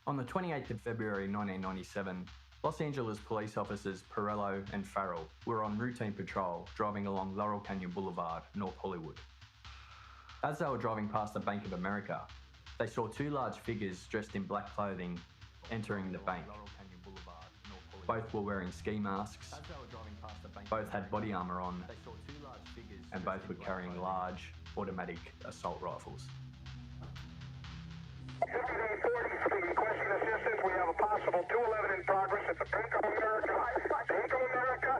On the 28th of February 1997, Los Angeles police officers Perello and Farrell were on routine patrol driving along Laurel Canyon Boulevard, North Hollywood. As they were driving past the Bank of America, they saw two large figures dressed in black clothing entering the bank. Both were wearing ski masks, both had body armour on, and both were carrying large automatic assault rifles. 5840 speed, question assistance. We have a possible 211 in progress at the Bank of America. Bank of America.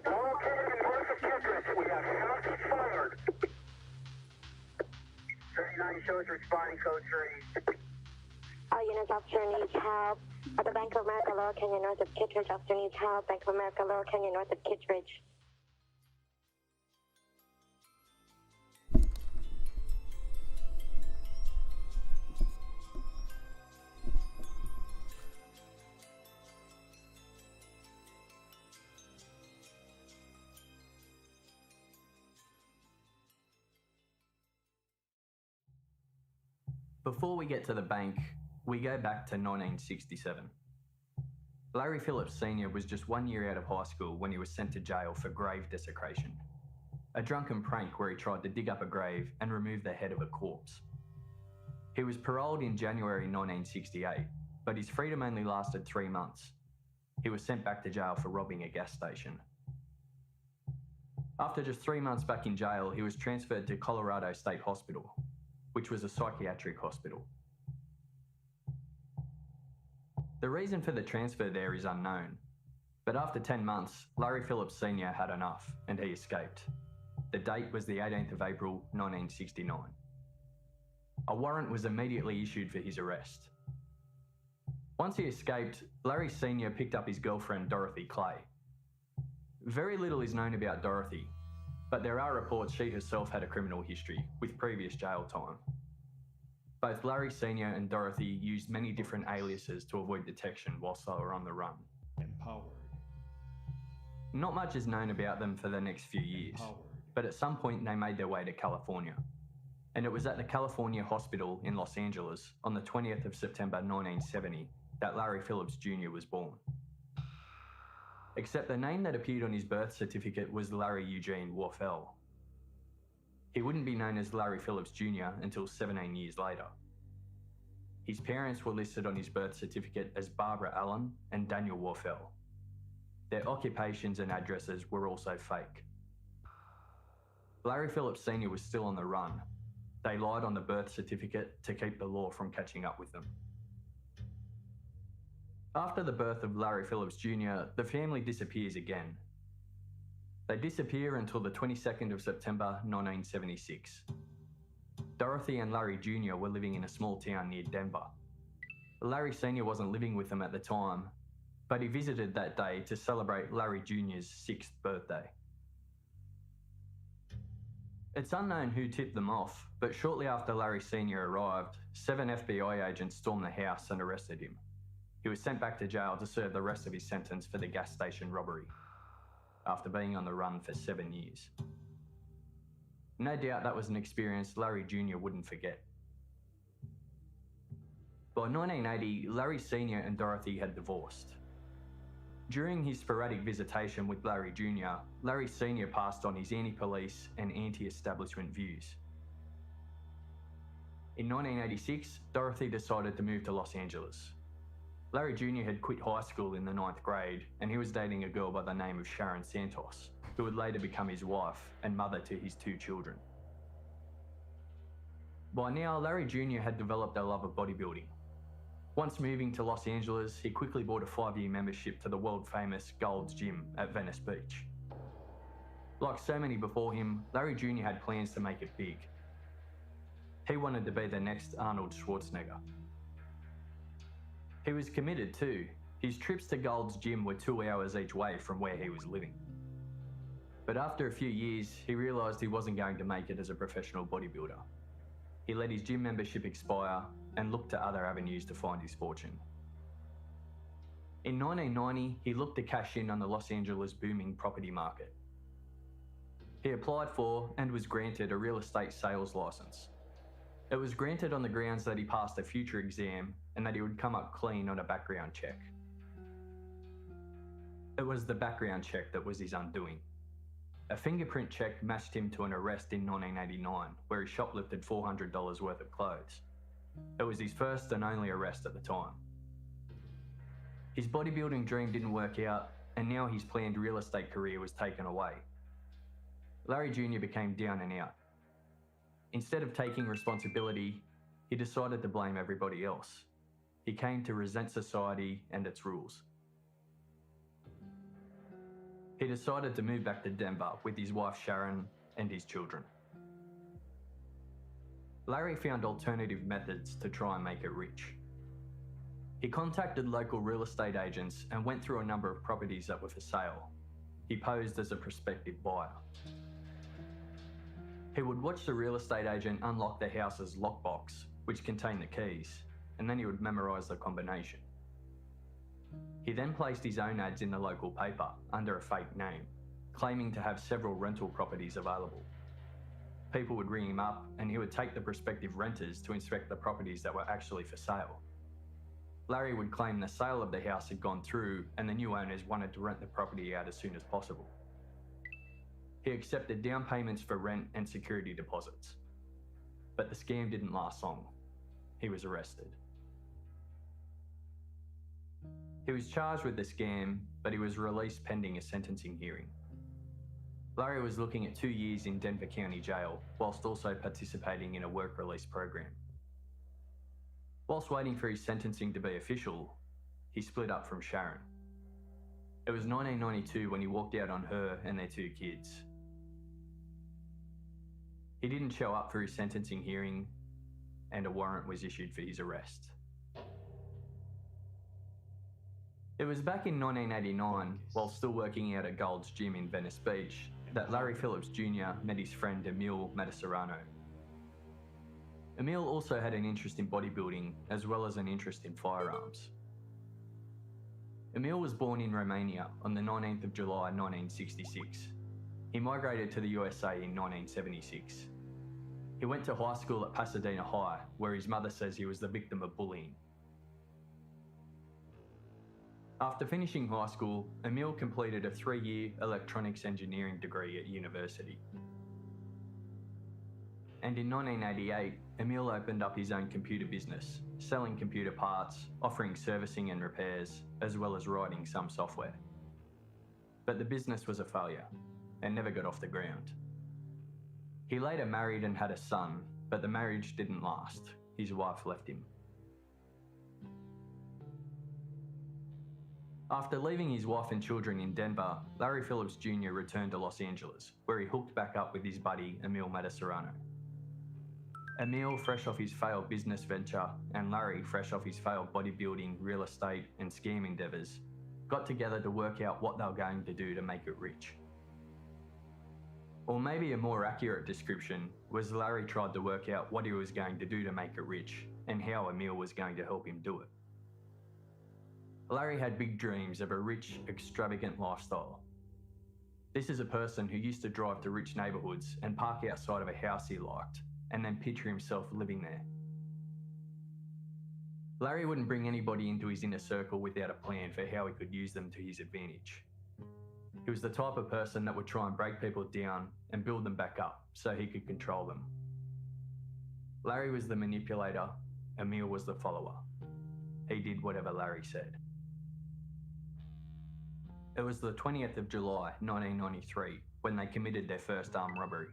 Located north of Kittredge. We have shots fired. 39 shows responding, code 3. All units, officer needs help. At the Bank of America, Laurel Canyon, north of Kittredge. Officer needs help. Bank of America, Laurel Canyon, north of Kittredge. Before we get to the bank, we go back to 1967. Larry Phillips Sr. was just 1 year out of high school when he was sent to jail for grave desecration, a drunken prank where he tried to dig up a grave and remove the head of a corpse. He was paroled in January 1968, but his freedom only lasted 3 months. He was sent back to jail for robbing a gas station. After just 3 months back in jail, he was transferred to Colorado State Hospital, which was a psychiatric hospital. The reason for the transfer there is unknown, but after 10 months, Larry Phillips Sr. had enough and he escaped. The date was the 18th of April 1969. A warrant was immediately issued for his arrest. Once he escaped, Larry Sr. picked up his girlfriend Dorothy Clay. Very little is known about Dorothy, but there are reports she herself had a criminal history with previous jail time. Both Larry Sr. and Dorothy used many different aliases to avoid detection whilst they were on the run. Empowered. Not much is known about them for the next few years, but at some point they made their way to California. And it was at the California Hospital in Los Angeles on the 20th of September 1970 that Larry Phillips Jr. was born. Except the name that appeared on his birth certificate was Larry Eugene Warfel. He wouldn't be known as Larry Phillips Jr. until 17 years later. His parents were listed on his birth certificate as Barbara Allen and Daniel Warfel. Their occupations and addresses were also fake. Larry Phillips Sr. was still on the run. They lied on the birth certificate to keep the law from catching up with them. After the birth of Larry Phillips Jr., the family disappears again. They disappear until the 22nd of September 1976. Dorothy and Larry Jr. were living in a small town near Denver. Larry Sr. wasn't living with them at the time, but he visited that day to celebrate Larry Jr.'s 6th birthday. It's unknown who tipped them off, but shortly after Larry Sr. arrived, 7 FBI agents stormed the house and arrested him. He was sent back to jail to serve the rest of his sentence for the gas station robbery, after being on the run for 7 years. No doubt that was an experience Larry Jr. wouldn't forget. By 1980, Larry Sr. and Dorothy had divorced. During his sporadic visitation with Larry Jr., Larry Sr. passed on his anti-police and anti-establishment views. In 1986, Dorothy decided to move to Los Angeles. Larry Jr. had quit high school in the 9th grade and he was dating a girl by the name of Sharon Santos, who would later become his wife and mother to his 2 children. By now, Larry Jr. had developed a love of bodybuilding. Once moving to Los Angeles, he quickly bought a 5-year membership to the world-famous Gold's Gym at Venice Beach. Like so many before him, Larry Jr. had plans to make it big. He wanted to be the next Arnold Schwarzenegger. He was committed too. His trips to Gold's Gym were 2 hours each way from where he was living. But after a few years, he realised he wasn't going to make it as a professional bodybuilder. He let his gym membership expire and looked to other avenues to find his fortune. In 1990, he looked to cash in on the Los Angeles booming property market. He applied for and was granted a real estate sales licence. It was granted on the grounds that he passed a future exam and that he would come up clean on a background check. It was the background check that was his undoing. A fingerprint check matched him to an arrest in 1989, where he shoplifted $400 worth of clothes. It was his first and only arrest at the time. His bodybuilding dream didn't work out, and now his planned real estate career was taken away. Larry Jr. became down and out. Instead of taking responsibility, he decided to blame everybody else. He came to resent society and its rules. He decided to move back to Denver with his wife Sharon and his children. Larry found alternative methods to try and make it rich. He contacted local real estate agents and went through a number of properties that were for sale. He posed as a prospective buyer. He would watch the real estate agent unlock the house's lockbox, which contained the keys, and then he would memorise the combination. He then placed his own ads in the local paper under a fake name, claiming to have several rental properties available. People would ring him up and he would take the prospective renters to inspect the properties that were actually for sale. Larry would claim the sale of the house had gone through and the new owners wanted to rent the property out as soon as possible. He accepted down payments for rent and security deposits. But the scam didn't last long. He was arrested. He was charged with the scam, but he was released pending a sentencing hearing. Larry was looking at 2 years in Denver County Jail, whilst also participating in a work release program. Whilst waiting for his sentencing to be official, he split up from Sharon. It was 1992 when he walked out on her and their 2 kids. He didn't show up for his sentencing hearing, and a warrant was issued for his arrest. It was back in 1989, while still working out at Gold's Gym in Venice Beach, that Larry Phillips Jr. met his friend Emil Mataserano. Emil also had an interest in bodybuilding, as well as an interest in firearms. Emil was born in Romania on the 19th of July 1966. He migrated to the USA in 1976. He went to high school at Pasadena High, where his mother says he was the victim of bullying. After finishing high school, Emil completed a 3-year electronics engineering degree at university. And in 1988, Emil opened up his own computer business, selling computer parts, offering servicing and repairs, as well as writing some software. But the business was a failure and never got off the ground. He later married and had a son, but the marriage didn't last. His wife left him. After leaving his wife and children in Denver, Larry Phillips Jr. returned to Los Angeles, where he hooked back up with his buddy Emil Mataserano. Emil, fresh off his failed business venture, and Larry, fresh off his failed bodybuilding, real estate, and scam endeavours, got together to work out what they were going to do to make it rich. Or maybe a more accurate description was Larry tried to work out what he was going to do to make it rich, and how Emil was going to help him do it. Larry had big dreams of a rich, extravagant lifestyle. This is a person who used to drive to rich neighbourhoods and park outside of a house he liked, and then picture himself living there. Larry wouldn't bring anybody into his inner circle without a plan for how he could use them to his advantage. He was the type of person that would try and break people down and build them back up so he could control them. Larry was the manipulator, Emil was the follower. He did whatever Larry said. It was the 20th of July, 1993, when they committed their first armed robbery.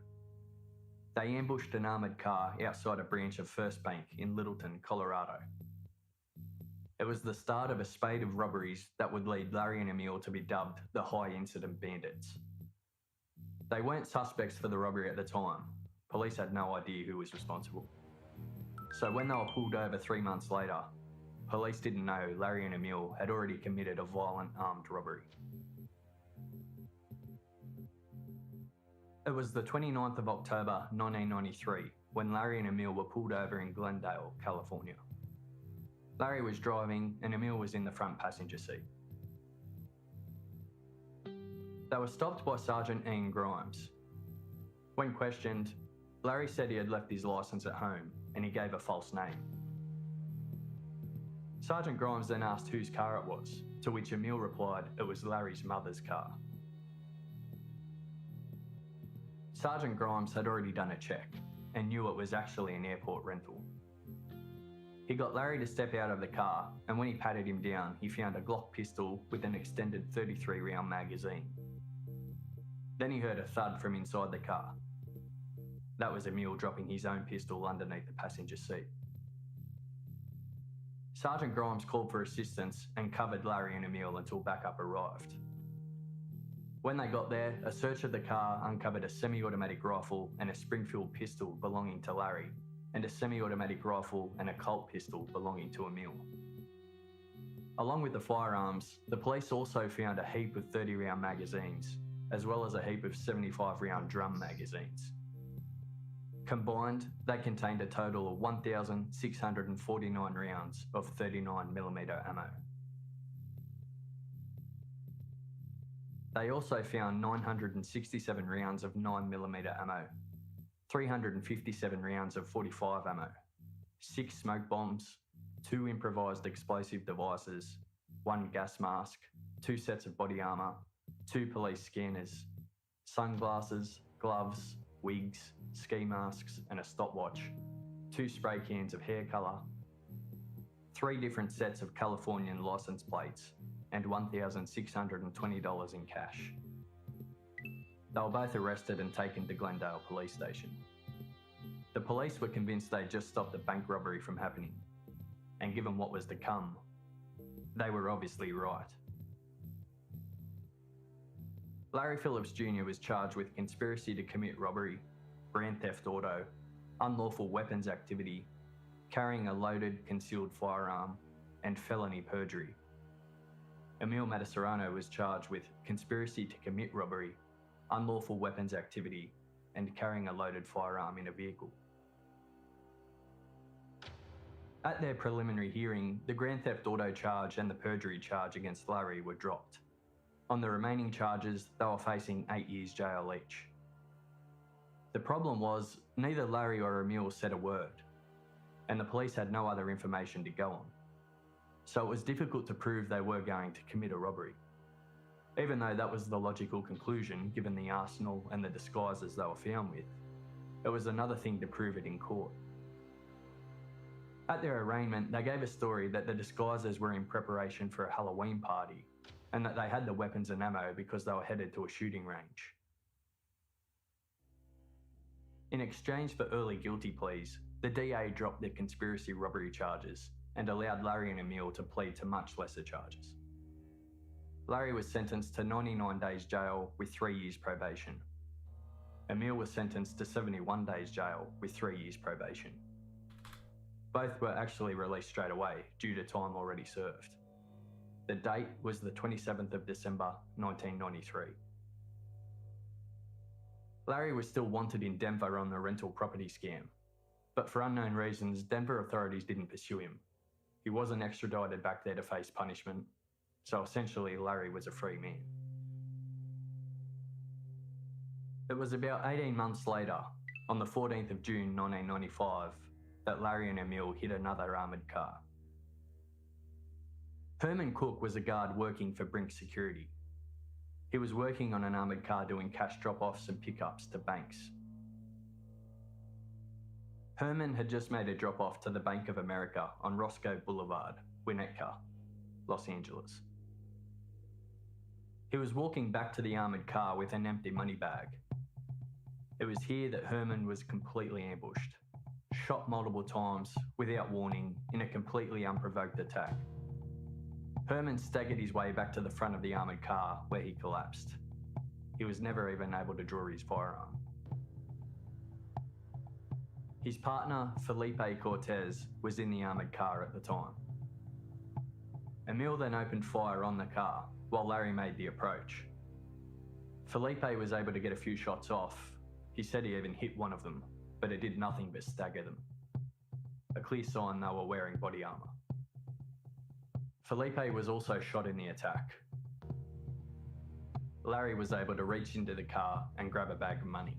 They ambushed an armoured car outside a branch of First Bank in Littleton, Colorado. It was the start of a spate of robberies that would lead Larry and Emil to be dubbed the High Incident Bandits. They weren't suspects for the robbery at the time. Police had no idea who was responsible. So when they were pulled over 3 months later, police didn't know Larry and Emil had already committed a violent armed robbery. It was the 29th of October 1993 when Larry and Emil were pulled over in Glendale, California. Larry was driving and Emil was in the front passenger seat. They were stopped by Sergeant Ian Grimes. When questioned, Larry said he had left his licence at home and he gave a false name. Sergeant Grimes then asked whose car it was, to which Emil replied it was Larry's mother's car. Sergeant Grimes had already done a check and knew it was actually an airport rental. He got Larry to step out of the car, and when he patted him down, he found a Glock pistol with an extended 33-round magazine. Then he heard a thud from inside the car. That was Emil dropping his own pistol underneath the passenger seat. Sergeant Grimes called for assistance and covered Larry and Emil until backup arrived. When they got there, a search of the car uncovered a semi-automatic rifle and a Springfield pistol belonging to Larry, and a semi-automatic rifle and a Colt pistol belonging to Emil. Along with the firearms, the police also found a heap of 30-round magazines, as well as a heap of 75-round drum magazines. Combined, they contained a total of 1,649 rounds of 39mm ammo. They also found 967 rounds of 9mm ammo, 357 rounds of 45 ammo, 6 smoke bombs, 2 improvised explosive devices, 1 gas mask, 2 sets of body armour, 2 police scanners, sunglasses, gloves, wigs, ski masks and a stopwatch, 2 spray cans of hair colour, 3 different sets of Californian licence plates, and $1,620 in cash. They were both arrested and taken to Glendale Police Station. The police were convinced they'd just stopped a bank robbery from happening, and given what was to come, they were obviously right. Larry Phillips Jr. was charged with conspiracy to commit robbery, grand theft auto, unlawful weapons activity, carrying a loaded, concealed firearm, and felony perjury. Emil Mataserano was charged with conspiracy to commit robbery, unlawful weapons activity, and carrying a loaded firearm in a vehicle. At their preliminary hearing, the grand theft auto charge and the perjury charge against Larry were dropped. On the remaining charges, they were facing 8 years jail each. The problem was, neither Larry or Emil said a word, and the police had no other information to go on. So it was difficult to prove they were going to commit a robbery, even though that was the logical conclusion given the arsenal and the disguises they were found with. It was another thing to prove it in court. At their arraignment, they gave a story that the disguises were in preparation for a Halloween party, and that they had the weapons and ammo because they were headed to a shooting range. In exchange for early guilty pleas, the DA dropped the conspiracy robbery charges and allowed Larry and Emil to plead to much lesser charges. Larry was sentenced to 99 days jail with 3 years probation. Emil was sentenced to 71 days jail with 3 years probation. Both were actually released straight away due to time already served. The date was the 27th of December 1993. Larry was still wanted in Denver on the rental property scam, but for unknown reasons, Denver authorities didn't pursue him. He wasn't extradited back there to face punishment, so essentially Larry was a free man. It was about 18 months later, on the 14th of June 1995, that Larry and Emil hit another armoured car. Herman Cook was a guard working for Brink Security. He was working on an armoured car doing cash drop-offs and pickups to banks. Herman had just made a drop-off to the Bank of America on Roscoe Boulevard, Winnetka, Los Angeles. He was walking back to the armoured car with an empty money bag. It was here that Herman was completely ambushed, shot multiple times without warning in a completely unprovoked attack. Herman staggered his way back to the front of the armoured car where he collapsed. He was never even able to draw his firearm. His partner, Felipe Cortez, was in the armoured car at the time. Emil then opened fire on the car while Larry made the approach. Felipe was able to get a few shots off. He said he even hit one of them, but it did nothing but stagger them. A clear sign they were wearing body armour. Felipe was also shot in the attack. Larry was able to reach into the car and grab a bag of money.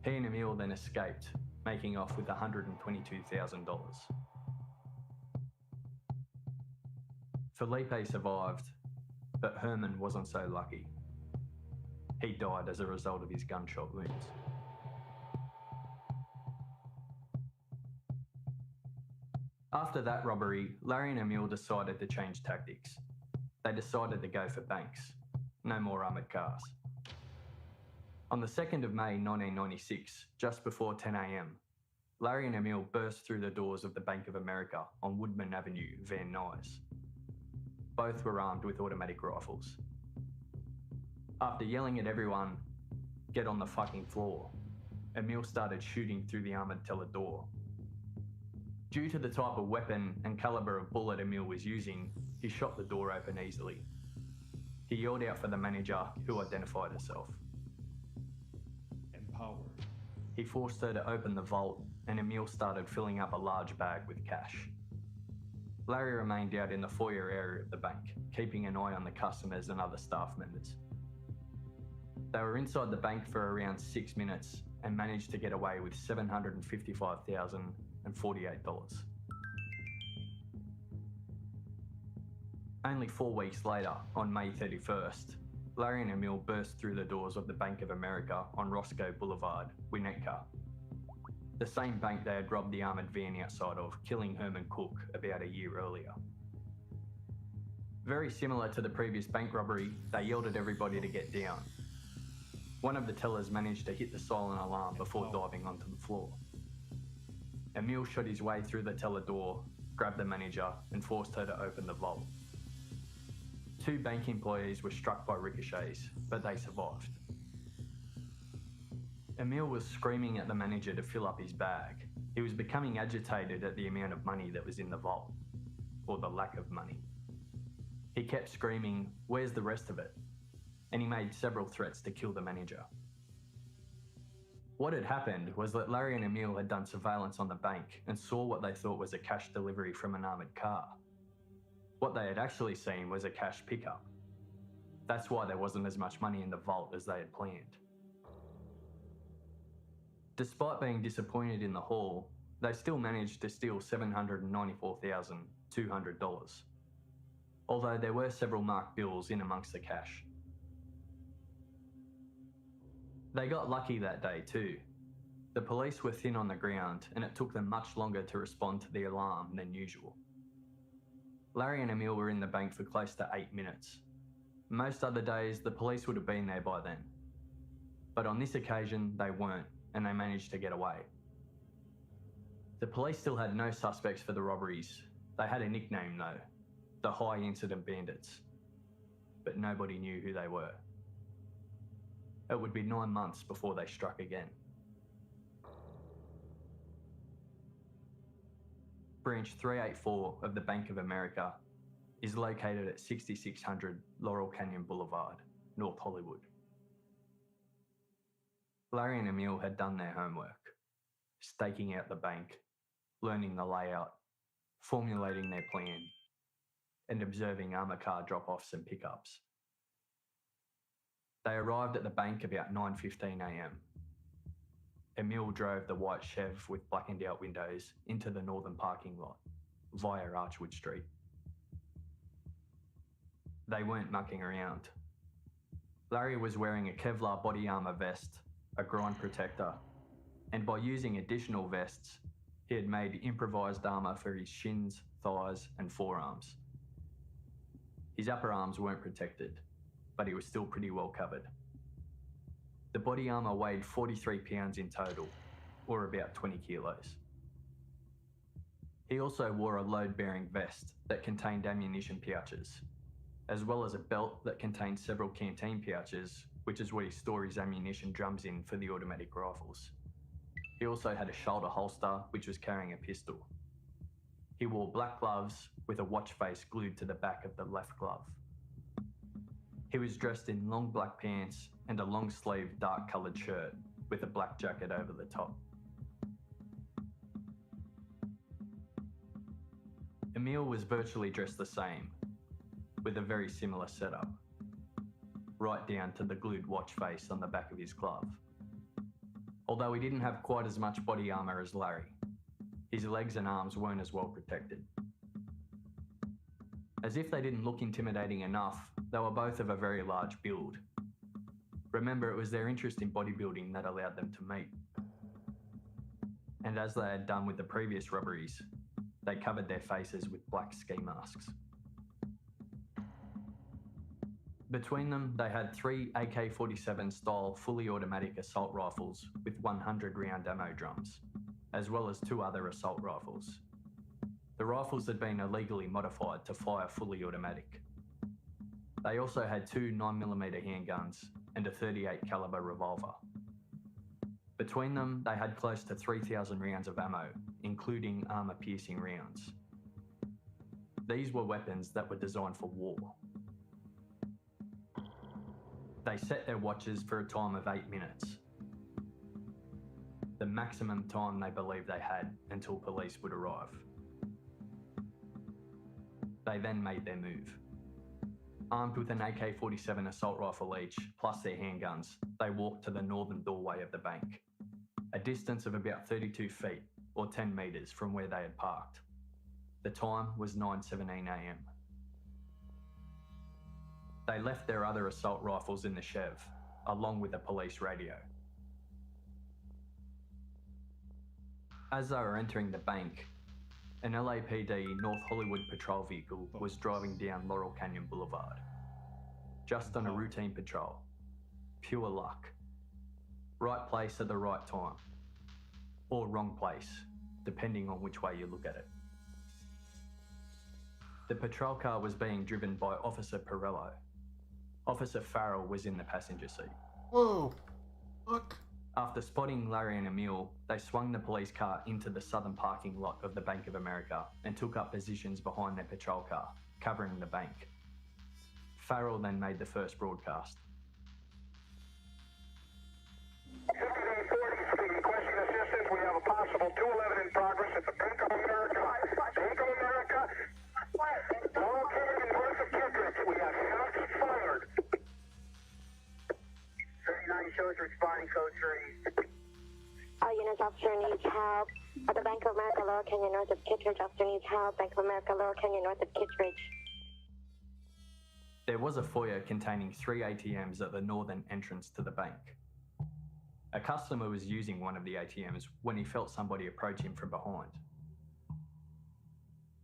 He and Emil then escaped, making off with $122,000. Felipe survived, but Herman wasn't so lucky. He died as a result of his gunshot wounds. After that robbery, Larry and Emil decided to change tactics. They decided to go for banks. No more armoured cars. On the 2nd of May 1996, just before 10 a.m, Larry and Emil burst through the doors of the Bank of America on Woodman Avenue, Van Nuys. Both were armed with automatic rifles. After yelling at everyone, "Get on the fucking floor," Emil started shooting through the armoured teller door. Due to the type of weapon and calibre of bullet Emil was using, he shot the door open easily. He yelled out for the manager, who identified herself. Empowered. He forced her to open the vault, and Emil started filling up a large bag with cash. Larry remained out in the foyer area of the bank, keeping an eye on the customers and other staff members. They were inside the bank for around 6 minutes and managed to get away with $755,048. Only 4 weeks later, on May 31st, Larry and Emil burst through the doors of the Bank of America on Roscoe Boulevard, Winnetka. The same bank they had robbed the armoured van outside of, killing Herman Cook about a year earlier. Very similar to the previous bank robbery, they yelled at everybody to get down. One of the tellers managed to hit the silent alarm before diving onto the floor. Emil shot his way through the teller door, grabbed the manager, and forced her to open the vault. 2 bank employees were struck by ricochets, but they survived. Emil was screaming at the manager to fill up his bag. He was becoming agitated at the amount of money that was in the vault, or the lack of money. He kept screaming, "Where's the rest of it?" And he made several threats to kill the manager. What had happened was that Larry and Emil had done surveillance on the bank and saw what they thought was a cash delivery from an armoured car. What they had actually seen was a cash pickup. That's why there wasn't as much money in the vault as they had planned. Despite being disappointed in the haul, they still managed to steal $794,200, although there were several marked bills in amongst the cash. They got lucky that day too. The police were thin on the ground, and it took them much longer to respond to the alarm than usual. Larry and Emil were in the bank for close to 8 minutes. Most other days, the police would have been there by then. But on this occasion, they weren't, and they managed to get away. The police still had no suspects for the robberies. They had a nickname though, the High Incident Bandits. But nobody knew who they were. It would be 9 months before they struck again. Branch 384 of the Bank of America is located at 6600 Laurel Canyon Boulevard, North Hollywood. Larry and Emil had done their homework, staking out the bank, learning the layout, formulating their plan, and observing armour car drop-offs and pickups. They arrived at the bank about 9:15 a.m. Emil drove the white Chev with blackened out windows into the northern parking lot via Archwood Street. They weren't mucking around. Larry was wearing a Kevlar body armour vest, a groin protector, and by using additional vests, he had made improvised armour for his shins, thighs, and forearms. His upper arms weren't protected, but he was still pretty well covered. The body armour weighed 43 pounds in total, or about 20 kilos. He also wore a load-bearing vest that contained ammunition pouches, as well as a belt that contained several canteen pouches, which is what he stored his ammunition drums in for the automatic rifles. He also had a shoulder holster, which was carrying a pistol. He wore black gloves with a watch face glued to the back of the left glove. He was dressed in long black pants and a long-sleeved dark-coloured shirt with a black jacket over the top. Emil was virtually dressed the same, with a very similar setup, right down to the glued watch face on the back of his glove. although he didn't have quite as much body armour as Larry. His legs and arms weren't as well protected. As if they didn't look intimidating enough, they were both of a very large build. Remember, it was their interest in bodybuilding that allowed them to meet. And as they had done with the previous robberies, they covered their faces with black ski masks. Between them, they had 3 AK-47 style fully automatic assault rifles with 100 round ammo drums, as well as 2 other assault rifles. The rifles had been illegally modified to fire fully automatic. They also had 2 9mm handguns and a 38 caliber revolver. Between them, they had close to 3,000 rounds of ammo, including armour-piercing rounds. These were weapons that were designed for war. They set their watches for a time of 8 minutes, the maximum time they believed they had until police would arrive. They then made their move. Armed with an AK-47 assault rifle each, plus their handguns, they walked to the northern doorway of the bank, a distance of about 32 feet, or 10 metres from where they had parked. The time was 9:17 a.m. They left their other assault rifles in the Chev, along with a police radio. As they were entering the bank, an LAPD North Hollywood patrol vehicle was driving down Laurel Canyon Boulevard, just on a routine patrol. Pure luck. Right place at the right time. Or wrong place, depending on which way you look at it. The patrol car was being driven by Officer Perello. Officer Farrell was in the passenger seat. Whoa! Fuck! After spotting Larry and Emil, they swung the police car into the southern parking lot of the Bank of America and took up positions behind their patrol car, covering the bank. Farrell then made the first broadcast. Requesting assistance. We have a possible 211 in progress at the Bank of America. Bank of America. Located north of Kittredge. We have shots fired. 39 shows responding code 3. All units, officer needs help. At the Bank of America, Lower Canyon, north of Kittredge. Officer needs help. Bank of America, Lower Canyon, north of Kittredge. There was a foyer containing 3 ATMs at the northern entrance to the bank. A customer was using one of the ATMs when he felt somebody approach him from behind.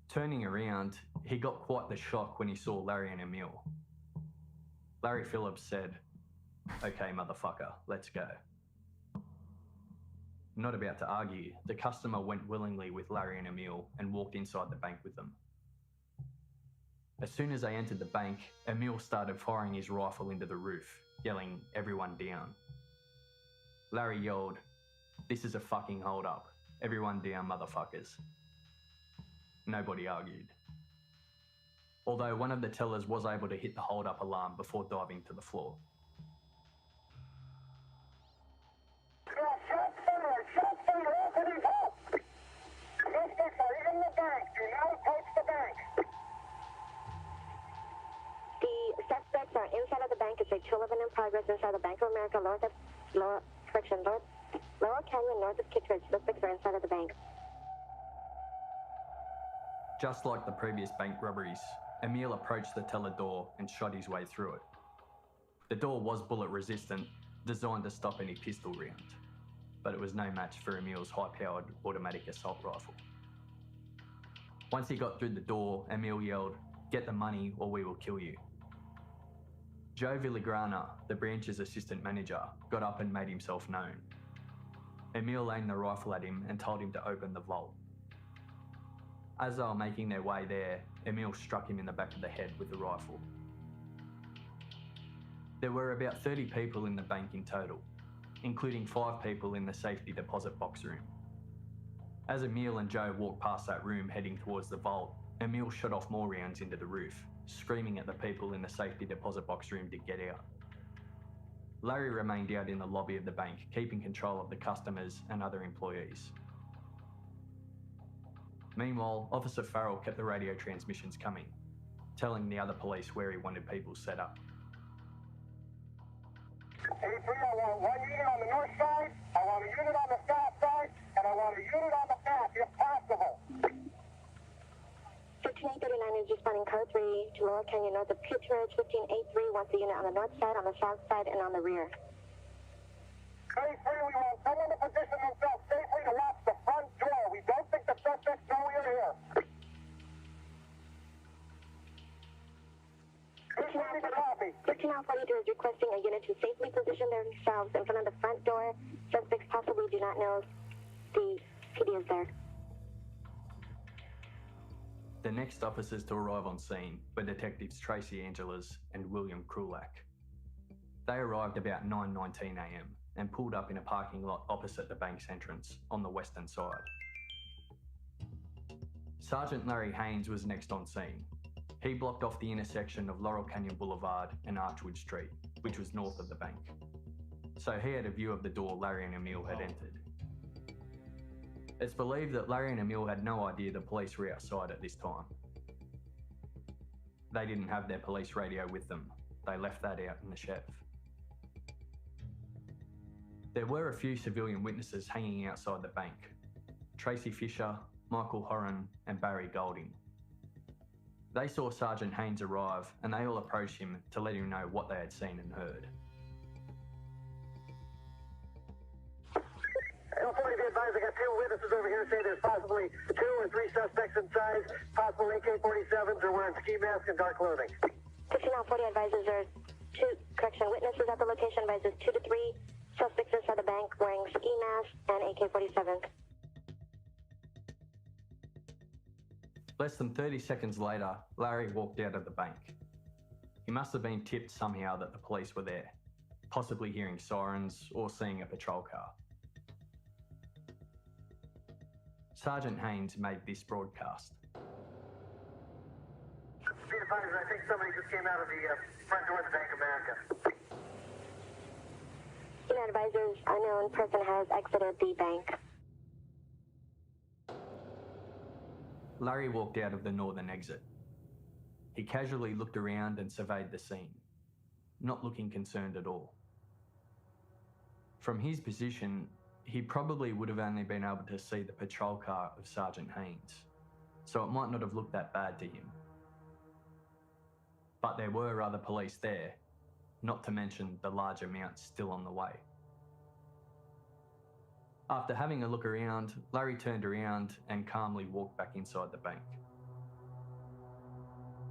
Turning around, he got quite the shock when he saw Larry and Emil. Larry Phillips said, "Okay, motherfucker, let's go." Not about to argue, the customer went willingly with Larry and Emil and walked inside the bank with them. As soon as they entered the bank, Emil started firing his rifle into the roof, yelling, "Everyone down." Larry yelled, "This is a fucking hold-up. Everyone down, motherfuckers." Nobody argued. Although one of the tellers was able to hit the hold-up alarm before diving to the floor. Shot fired, opening up. Suspects are in the bank. Do not approach the bank. The suspects are inside of the bank. It's a 211 in progress inside the Bank of America, Lower Canyon, north of Kittredge. Suspects are inside of the bank. Just like the previous bank robberies, Emil approached the teller door and shot his way through it. The door was bullet resistant, designed to stop any pistol round, but it was no match for Emil's high-powered automatic assault rifle. Once he got through the door, Emil yelled, "Get the money or we will kill you." Joe Villagrana, the branch's assistant manager, got up and made himself known. Emil aimed the rifle at him and told him to open the vault. As they were making their way there, Emil struck him in the back of the head with the rifle. There were about 30 people in the bank in total, including 5 people in the safety deposit box room. As Emil and Joe walked past that room heading towards the vault, Emil shot off more rounds into the roof, screaming at the people in the safety deposit box room to get out. Larry remained out in the lobby of the bank, keeping control of the customers and other employees. Meanwhile, Officer Farrell kept the radio transmissions coming, telling the other police where he wanted people set up. A3, I want one unit on the north side, I want a unit on the south side, and I want a unit on the path, if possible. 15839 is responding code 3 to Laurel Canyon north of Kittredge. 1583 wants a unit on the north side, on the south side, and on the rear. A3, we want someone to position themselves safely to watch the front door. We don't think the suspects know we are here. 15942 is requesting a unit to safely position themselves in front of the front door. Suspects possibly do not know the PD is there. The next officers to arrive on scene were Detectives Tracy Angeles and William Krulak. They arrived about 9:19 a.m. and pulled up in a parking lot opposite the bank's entrance on the western side. Sergeant Larry Haynes was next on scene. He blocked off the intersection of Laurel Canyon Boulevard and Archwood Street, which was north of the bank. So he had a view of the door Larry and Emil had entered. It's believed that Larry and Emil had no idea the police were outside at this time. They didn't have their police radio with them. They left that out in the Chev. There were a few civilian witnesses hanging outside the bank. Tracy Fisher, Michael Horan and Barry Golding. They saw Sergeant Haynes arrive and they all approached him to let him know what they had seen and heard. L40, be advised, I got two witnesses over here saying there's possibly 2 or 3 suspects inside, possible AK-47s or wearing ski masks and dark clothing. 15940 advises there are 2 witnesses at the location. Advises 2 to 3 suspects inside the bank wearing ski masks and AK-47s. Less than 30 seconds later, Larry walked out of the bank. He must have been tipped somehow that the police were there, possibly hearing sirens or seeing a patrol car. Sergeant Haynes made this broadcast. Be advised, I think somebody just came out of the front door of the Bank of America. Unit advisors, unknown person has exited the bank. Larry walked out of the northern exit. He casually looked around and surveyed the scene, not looking concerned at all. From his position, he probably would have only been able to see the patrol car of Sergeant Haynes, so it might not have looked that bad to him. But there were other police there, not to mention the large amounts still on the way. After having a look around, Larry turned around and calmly walked back inside the bank.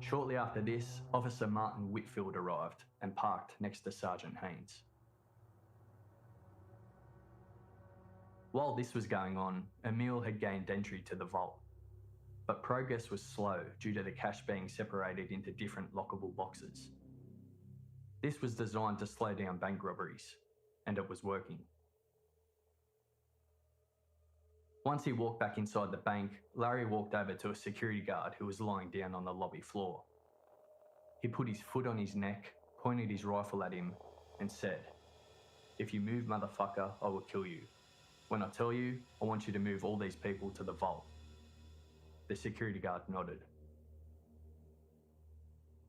Shortly after this, Officer Martin Whitfield arrived and parked next to Sergeant Haynes. While this was going on, Emil had gained entry to the vault, but progress was slow due to the cash being separated into different lockable boxes. This was designed to slow down bank robberies, and it was working. Once he walked back inside the bank, Larry walked over to a security guard who was lying down on the lobby floor. He put his foot on his neck, pointed his rifle at him, and said, "If you move, motherfucker, I will kill you. When I tell you, I want you to move all these people to the vault." The security guard nodded.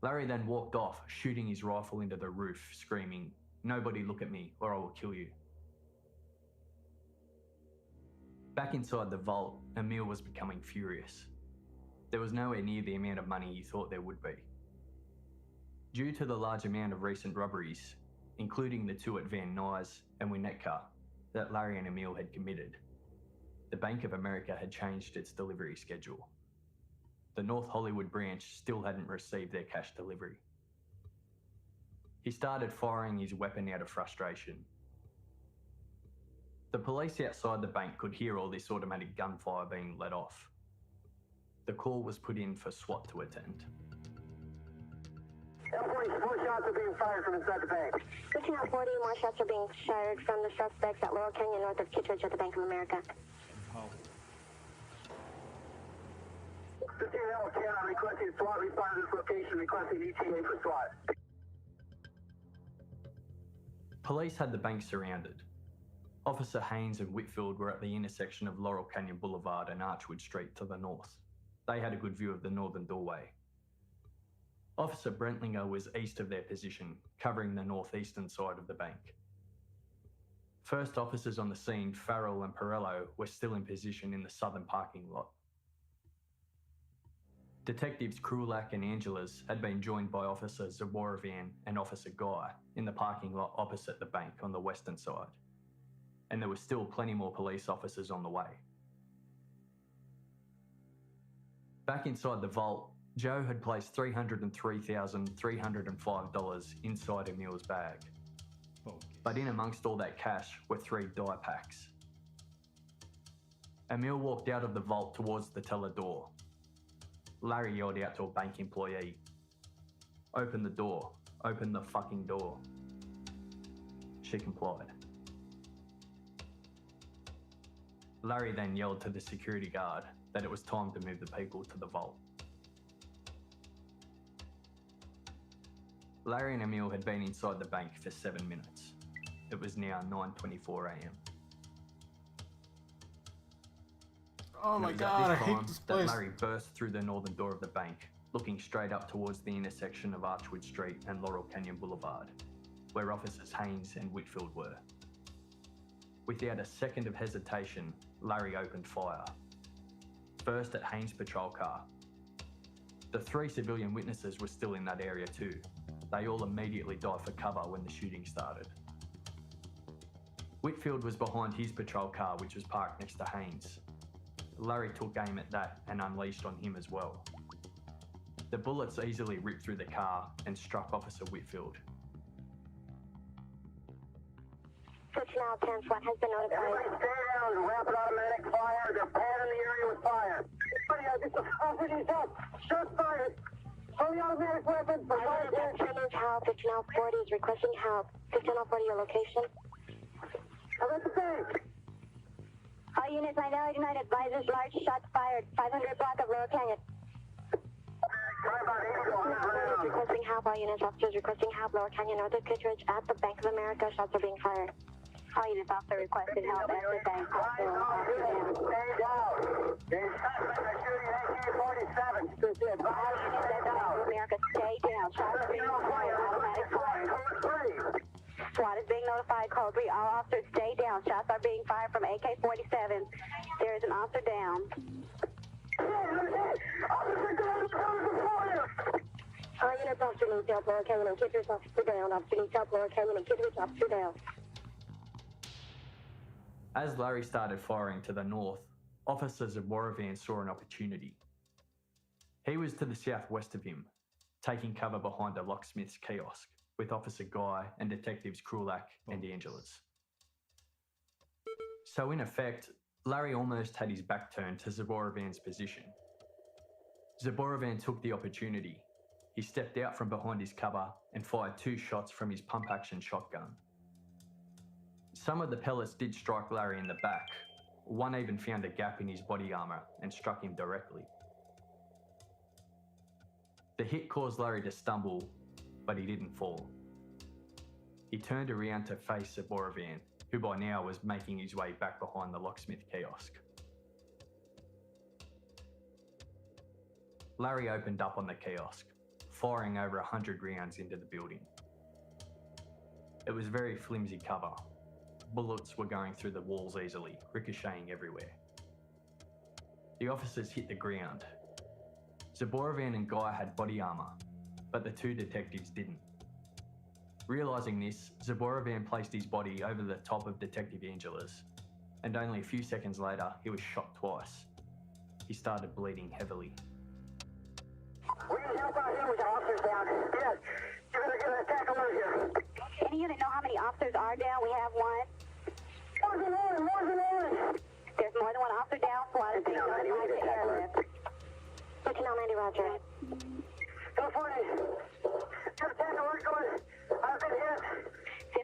Larry then walked off, shooting his rifle into the roof, screaming, "Nobody look at me, or I will kill you." Back inside the vault, Emil was becoming furious. There was nowhere near the amount of money he thought there would be. Due to the large amount of recent robberies, including the 2 at Van Nuys and Winnetka that Larry and Emil had committed, the Bank of America had changed its delivery schedule. The North Hollywood branch still hadn't received their cash delivery. He started firing his weapon out of frustration. The police outside the bank could hear all this automatic gunfire being let off. The call was put in for SWAT to attend. L40, 4 shots are being fired from inside the bank. 1540, more shots are being fired from the suspects at Laurel Canyon north of Kittredge at the Bank of America. 15L, Cannon, requesting SWAT, respond to this location, requesting ETA for SWAT. Police had the bank surrounded. Officer Haynes and Whitfield were at the intersection of Laurel Canyon Boulevard and Archwood Street to the north. They had a good view of the northern doorway. Officer Brentlinger was east of their position, covering the northeastern side of the bank. First officers on the scene, Farrell and Perello, were still in position in the southern parking lot. Detectives Krulak and Angeles had been joined by Officer Zaborovian and Officer Guy in the parking lot opposite the bank on the western side, and there were still plenty more police officers on the way. Back inside the vault, Joe had placed $303,305 inside Emil's bag. But in amongst all that cash were 3 die packs. Emil walked out of the vault towards the teller door. Larry yelled out to a bank employee, "Open the door, open the fucking door." She complied. Larry then yelled to the security guard that it was time to move the people to the vault. Larry and Emil had been inside the bank for 7 minutes. It was now 9:24 a.m. Oh my It was god, I at this hate time this that place. Larry burst through the northern door of the bank, looking straight up towards the intersection of Archwood Street and Laurel Canyon Boulevard, where officers Haynes and Whitfield were. Without a second of hesitation, Larry opened fire. First at Haynes' patrol car. The 3 civilian witnesses were still in that area too. They all immediately dived for cover when the shooting started. Whitfield was behind his patrol car, which was parked next to Haynes. Larry took aim at that and unleashed on him as well. The bullets easily ripped through the car and struck Officer Whitfield. Now 10 SWAT has been notified. Everybody stay down. Rapid automatic fire. They're panning the area with fire. Everybody, get the officers up. Shots fired. Fully automatic weapons. Needs help. 1540 is requesting help. 1540, your location. I'm at the bank. All units, 999 advisors, large shots fired. 500 block of Laurel Canyon. Try about 80 on the ground. Requesting help. All units, officers requesting help. Lower Canyon, North Kittredge at the Bank of America. Shots are being fired. All units, officer requesting help at the bank. Stay down. The suspects are shooting AK-47. All units at the Bank of America, stay down. Shots are being fired. Automatic fire. SWAT is being notified. Code 3. All officers stay down. Shots are being fired from AK-47. There is an officer down. All units, officer needs help. Lower Canyon and Kittredge, officer down. Officer needs help. Lower Canyon and Kittredge, officer down. As Larry started firing to the north, Officer Zaborovian saw an opportunity. He was to the southwest of him, taking cover behind a locksmith's kiosk, with Officer Guy and Detectives Krulak and Angeles. So in effect, Larry almost had his back turned to Zaborovian's position. Zaborovian took the opportunity. He stepped out from behind his cover and fired 2 shots from his pump-action shotgun. Some of the pellets did strike Larry in the back. One even found a gap in his body armour and struck him directly. The hit caused Larry to stumble, but he didn't fall. He turned around to face Zaborovian, who by now was making his way back behind the locksmith kiosk. Larry opened up on the kiosk, firing over 100 rounds into the building. It was very flimsy cover. Bullets were going through the walls easily, ricocheting everywhere. The officers hit the ground. Zaborovian and Guy had body armour, but the 2 detectives didn't. Realising this, Zaborovian placed his body over the top of Detective Angeles, and only a few seconds later, he was shot twice. He started bleeding heavily. We need help out here with the officers down. Yes. You're going to get an attack alert here. Any unit know how many officers are down? We have one. More than one. There's more than one officer down. SWAT is being notified to airlift. 1590, roger. Go for it. Get attack alert going. I've been hit.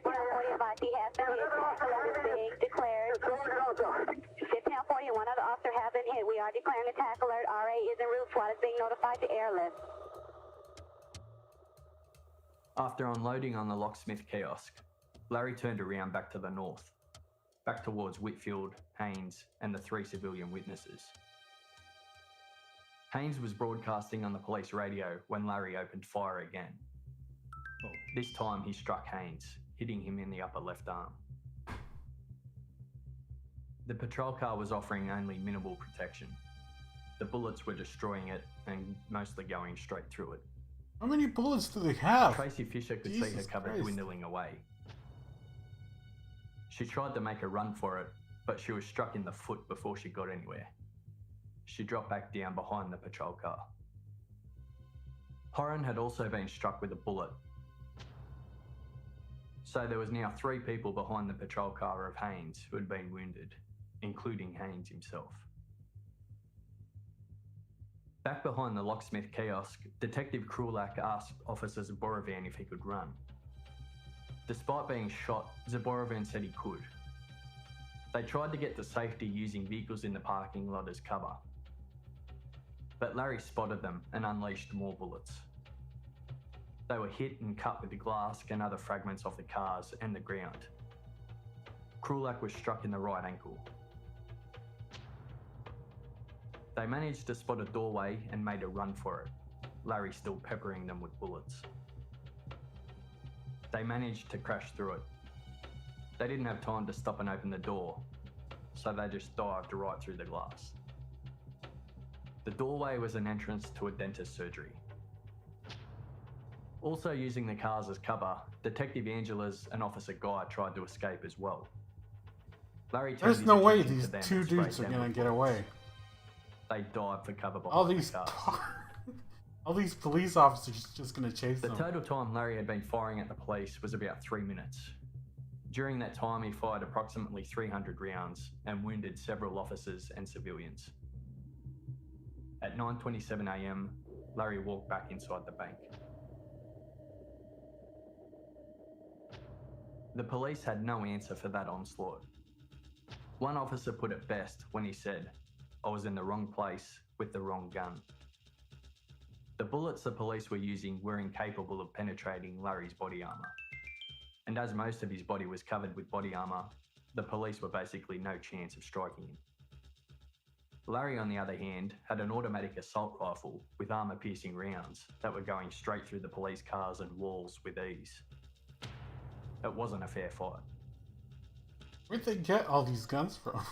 1540 advised he has been hit. Attack is being declared. 1540 and one other officer have been hit. We are declaring attack alert. RA is en route. SWAT is being notified to airlift. After unloading on the locksmith kiosk, Larry turned around back to the north, back towards Whitfield, Haynes, and the 3 civilian witnesses. Haynes was broadcasting on the police radio when Larry opened fire again. This time he struck Haynes, hitting him in the upper left arm. The patrol car was offering only minimal protection. The bullets were destroying it and mostly going straight through it. How many bullets do they have? Tracy Fisher could see her cover dwindling away. She tried to make a run for it, but she was struck in the foot before she got anywhere. She dropped back down behind the patrol car. Horan had also been struck with a bullet. So there was now 3 people behind the patrol car of Haynes who had been wounded, including Haynes himself. Back behind the locksmith kiosk, Detective Krulak asked Officer Zaborovan if he could run. Despite being shot, Zaborovan said he could. They tried to get to safety using vehicles in the parking lot as cover. But Larry spotted them and unleashed more bullets. They were hit and cut with the glass and other fragments of the cars and the ground. Krulak was struck in the right ankle. They managed to spot a doorway and made a run for it, Larry still peppering them with bullets. They managed to crash through it. They didn't have time to stop and open the door, so they just dived right through the glass. The doorway was an entrance to a dentist surgery. Also using the cars as cover, Detective Angelas and Officer Guy tried to escape as well. Larry There's no way these 2 dudes are gonna get away. They dived for cover behind the cars. All these police officers just gonna chase them. The total time Larry had been firing at the police was about 3 minutes. During that time, he fired approximately 300 rounds and wounded several officers and civilians. At 9:27 a.m, Larry walked back inside the bank. The police had no answer for that onslaught. One officer put it best when he said, "I was in the wrong place with the wrong gun." The bullets the police were using were incapable of penetrating Larry's body armour. And as most of his body was covered with body armour, the police were basically no chance of striking him. Larry, on the other hand, had an automatic assault rifle with armour-piercing rounds that were going straight through the police cars and walls with ease. It wasn't a fair fight. Where'd they get all these guns from?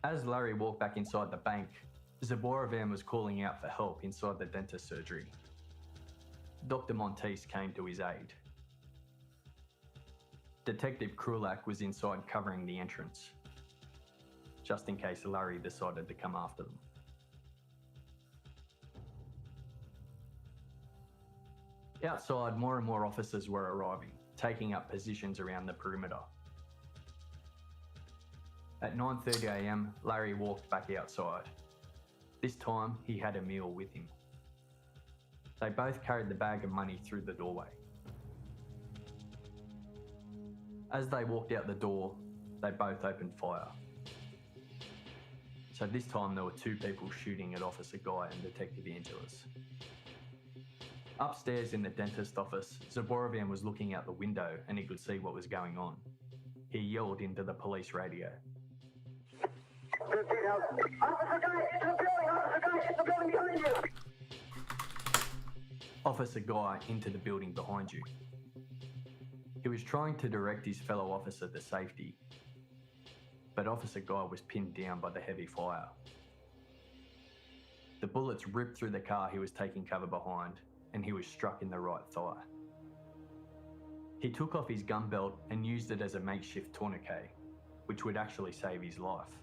As Larry walked back inside the bank, Zaborovan was calling out for help inside the dentist surgery. Dr. Montes came to his aid. Detective Krulak was inside covering the entrance, just in case Larry decided to come after them. Outside, more and more officers were arriving, taking up positions around the perimeter. At 9:30 a.m, Larry walked back outside. This time, he had Emil with him. They both carried the bag of money through the doorway. As they walked out the door, they both opened fire. So this time there were 2 people shooting at Officer Guy and Detective Angelas. Upstairs in the dentist office, Zaborovan was looking out the window and he could see what was going on. He yelled into the police radio. Officer Guy, it's the building! Officer Guy, it's the building behind you! Officer Guy into the building behind you. He was trying to direct his fellow officer to safety, but Officer Guy was pinned down by the heavy fire. The bullets ripped through the car he was taking cover behind, and he was struck in the right thigh. He took off his gun belt and used it as a makeshift tourniquet, which would actually save his life.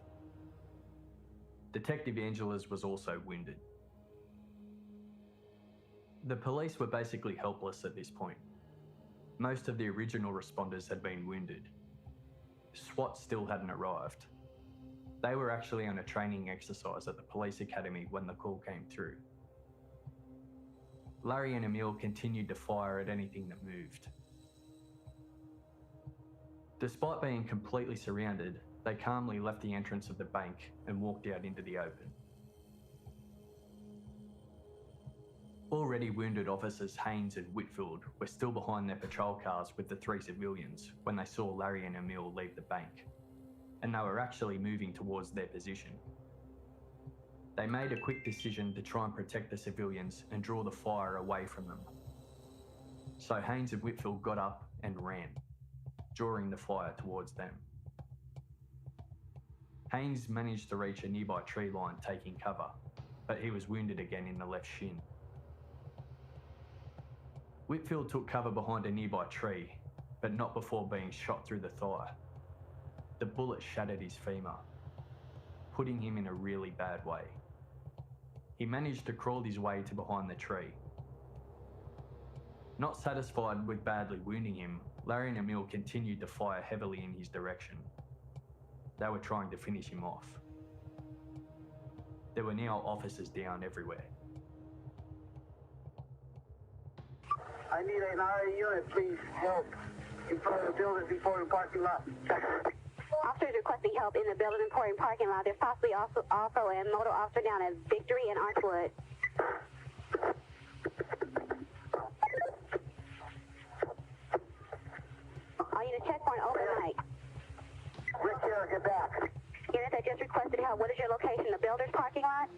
Detective Angelas was also wounded. The police were basically helpless at this point. Most of the original responders had been wounded. SWAT still hadn't arrived. They were actually on a training exercise at the police academy when the call came through. Larry and Emil continued to fire at anything that moved. Despite being completely surrounded, they calmly left the entrance of the bank and walked out into the open. Already wounded officers Haynes and Whitfield were still behind their patrol cars with the 3 civilians when they saw Larry and Emil leave the bank, and they were actually moving towards their position. They made a quick decision to try and protect the civilians and draw the fire away from them. So Haynes and Whitfield got up and ran, drawing the fire towards them. Haynes managed to reach a nearby tree line taking cover, but he was wounded again in the left shin. Whitfield took cover behind a nearby tree, but not before being shot through the thigh. The bullet shattered his femur, putting him in a really bad way. He managed to crawl his way to behind the tree. Not satisfied with badly wounding him, Larry and Emil continued to fire heavily in his direction. They were trying to finish him off. There were now officers down everywhere. I need an RA unit, please. Help. In front of the building before the parking lot. Officers requesting help in the building Emporium parking lot. There's possibly also a motor officer down at Victory and Archwood. Are you in a checkpoint overnight? Rick here, get back. Unit that just requested help. What is your location? The builder's parking lot?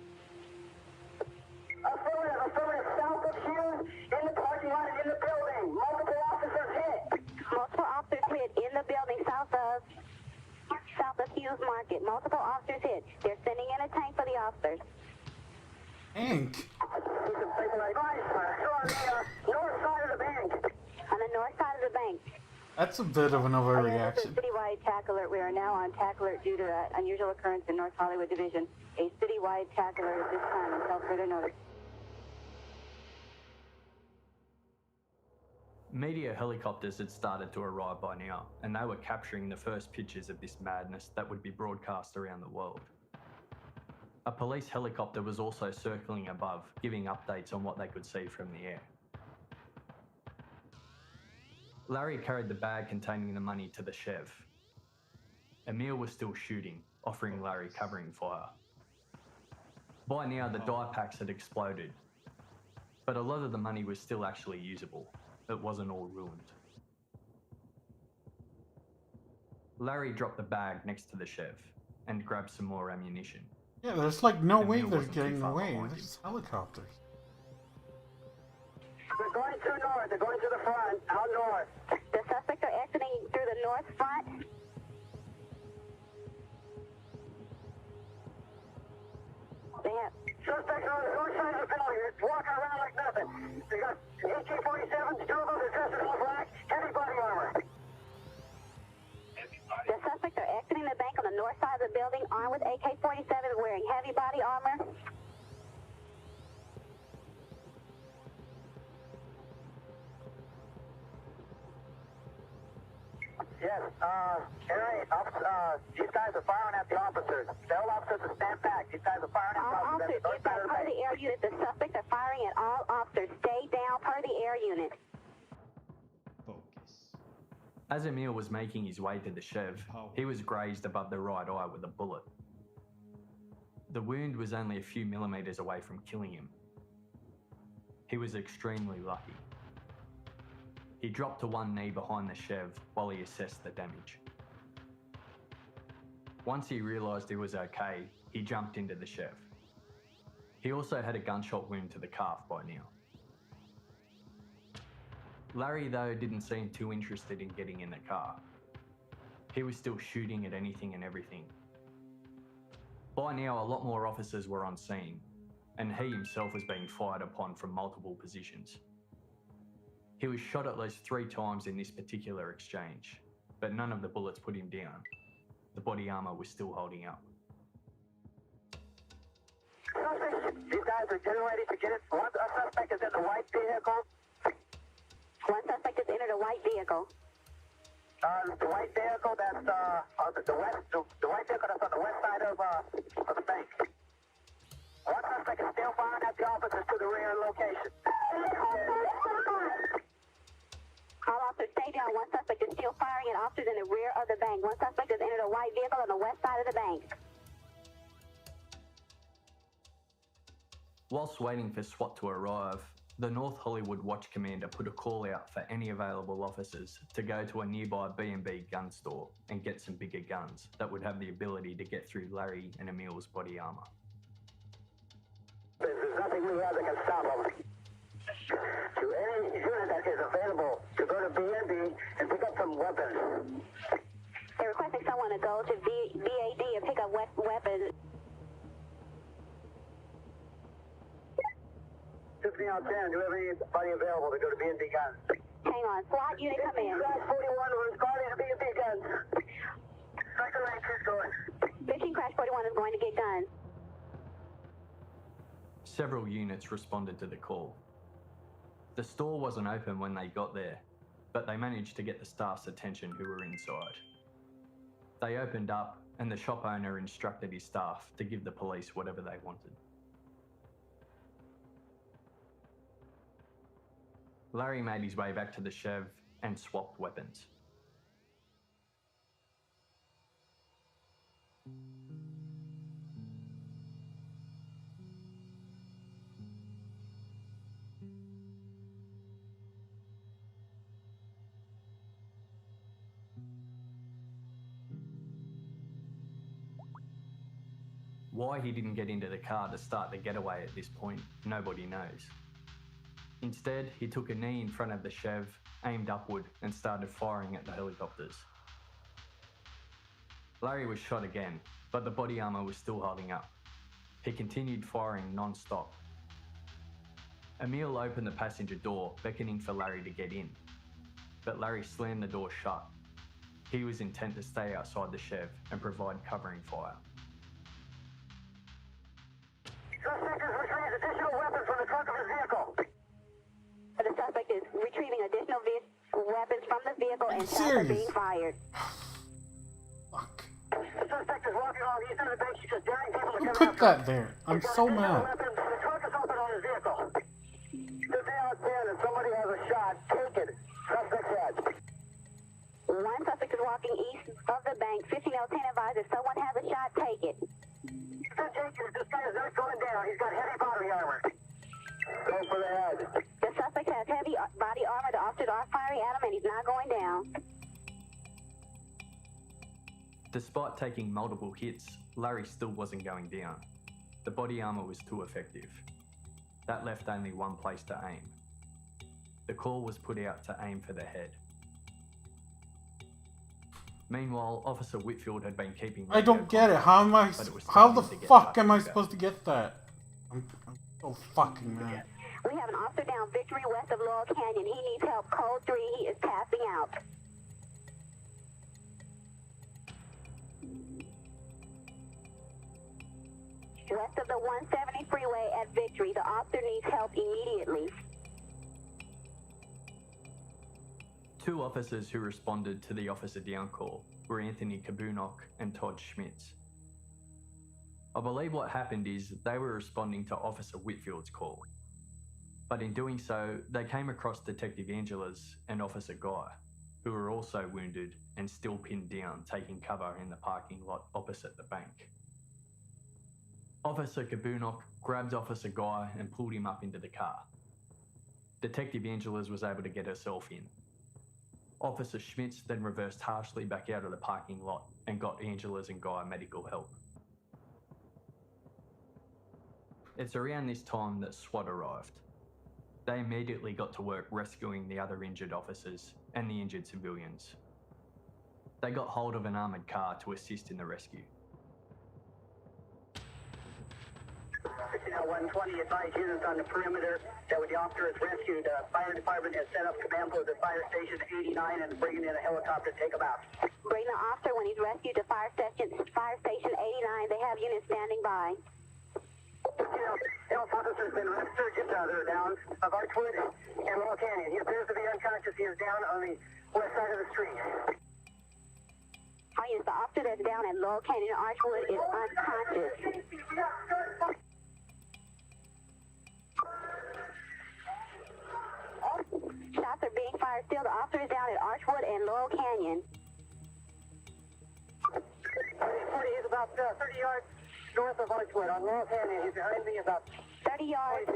Affirmative. South of Hughes, in the parking lot and in the building. Multiple officers hit. Multiple officers hit in the building south of Hughes Market. Multiple officers hit. They're sending in a tank for the officers. Tank? Need some people like ice, on the north side of the bank. On the north side of the bank. That's a bit of an overreaction. Citywide TAC alert. We are now on TAC alert due to an unusual occurrence in North Hollywood Division. A citywide TAC alert at this time until further notice. Media helicopters had started to arrive by now, and they were capturing the first pictures of this madness that would be broadcast around the world. A police helicopter was also circling above, giving updates on what they could see from the air. Larry carried the bag containing the money to the Chev. Emil was still shooting, offering Larry covering fire. By now, the die packs had exploded, but a lot of the money was still actually usable. It wasn't all ruined. Larry dropped the bag next to the Chev and grabbed some more ammunition. Yeah, there's like no way Emil they're wasn't too getting far away. behind There's helicopters. They're going to north. They're going to the front, out north. The suspects are exiting through the north front. They have Suspects are on the north side of the building. They're walking around like nothing. They got AK-47s, two of them are dressed in all black, heavy body armor. The suspects are exiting the bank on the north side of the building, armed with AK-47s, wearing heavy body armor. Yes, these guys are firing at the officers. Tell officers to stand back. These guys are firing at the All officers. officers, per the air unit, the suspects are firing at all officers. Stay down per the air unit. Focus. As Emil was making his way to the Chev, he was grazed above the right eye with a bullet. The wound was only a few millimeters away from killing him. He was extremely lucky. He dropped to one knee behind the Chev while he assessed the damage. Once he realised he was okay, he jumped into the Chev. He also had a gunshot wound to the calf by now. Larry, though, didn't seem too interested in getting in the car. He was still shooting at anything and everything. By now, a lot more officers were on scene, and he himself was being fired upon from multiple positions. He was shot at least 3 times in this particular exchange, but none of the bullets put him down. The body armor was still holding up. These guys are getting ready to get it. One suspect is in the white vehicle. One suspect has entered a white vehicle. The white vehicle that's the white vehicle that's on the west side of the bank. One suspect is still firing at the officers to the rear location. All officers stay down. One suspect is still firing at officers in the rear of the bank. One suspect has entered a white vehicle on the west side of the bank. Whilst waiting for SWAT to arrive, the North Hollywood Watch Commander put a call out for any available officers to go to a nearby B&B gun store and get some bigger guns that would have the ability to get through Larry and Emil's body armor. nothing we have that can stop them. To any unit that is available to go to BNB and pick up some weapons. They're requesting someone to go to BAD and pick up weapons. 15 out 10, do you have anybody available to go to BNB guns? Hang on, SWAT unit come in. Crash 41 was calling to BNB guns. Second lane, please go in. 15 Crash 41 is going to get guns. Several units responded to the call. The store wasn't open when they got there, but they managed to get the staff's attention who were inside. They opened up, and the shop owner instructed his staff to give the police whatever they wanted. Larry made his way back to the Chev and swapped weapons. Why he didn't get into the car to start the getaway at this point, nobody knows. Instead, he took a knee in front of the Chev, aimed upward, and started firing at the helicopters. Larry was shot again, but the body armour was still holding up. He continued firing non-stop. Emil opened the passenger door, beckoning for Larry to get in, but Larry slammed the door shut. He was intent to stay outside the Chev and provide covering fire. Suspect is retrieving additional weapons from the trunk of his vehicle. The suspect is retrieving additional weapons from the vehicle and shots are being fired. Fuck. The suspect is walking along the east end of the bank. She's just daring people to Who come put after that him. there? I'm He's got so additional mad. weapons. The trunk is open on his vehicle. 15 out 10, if somebody has a shot, take it. Suspect's head. One suspect is walking east of the bank. 15 out 10 advised if someone has a shot, take it. This guy is not going down. He's got heavy body armor. Go for the head. The suspect has heavy body armor. The officers are firing at him and he's not going down. Despite taking multiple hits, Larry still wasn't going down. The body armour was too effective. That left only one place to aim. The call was put out to aim for the head. Meanwhile, Officer Whitfield had been keeping... I don't get it. How am I? But it was How the starting to get fuck hard am to I get. supposed to get that? I'm so fucking mad. We have an officer down Victory west of Laurel Canyon. He needs help. Code 3. He is passing out. West of the 170 freeway at Victory. The officer needs help immediately. Two officers who responded to the officer down call were Anthony Kabunok and Todd Schmitz. I believe what happened is they were responding to Officer Whitfield's call. But in doing so, they came across Detective Angela's and Officer Guy, who were also wounded and still pinned down, taking cover in the parking lot opposite the bank. Officer Kabunok grabbed Officer Guy and pulled him up into the car. Detective Angela's was able to get herself in. Officer Schmitz then reversed harshly back out of the parking lot and got Angela's and Guy medical help. It's around this time that SWAT arrived. They immediately got to work rescuing the other injured officers and the injured civilians. They got hold of an armoured car to assist in the rescue. 120 advised units on the perimeter that when the officer is rescued, fire department has set up command post at fire station 89 and bringing in a helicopter to take him out. Bring the officer when he's rescued to fire station 89. They have units standing by. Health officer's been resurgent there down of Archwood and Laurel Canyon. He appears to be unconscious. He is down on the west side of the street. Oh, yes, the officer that's down at Laurel Canyon and Archwood is unconscious. Shots are being fired still. The officer is down at Archwood and Laurel Canyon. 40 is about 30 yards north of Archwood on Laurel Canyon. He's behind me about 30 yards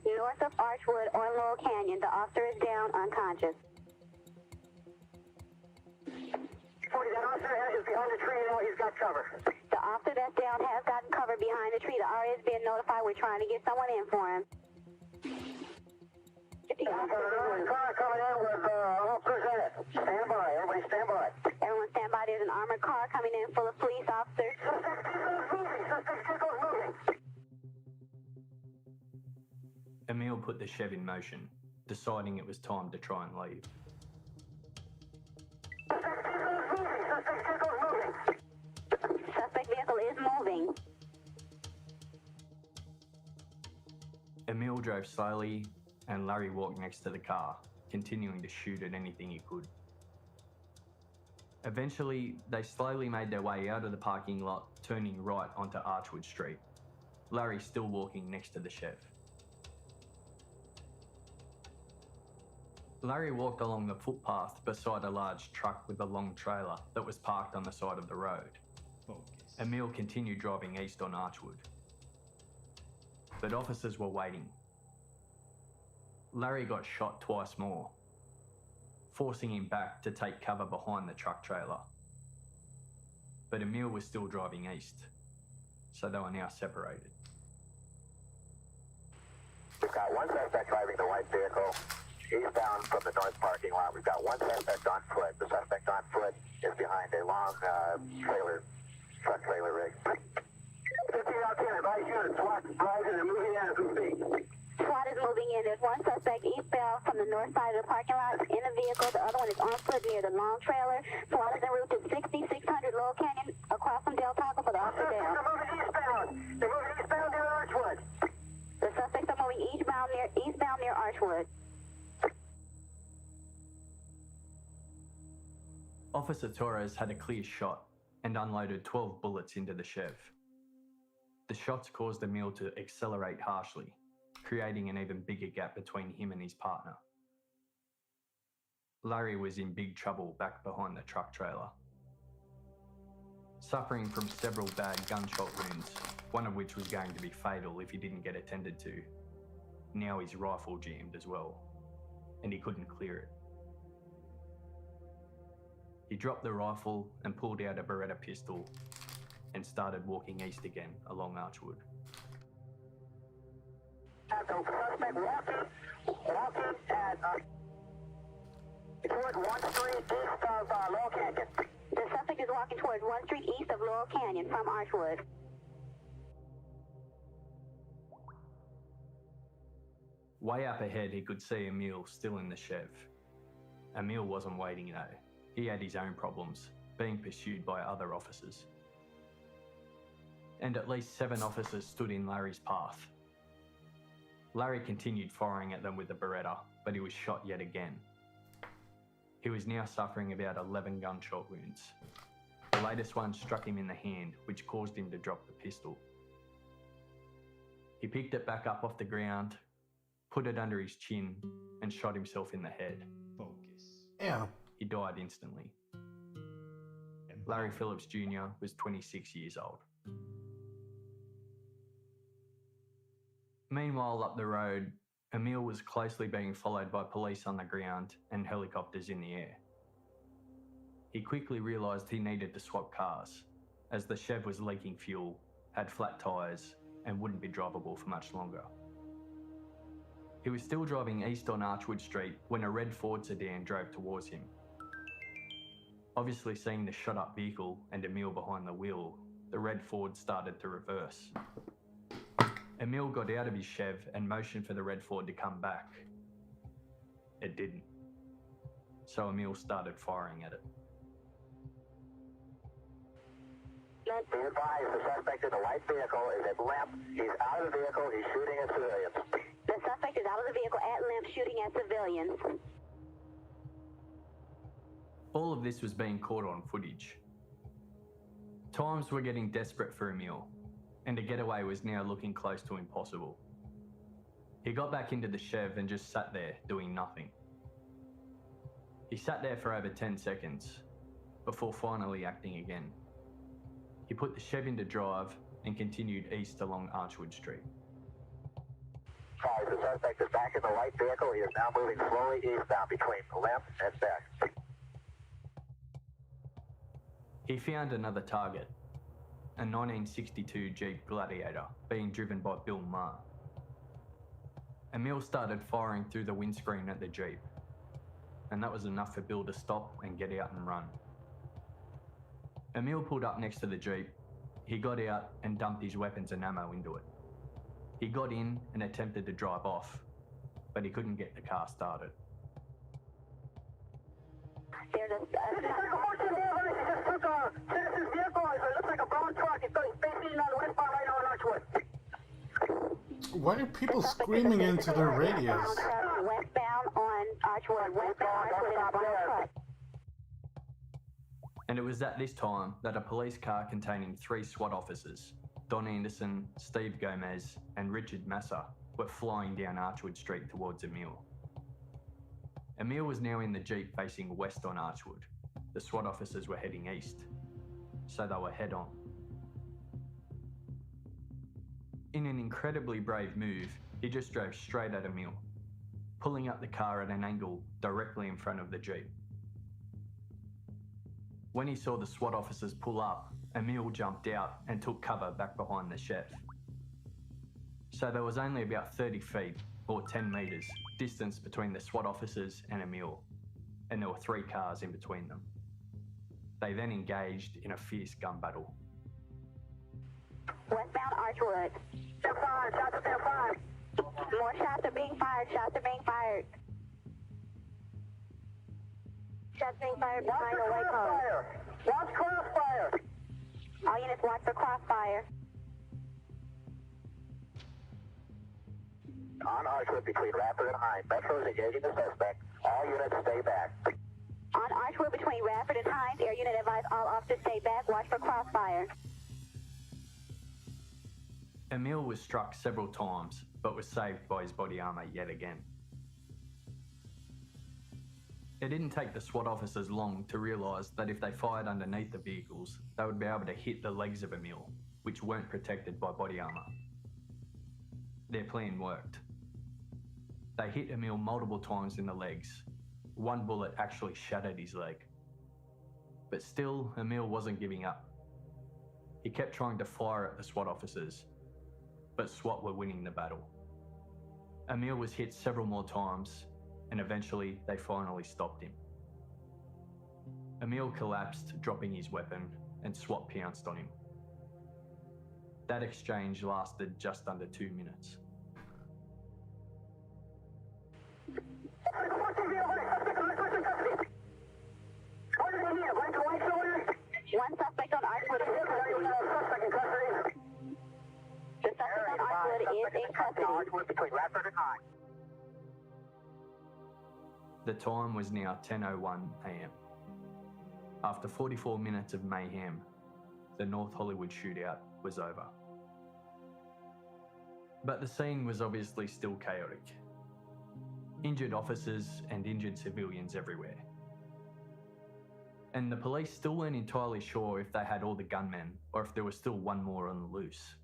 north of Archwood on Laurel Canyon. The officer is down unconscious. 40, that officer is behind the tree now. He's got cover. The officer that's down has gotten cover behind the tree. The RA is being notified. We're trying to get someone in for him. Car coming in with officers in it. Stand by. Everybody stand by. Everyone stand by. There's an armored car coming in full of police officers. Suspect vehicle's moving. Suspect vehicle's moving. Emil put the Chev in motion, deciding it was time to try and leave. Suspect vehicle's moving. Suspect vehicle's moving. Suspect vehicle is moving. Emil drove slowly, and Larry walked next to the car, continuing to shoot at anything he could. Eventually, they slowly made their way out of the parking lot, turning right onto Archwood Street, Larry still walking next to the Chev. Larry walked along the footpath beside a large truck with a long trailer that was parked on the side of the road. Focus. Emil continued driving east on Archwood. But officers were waiting. Larry got shot twice more, forcing him back to take cover behind the truck trailer. But Emil was still driving east, so they were now separated. We've got one suspect driving the white vehicle eastbound from the north parking lot. We've got one suspect on foot. The suspect on foot is behind a long truck trailer rig. 15 out 10, advise units, SWAT rising and moving in as we speak. SWAT is moving in. There's one suspect eastbound from the north side of the parking lot in a vehicle. The other one is on foot near the long trailer. SWAT is en route to 6600 Laurel Canyon across from Del Taco for the officer down. They're moving eastbound. They're moving eastbound near Archwood. The suspects are moving eastbound near Archwood. Officer Torres had a clear shot and unloaded 12 bullets into the Chev. The shots caused Emil to accelerate harshly, creating an even bigger gap between him and his partner. Larry was in big trouble back behind the truck trailer. Suffering from several bad gunshot wounds, one of which was going to be fatal if he didn't get attended to. Now his rifle jammed as well, and he couldn't clear it. He dropped the rifle and pulled out a Beretta pistol and started walking east again along Archwood. The suspect walking at toward 1 street east of Laurel Canyon. The suspect is walking towards 1 street east of Laurel Canyon from Archwood. Way up ahead, he could see Emil still in the Chev. Emil wasn't waiting though. He had his own problems, being pursued by other officers. And at least 7 officers stood in Larry's path. Larry continued firing at them with the Beretta, but he was shot yet again. He was now suffering about 11 gunshot wounds. The latest one struck him in the hand, which caused him to drop the pistol. He picked it back up off the ground, put it under his chin, and shot himself in the head. Focus. Yeah. He died instantly. Larry Phillips Jr. was 26 years old. Meanwhile, up the road, Emil was closely being followed by police on the ground and helicopters in the air. He quickly realised he needed to swap cars, as the Chev was leaking fuel, had flat tyres, and wouldn't be drivable for much longer. He was still driving east on Archwood Street when a red Ford sedan drove towards him. Obviously seeing the shot-up vehicle and Emil behind the wheel, the red Ford started to reverse. Emil got out of his Chev and motioned for the red Ford to come back. It didn't. So Emil started firing at it. Be advised, the suspect in the white vehicle is at limp. He's out of the vehicle. He's shooting at civilians. The suspect is out of the vehicle at limp shooting at civilians. All of this was being caught on footage. Times were getting desperate for Emil, and a getaway was now looking close to impossible. He got back into the Chev and just sat there doing nothing. He sat there for over 10 seconds, before finally acting again. He put the Chev into drive and continued east along Archwood Street. The suspect is back in the white vehicle. He is now moving slowly eastbound between limp and back. He found another target, a 1962 Jeep Gladiator being driven by Bill Maher. Emil started firing through the windscreen at the Jeep, and that was enough for Bill to stop and get out and run. Emil pulled up next to the Jeep. He got out and dumped his weapons and ammo into it. He got in and attempted to drive off, but he couldn't get the car started. There's a Citizen's vehicle. It looks like a brown truck. It's facing on the westbound right now on Archwood. Why are people screaming into their radios? Westbound on Archwood. Westbound Archwood in a brown truck. And it was at this time that a police car containing 3 SWAT officers, Don Anderson, Steve Gomez, and Richard Massa, were flying down Archwood Street towards Emil. Emil was now in the Jeep facing west on Archwood. The SWAT officers were heading east, so they were head on. In an incredibly brave move, he just drove straight at Emil, pulling up the car at an angle directly in front of the Jeep. When he saw the SWAT officers pull up, Emil jumped out and took cover back behind the chef. So there was only about 30 feet, or 10 metres, distance between the SWAT officers and Emil, and there were 3 cars in between them. They then engaged in a fierce gun battle. Westbound Archwood. Step 5, shots at step 5. More shots are being fired. Shots are being fired. Shots being fired behind the white cone. Watch crossfire. All units watch for crossfire. On Archwood between Radford and Hines. Metro is engaging the suspect. All units stay back. On Archwood between Radford and Hines, air unit advise all officers stay back. Watch for crossfire. Emil was struck several times, but was saved by his body armour yet again. It didn't take the SWAT officers long to realise that if they fired underneath the vehicles, they would be able to hit the legs of Emil, which weren't protected by body armour. Their plan worked. They hit Emil multiple times in the legs. One bullet actually shattered his leg. But still, Emil wasn't giving up. He kept trying to fire at the SWAT officers, but SWAT were winning the battle. Emil was hit several more times, and eventually they finally stopped him. Emil collapsed, dropping his weapon, and SWAT pounced on him. That exchange lasted just under 2 minutes. One suspect on Archwood is in custody. The suspect on Archwood is in custody. Archwood between Radford and Hines. The time was now 10:01 a.m. After 44 minutes of mayhem, the North Hollywood shootout was over. But the scene was obviously still chaotic. Injured officers and injured civilians everywhere. And the police still weren't entirely sure if they had all the gunmen or if there was still one more on the loose.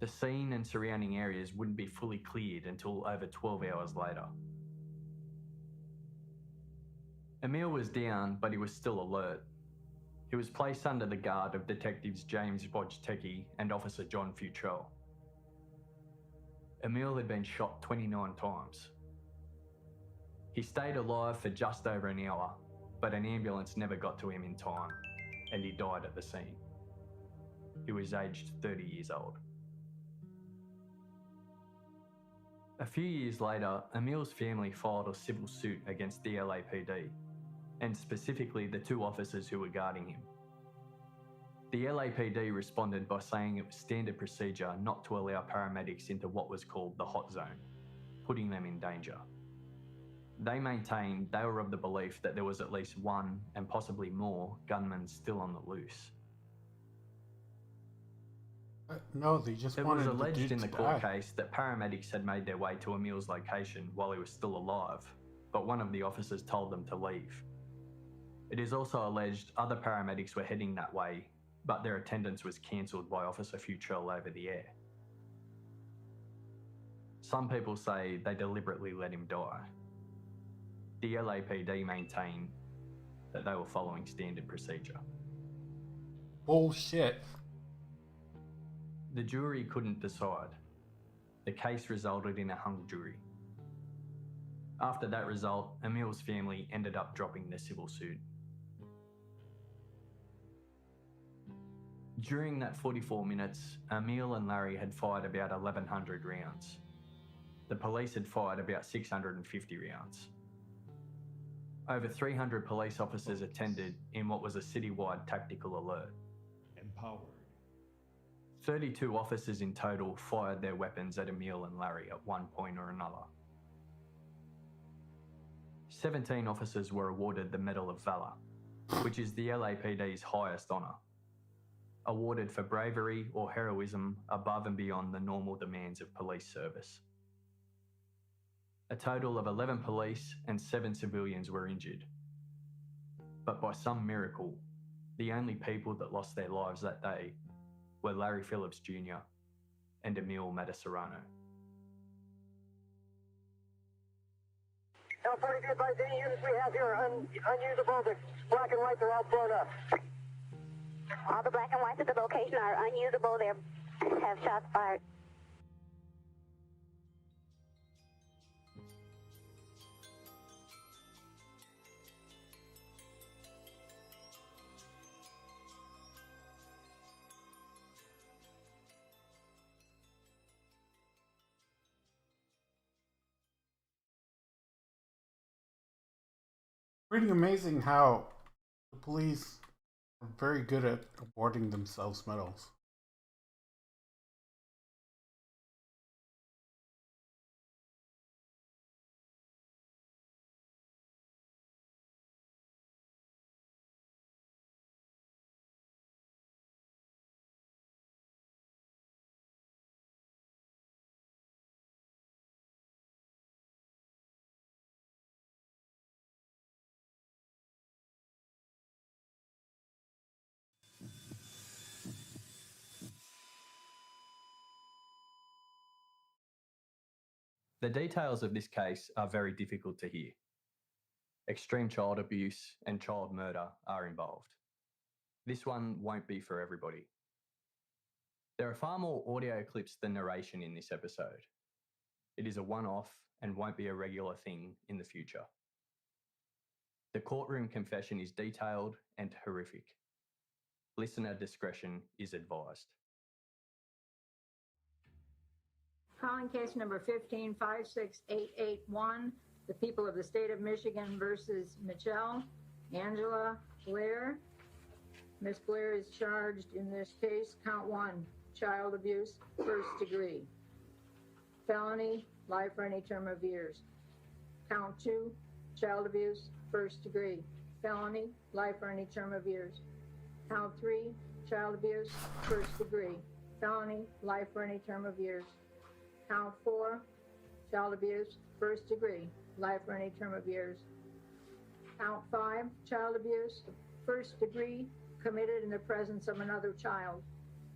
The scene and surrounding areas wouldn't be fully cleared until over 12 hours later. Emil was down, but he was still alert. He was placed under the guard of Detectives James Wojtecki and Officer John Futrell. Emil had been shot 29 times. He stayed alive for just over an hour, but an ambulance never got to him in time, and he died at the scene. He was aged 30 years old. A few years later, Emil's family filed a civil suit against the LAPD, and specifically the 2 officers who were guarding him. The LAPD responded by saying it was standard procedure not to allow paramedics into what was called the hot zone, putting them in danger. They maintained they were of the belief that there was at least one, and possibly more, gunmen still on the loose. No, they just It wanted was the alleged dude in the to court die. case that paramedics had made their way to Emil's location while he was still alive, but one of the officers told them to leave. It is also alleged other paramedics were heading that way, but their attendance was cancelled by Officer Futrell over the air. Some people say they deliberately let him die. The LAPD maintain that they were following standard procedure. Bullshit. The jury couldn't decide. The case resulted in a hung jury. After that result, Emil's family ended up dropping the civil suit. During that 44 minutes, Emil and Larry had fired about 1,100 rounds. The police had fired about 650 rounds. Over 300 police officers attended in what was a citywide tactical alert. Empowered. 32 officers in total fired their weapons at Emil and Larry at one point or another. 17 officers were awarded the Medal of Valor, which is the LAPD's highest honour, awarded for bravery or heroism above and beyond the normal demands of police service. A total of 11 police and 7 civilians were injured. But by some miracle, the only people that lost their lives that day were Larry Phillips Jr. and Emil Mataserano. L40 advise any units we have here are unusable. The black and whites are all blown up. All the black and whites at the location are unusable. They have shots fired. Pretty amazing how the police are very good at awarding themselves medals. The details of this case are very difficult to hear. Extreme child abuse and child murder are involved. This one won't be for everybody. There are far more audio clips than narration in this episode. It is a one-off and won't be a regular thing in the future. The courtroom confession is detailed and horrific. Listener discretion is advised. Calling case number 1556881, the people of the state of Michigan versus Michelle Angela Blair. Ms. Blair is charged in this case, count 1, child abuse, first degree. Felony, life or any term of years. Count 2, child abuse, first degree. Felony, life or any term of years. Count 3, child abuse, first degree. Felony, life or any term of years. Count 4, child abuse, first degree, life or any term of years. Count 5, child abuse, first degree, committed in the presence of another child.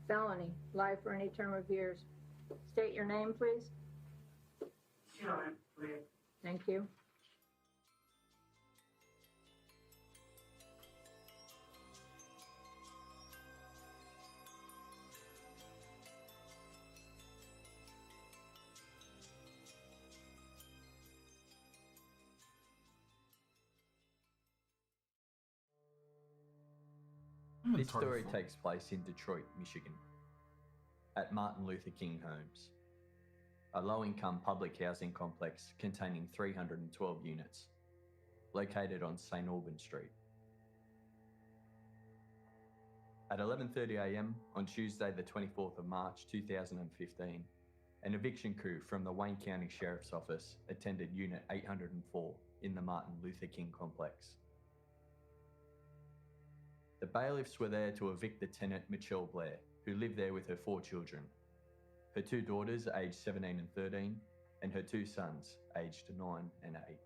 Felony, life or any term of years. State your name, please. Thank you. This story takes place in Detroit, Michigan, at Martin Luther King Homes, a low-income public housing complex containing 312 units, located on St. Albans Street. At 11:30 a.m. on Tuesday the 24th of March 2015, an eviction crew from the Wayne County Sheriff's Office attended Unit 804 in the Martin Luther King complex. The bailiffs were there to evict the tenant Michelle Blair, who lived there with her 4 children, her 2 daughters aged 17 and 13, and her 2 sons aged 9 and 8.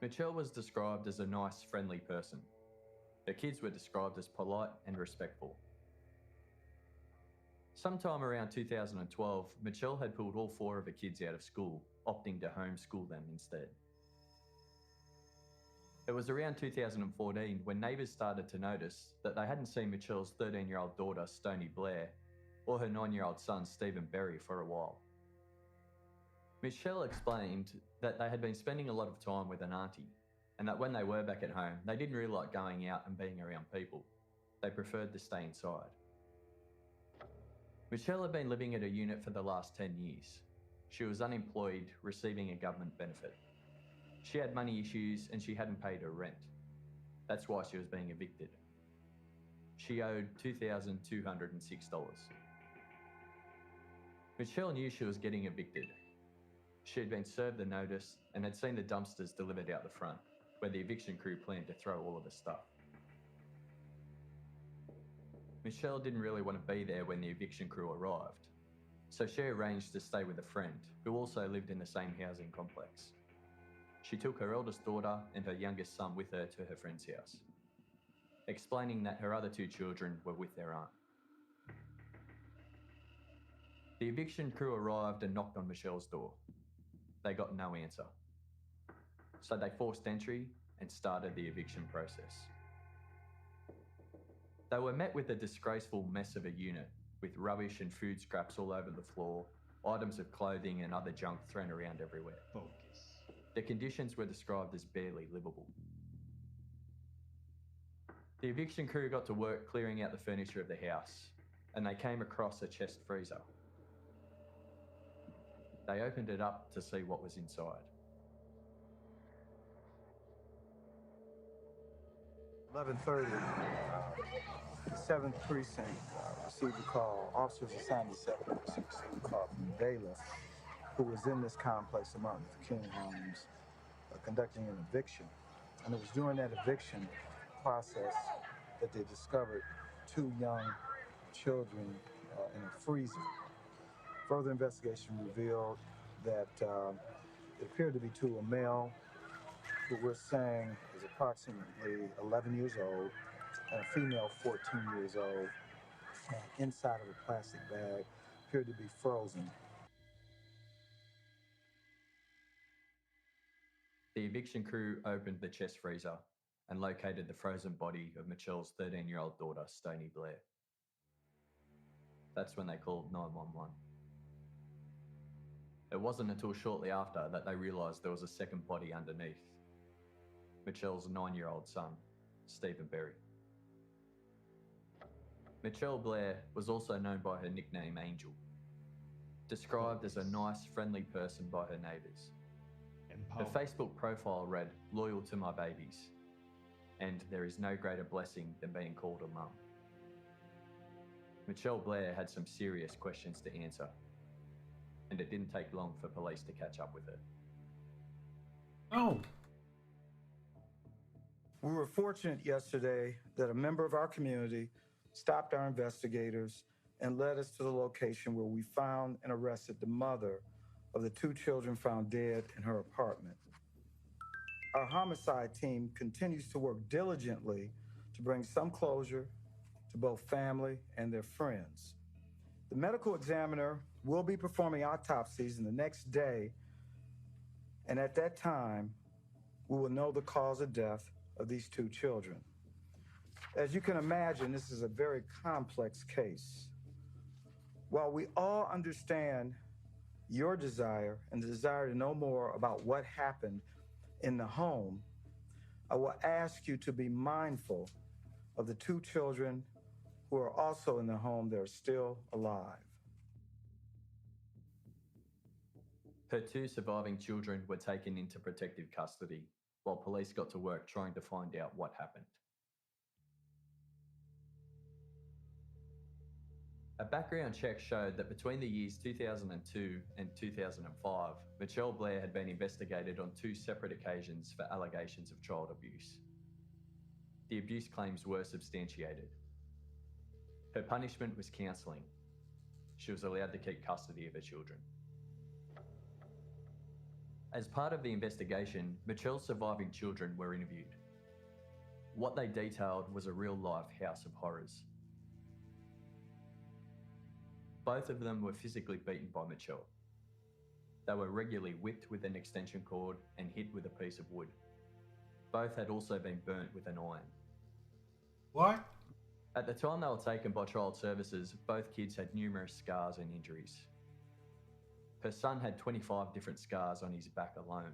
Michelle was described as a nice, friendly person. Her kids were described as polite and respectful. Sometime around 2012, Michelle had pulled all 4 of her kids out of school, opting to homeschool them instead. It was around 2014 when neighbours started to notice that they hadn't seen Michelle's 13-year-old daughter, Stoney Blair, or her 9-year-old son, Stephen Berry, for a while. Michelle explained that they had been spending a lot of time with an auntie, and that when they were back at home, they didn't really like going out and being around people. They preferred to stay inside. Michelle had been living at a unit for the last 10 years. She was unemployed, receiving a government benefit. She had money issues and she hadn't paid her rent. That's why she was being evicted. She owed $2,206. Michelle knew she was getting evicted. She had been served the notice and had seen the dumpsters delivered out the front, where the eviction crew planned to throw all of the stuff. Michelle didn't really want to be there when the eviction crew arrived, so she arranged to stay with a friend who also lived in the same housing complex. She took her eldest daughter and her youngest son with her to her friend's house, explaining that her other 2 children were with their aunt. The eviction crew arrived and knocked on Michelle's door. They got no answer, so they forced entry and started the eviction process. They were met with a disgraceful mess of a unit, with rubbish and food scraps all over the floor, items of clothing and other junk thrown around everywhere. Focus. The conditions were described as barely livable. The eviction crew got to work clearing out the furniture of the house, and they came across a chest freezer. They opened it up to see what was inside. 11:30, 7th Precinct received a call. Officers assigned to 7th Precinct received a call from the bailiff who was in this complex of Martin Luther King homes conducting an eviction. And it was during that eviction process that they discovered 2 young children in a freezer. Further investigation revealed that it appeared to be 2, a male who we're saying is approximately 11 years old, and a female 14 years old, inside of a plastic bag, appeared to be frozen. The eviction crew opened the chest freezer and located the frozen body of Michelle's 13-year-old daughter, Stoney Blair. That's when they called 911. It wasn't until shortly after that they realised there was a second body underneath. Michelle's 9-year-old son, Stephen Berry. Michelle Blair was also known by her nickname Angel, described as a nice, friendly person by her neighbours. Her Facebook profile read, "Loyal to my babies," and "There is no greater blessing than being called a mum." Michelle Blair had some serious questions to answer, and it didn't take long for police to catch up with her. Oh, We were fortunate yesterday that a member of our community stopped our investigators and led us to the location where we found and arrested the mother of the 2 children found dead in her apartment. Our homicide team continues to work diligently to bring some closure to both family and their friends. The medical examiner will be performing autopsies in the next day, and at that time, we will know the cause of death of these 2 children. As you can imagine, this is a very complex case. While we all understand your desire and the desire to know more about what happened in the home, I will ask you to be mindful of the 2 children who are also in the home that are still alive. Her 2 surviving children were taken into protective custody while police got to work trying to find out what happened. A background check showed that between the years 2002 and 2005, Michelle Blair had been investigated on 2 separate occasions for allegations of child abuse. The abuse claims were substantiated. Her punishment was counselling. She was allowed to keep custody of her children. As part of the investigation, Michelle's surviving children were interviewed. What they detailed was a real-life house of horrors. Both of them were physically beaten by Michelle. They were regularly whipped with an extension cord and hit with a piece of wood. Both had also been burnt with an iron. What? At the time they were taken by child services, both kids had numerous scars and injuries. Her son had 25 different scars on his back alone.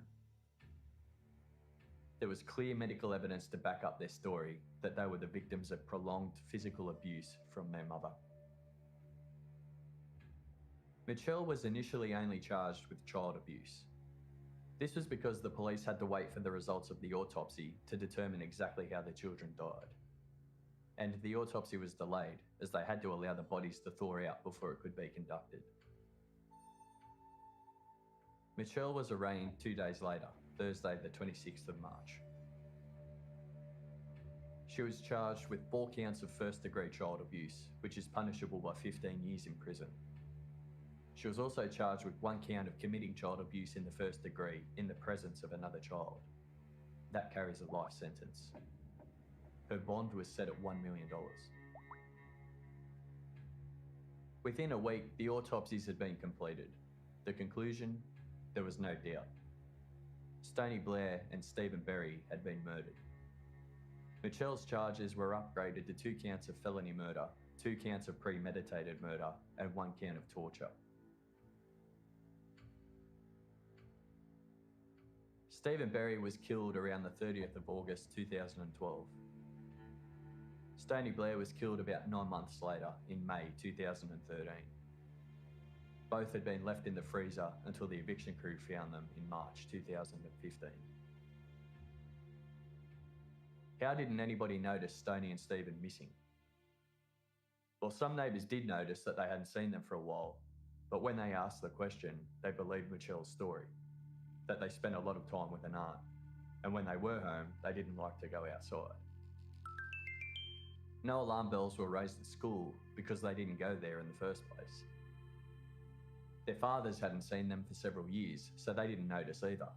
There was clear medical evidence to back up their story that they were the victims of prolonged physical abuse from their mother. Michelle was initially only charged with child abuse. This was because the police had to wait for the results of the autopsy to determine exactly how the children died. And the autopsy was delayed as they had to allow the bodies to thaw out before it could be conducted. Michelle was arraigned 2 days later, Thursday the 26th of March. She was charged with 4 counts of first-degree child abuse, which is punishable by 15 years in prison. She was also charged with 1 count of committing child abuse in the first degree in the presence of another child. That carries a life sentence. Her bond was set at $1 million. Within a week, the autopsies had been completed. The conclusion? There was no doubt. Stoney Blair and Stephen Berry had been murdered. Michelle's charges were upgraded to 2 counts of felony murder, 2 counts of premeditated murder, and 1 count of torture. Stephen Berry was killed around the 30th of August 2012. Stoney Blair was killed about 9 months later in May 2013. Both had been left in the freezer until the eviction crew found them in March 2015. How didn't anybody notice Stoney and Stephen missing? Well, some neighbours did notice that they hadn't seen them for a while, but when they asked the question, they believed Michelle's story, that they spent a lot of time with an aunt, and when they were home, they didn't like to go outside. No alarm bells were raised at school because they didn't go there in the first place. Their fathers hadn't seen them for several years, so they didn't notice either.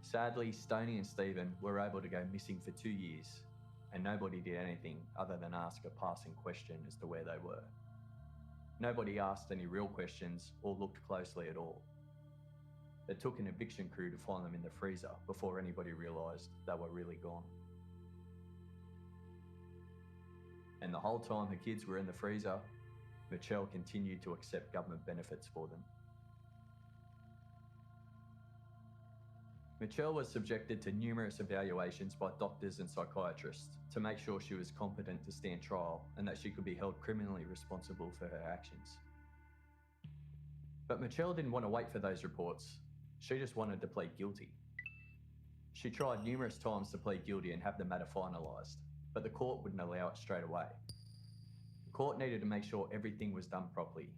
Sadly, Stoney and Stephen were able to go missing for 2 years, and nobody did anything other than ask a passing question as to where they were. Nobody asked any real questions or looked closely at all. It took an eviction crew to find them in the freezer before anybody realised they were really gone. And the whole time her kids were in the freezer, Michelle continued to accept government benefits for them. Michelle was subjected to numerous evaluations by doctors and psychiatrists to make sure she was competent to stand trial and that she could be held criminally responsible for her actions. But Michelle didn't want to wait for those reports. She just wanted to plead guilty. She tried numerous times to plead guilty and have the matter finalised, but the court wouldn't allow it straight away. The court needed to make sure everything was done properly.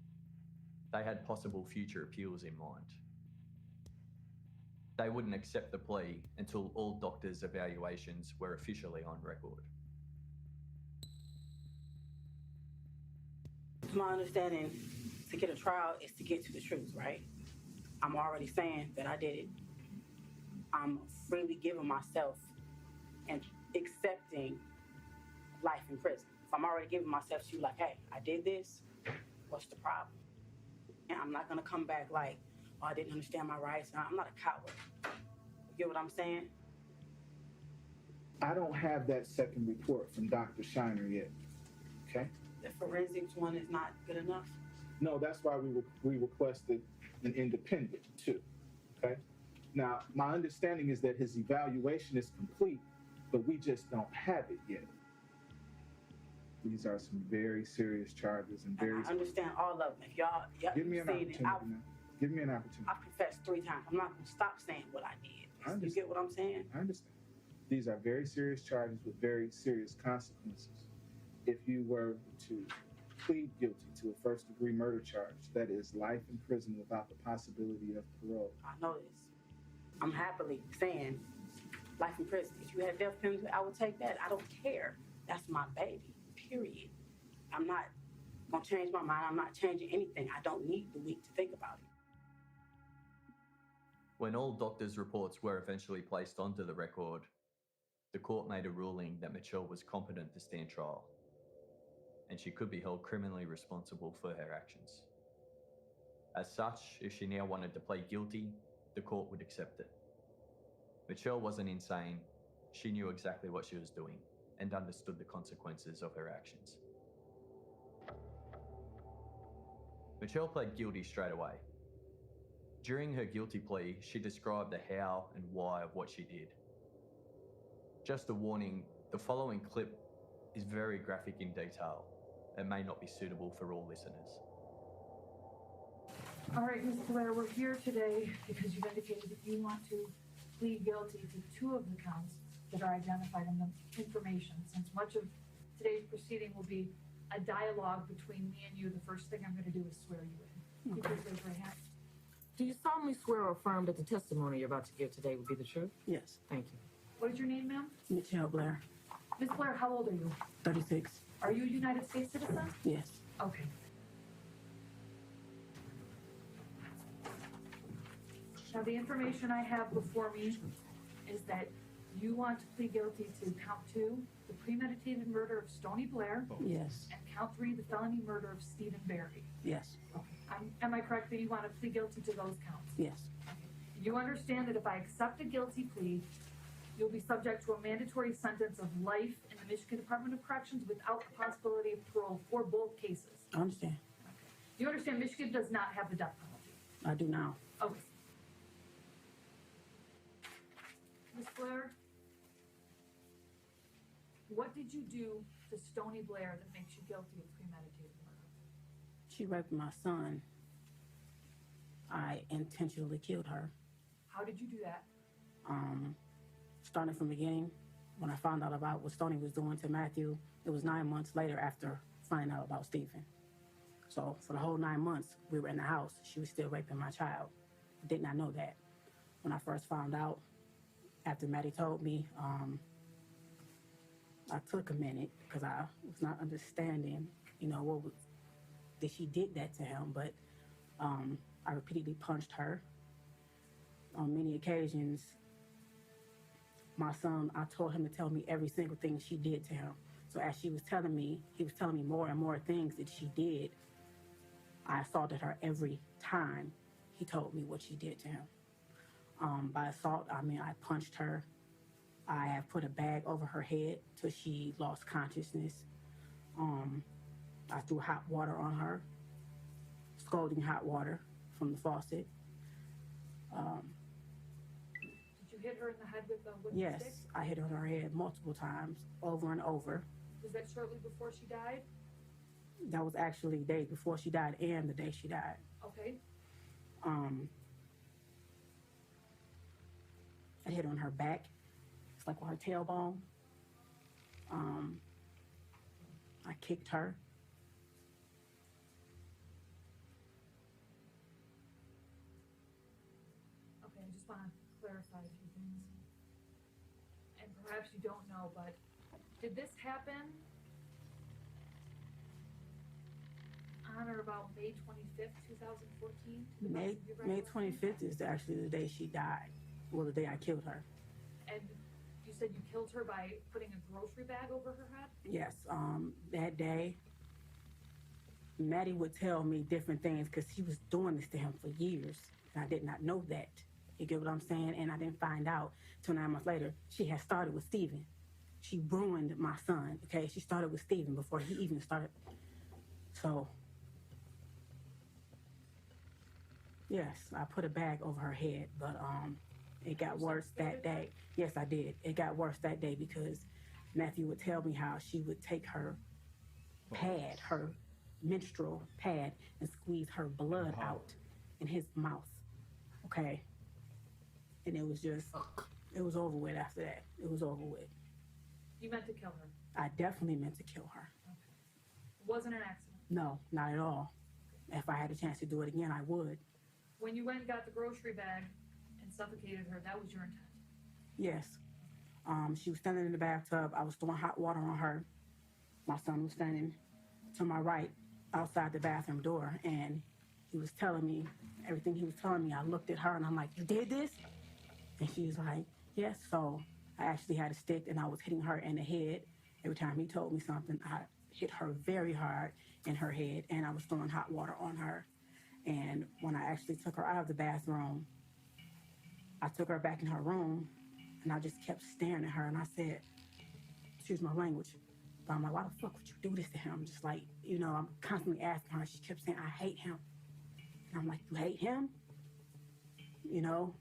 They had possible future appeals in mind. They wouldn't accept the plea until all doctors' evaluations were officially on record. It's my understanding to get a trial is to get to the truth, right? I'm already saying that I did it. I'm freely giving myself and accepting life in prison. If I'm already giving myself to you like, hey, I did this, what's the problem? And I'm not gonna come back like, oh, I didn't understand my rights. I'm not a coward. You get what I'm saying? I don't have that second report from Dr. Shiner yet, okay? The forensics one is not good enough? No, that's why we requested an independent too, okay? Now, my understanding is that his evaluation is complete, but we just don't have it yet. These are some very serious charges and very... I understand all of them. If y'all Give me an seen opportunity it, now. Give me an opportunity. I've confessed 3 times. I'm not gonna stop saying what I did. You get what I'm saying? I understand. These are very serious charges with very serious consequences. If you were to plead guilty to a first-degree murder charge, that is life in prison without the possibility of parole. I know this. I'm happily saying life in prison. If you had death penalty, I would take that. I don't care. That's my baby, period. I'm not gonna change my mind. I'm not changing anything. I don't need the week to think about it. When all doctors' reports were eventually placed onto the record, the court made a ruling that Michelle was competent to stand trial, and she could be held criminally responsible for her actions. As such, if she now wanted to plead guilty, the court would accept it. Michelle wasn't insane. She knew exactly what she was doing and understood the consequences of her actions. Michelle pled guilty straight away. During her guilty plea, she described the how and why of what she did. Just a warning, the following clip is very graphic in detail and may not be suitable for all listeners. All right, Ms. Blair, we're here today because you've indicated that you want to plead guilty to 2 of the counts that are identified in the information. Since much of today's proceeding will be a dialogue between me and you, the first thing I'm going to do is swear you in. Okay. Please raise your hand. Do you solemnly swear or affirm that the testimony you're about to give today will be the truth? Yes. Thank you. What is your name, ma'am? Michelle Blair, Ms. Blair, how old are you? 36. Are you a United States citizen? Yes. Okay. Now, the information I have before me is that you want to plead guilty to count 2, the premeditated murder of Stony Blair, Yes. and count 3, the felony murder of Stephen Barry. Yes. Okay. Am I correct that you want to plead guilty to those counts? Yes. You understand that if I accept a guilty plea, you'll be subject to a mandatory sentence of life in the Michigan Department of Corrections without the possibility of parole for both cases. I understand. You understand Michigan does not have the death penalty? I do now. Okay. Ms. Blair, what did you do to Stony Blair that makes you guilty of premeditated murder? She raped my son. I intentionally killed her. How did you do that? Starting from the beginning, when I found out about what Stony was doing to Matthew, it was 9 months later after finding out about Stephen. So for the whole 9 months we were in the house, she was still raping my child. I did not know that. When I first found out, after Maddie told me, I took a minute because I was not understanding, what was, that she did that to him. But I repeatedly punched her. On many occasions, my son, I told him to tell me every single thing she did to him. So as he was telling me more and more things that she did. I assaulted her every time he told me what she did to him. By assault, I mean I punched her. I have put a bag over her head till she lost consciousness. I threw hot water on her, scalding hot water from the faucet. Did you hit her in the head with a wooden Yes, stick? I hit her on her head multiple times, over and over. Was that shortly before she died? That was actually days before she died and the day she died. Okay. I hit her on her back. It's like her tailbone. I kicked her. Okay, I just want to clarify a few things. And perhaps you don't know, but did this happen on or about May 25th, 2014? May 25th is actually the day she died. Well, the day I killed her. And you said you killed her by putting a grocery bag over her head? Yes, that day, Maddie would tell me different things because he was doing this to him for years. And I did not know that. You get what I'm saying? And I didn't find out till 9 months later. She had started with Stephen. She ruined my son, okay? She started with Stephen before he even started. So, yes, I put a bag over her head, but it got worse that day. Yes, I did. It got worse that day because Matthew would tell me how she would take her pad, her menstrual pad, and squeeze her blood out in his mouth, okay? And it was just, it was over with after that. It was over with. You meant to kill her? I definitely meant to kill her. Okay. It wasn't an accident? No, not at all. If I had a chance to do it again, I would. When you went and got the grocery bag and suffocated her, that was your intent? Yes. She was standing in the bathtub. I was throwing hot water on her. My son was standing to my right outside the bathroom door, and he was telling me everything he was telling me. I looked at her, and I'm like, you did this? And she was like, yes. So I actually had a stick, and I was hitting her in the head. Every time he told me something, I hit her very hard in her head, and I was throwing hot water on her. And when I actually took her out of the bathroom, I took her back in her room, And I just kept staring at her, and I said, excuse my language, but I'm like, why the fuck would you do this to him? Just like, you know, I'm constantly asking her. She kept saying, I hate him. And I'm like, you hate him? You know?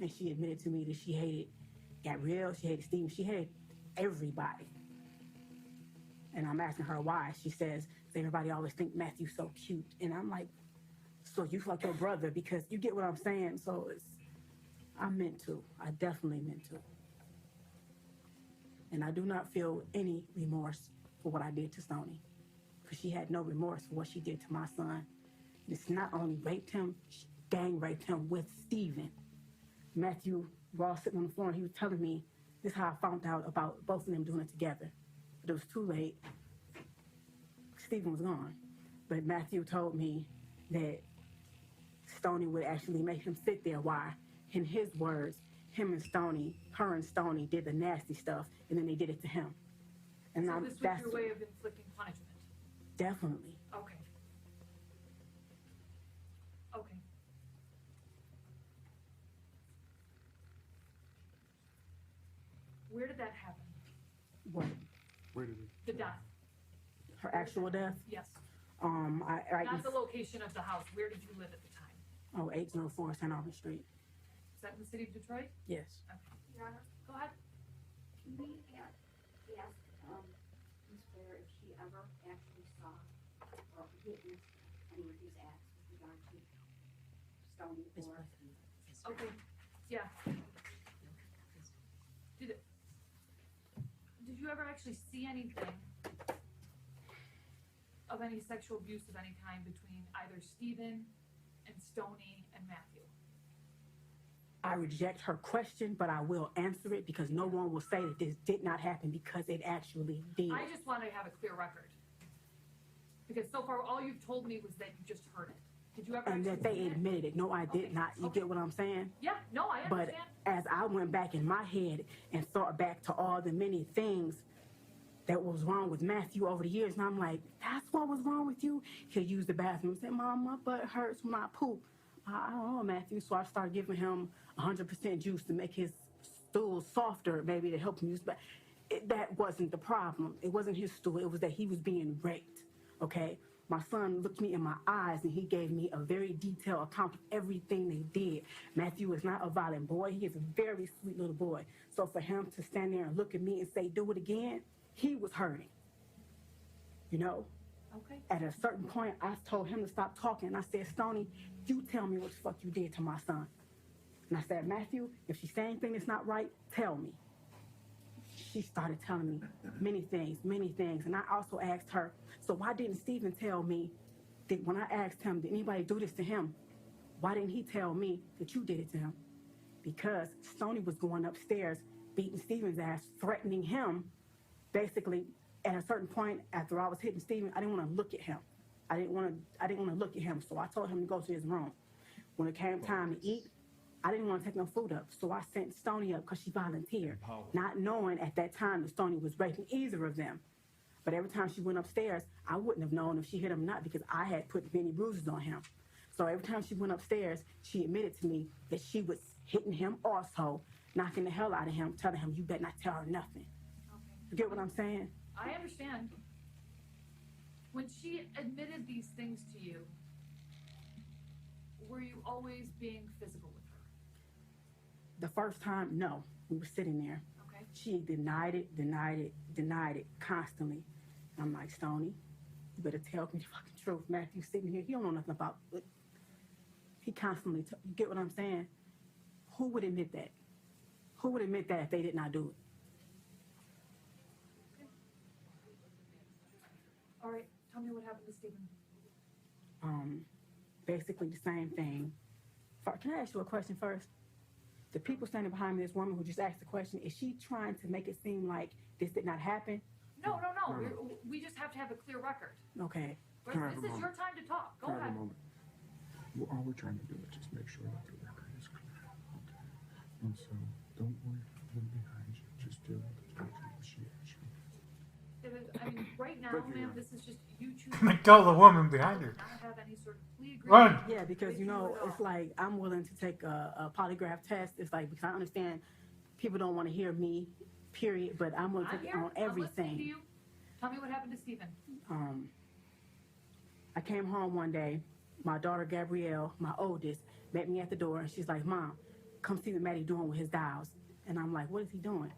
And she admitted to me that she hated Gabrielle, she hated Steven, she hated everybody. And I'm asking her why. She says, everybody always think Matthew's so cute. And I'm like, so you fuck your brother, because you get what I'm saying? So I meant to. I definitely meant to. And I do not feel any remorse for what I did to Stoney, because she had no remorse for what she did to my son. And it's not only raped him, she gang raped him with Steven. Matthew, we're all sitting on the floor, and he was telling me, this is how I found out about both of them doing it together. But it was too late. Steven was gone. But Matthew told me that Stoney would actually make him sit there while, in his words, her and Stoney did the nasty stuff, and then they did it to him. And so this was your way of inflicting punishment? Definitely. Okay. Okay. Where did that happen? What? Where did it? The death. Her actual death? Yes. Not the location of the house. Where did you live at the time? 804 St. Albans Street. Is that in the city of Detroit? Yes. Okay. Your Honor, go ahead. Can we ask Ms. Blair if she ever actually saw or witnessed any of these acts with regard to Stoney or... Okay, yeah. Did you ever actually see anything of any sexual abuse of any kind between either Steven and Stoney and Matthew? I reject her question, but I will answer it, because no one will say that this did not happen, because it actually did. I just want to have a clear record. Because so far, all you've told me was that you just heard it. Did you ever And that they admitted it. No, I did not. You get what I'm saying? Yeah, no, I understand. But as I went back in my head and thought back to all the many things that was wrong with Matthew over the years, and I'm like, that's what was wrong with you? He'll use the bathroom and say, Mom, my butt hurts when I poop. I don't know, Matthew. So I started giving him 100% juice to make his stool softer, maybe to help him use. But that wasn't the problem. It wasn't his stool. It was that he was being raped, okay? My son looked me in my eyes, and he gave me a very detailed account of everything they did. Matthew is not a violent boy. He is a very sweet little boy. So for him to stand there and look at me and say, do it again, he was hurting, you know? Okay. At a certain point, I told him to stop talking. I said, Stoney, you tell me what the fuck you did to my son. And I said, Matthew, if she's saying anything that's not right, tell me. She started telling me many things. And I also asked her, so why didn't Steven tell me that when I asked him, did anybody do this to him? Why didn't he tell me that you did it to him? Because Stoney was going upstairs, beating Steven's ass, threatening him. Basically, at a certain point, after I was hitting Steven, I didn't want to look at him. I didn't want to look at him, so I told him to go to his room. When it came time to eat, I didn't want to take no food up, so I sent Stoney up because she volunteered, not knowing at that time that Stoney was raping either of them. But every time she went upstairs, I wouldn't have known if she hit him or not, because I had put many bruises on him. So every time she went upstairs, she admitted to me that she was hitting him also, knocking the hell out of him, telling him, you better not tell her nothing. Okay. You get what I'm saying? I understand. When she admitted these things to you, were you always being physical with her? The first time, no. We were sitting there. Okay. She denied it constantly. And I'm like, Stoney, you better tell me the fucking truth. Matthew's sitting here. He don't know nothing about it. He constantly, you get what I'm saying? Who would admit that? Who would admit that if they did not do it? All right, tell me what happened to Steven. Basically the same thing. Can I ask you a question first? The people standing behind me, this woman who just asked the question, is she trying to make it seem like this did not happen? No. We just have to have a clear record. Okay. This is your time to talk. Go ahead. Well, all we're trying to do is just make sure that the record is clear. Okay. And so don't worry about them behind you. Just deal with the children as she actually is. I mean, right now, ma'am, this is just you choosing. Tell the woman behind her. Not have any sort of plea agreement? Run! Yeah, because you know, it's like I'm willing to take a polygraph test. It's like because I understand people don't want to hear me, period. But I'm willing to take it on I'm listening to everything. you. Tell me what happened to Stephen. I came home one day. My daughter Gabrielle, my oldest, met me at the door, and she's like, "Mom, come see what Maddie doing with his dials." And I'm like, "What is he doing?"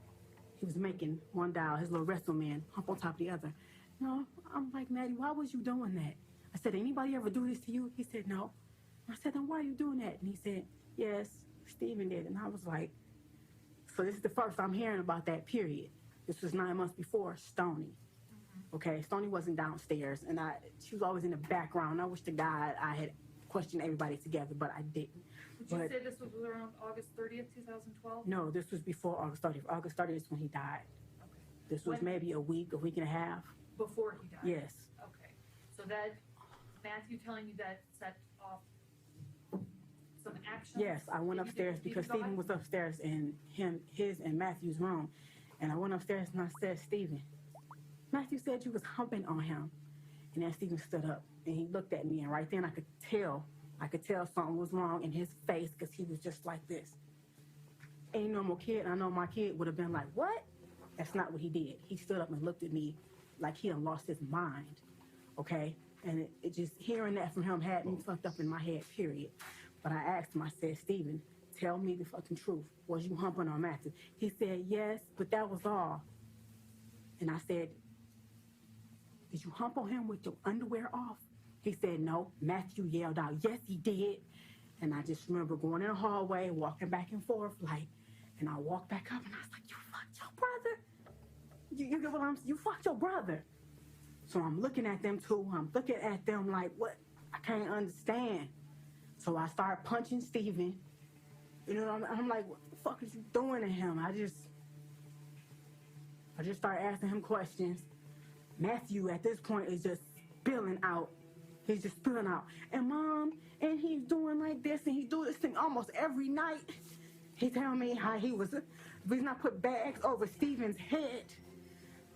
He was making one dial, his little wrestle man, hump on top of the other. No, I'm like, "Maddie, why was you doing that?" I said, "Anybody ever do this to you?" He said, "No." I said, "Then why are you doing that?" And he said, "Yes, Stephen did." And I was like, so this is the first I'm hearing about that, period. This was 9 months before Stoney. Okay, Stoney wasn't downstairs, and she was always in the background. I wish to God I had questioned everybody together, but I didn't. Would you say this was around August 30th, 2012? No, this was before August 30th. August 30th is when he died. Okay. This was maybe a week and a half. Before he died? Yes. Okay. So that, Matthew telling you that set off some action? Yes, I went upstairs because Stephen was upstairs in his and Matthew's room. And I went upstairs and I said, "Stephen, Matthew said you was humping on him." And then Stephen stood up and he looked at me, and right then I could tell something was wrong in his face because he was just like this. Ain't no more kid. I know my kid would have been like, "What?" That's not what he did. He stood up and looked at me like he done lost his mind, okay? And it just, hearing that from him had me fucked up in my head, period. But I asked him, I said, "Stephen, tell me the fucking truth. Was you humping on Matthew?" He said, "Yes, but that was all." And I said, "Did you hump on him with your underwear off?" He said, "No." Matthew yelled out, "Yes, he did." And I just remember going in the hallway, walking back and forth, and I walked back up and I was like, "You fucked your brother. You get what you fucked your brother." So I'm looking at them too. I'm looking at them like, what? I can't understand. So I start punching Stephen. You know, I'm like, "What the fuck is you doing to him?" I just start asking him questions. Matthew at this point is just spilling out. He's just spilling out. "And Mom, and he's doing like this, and he do this thing almost every night." He telling me how the reason I put bags over Stephen's head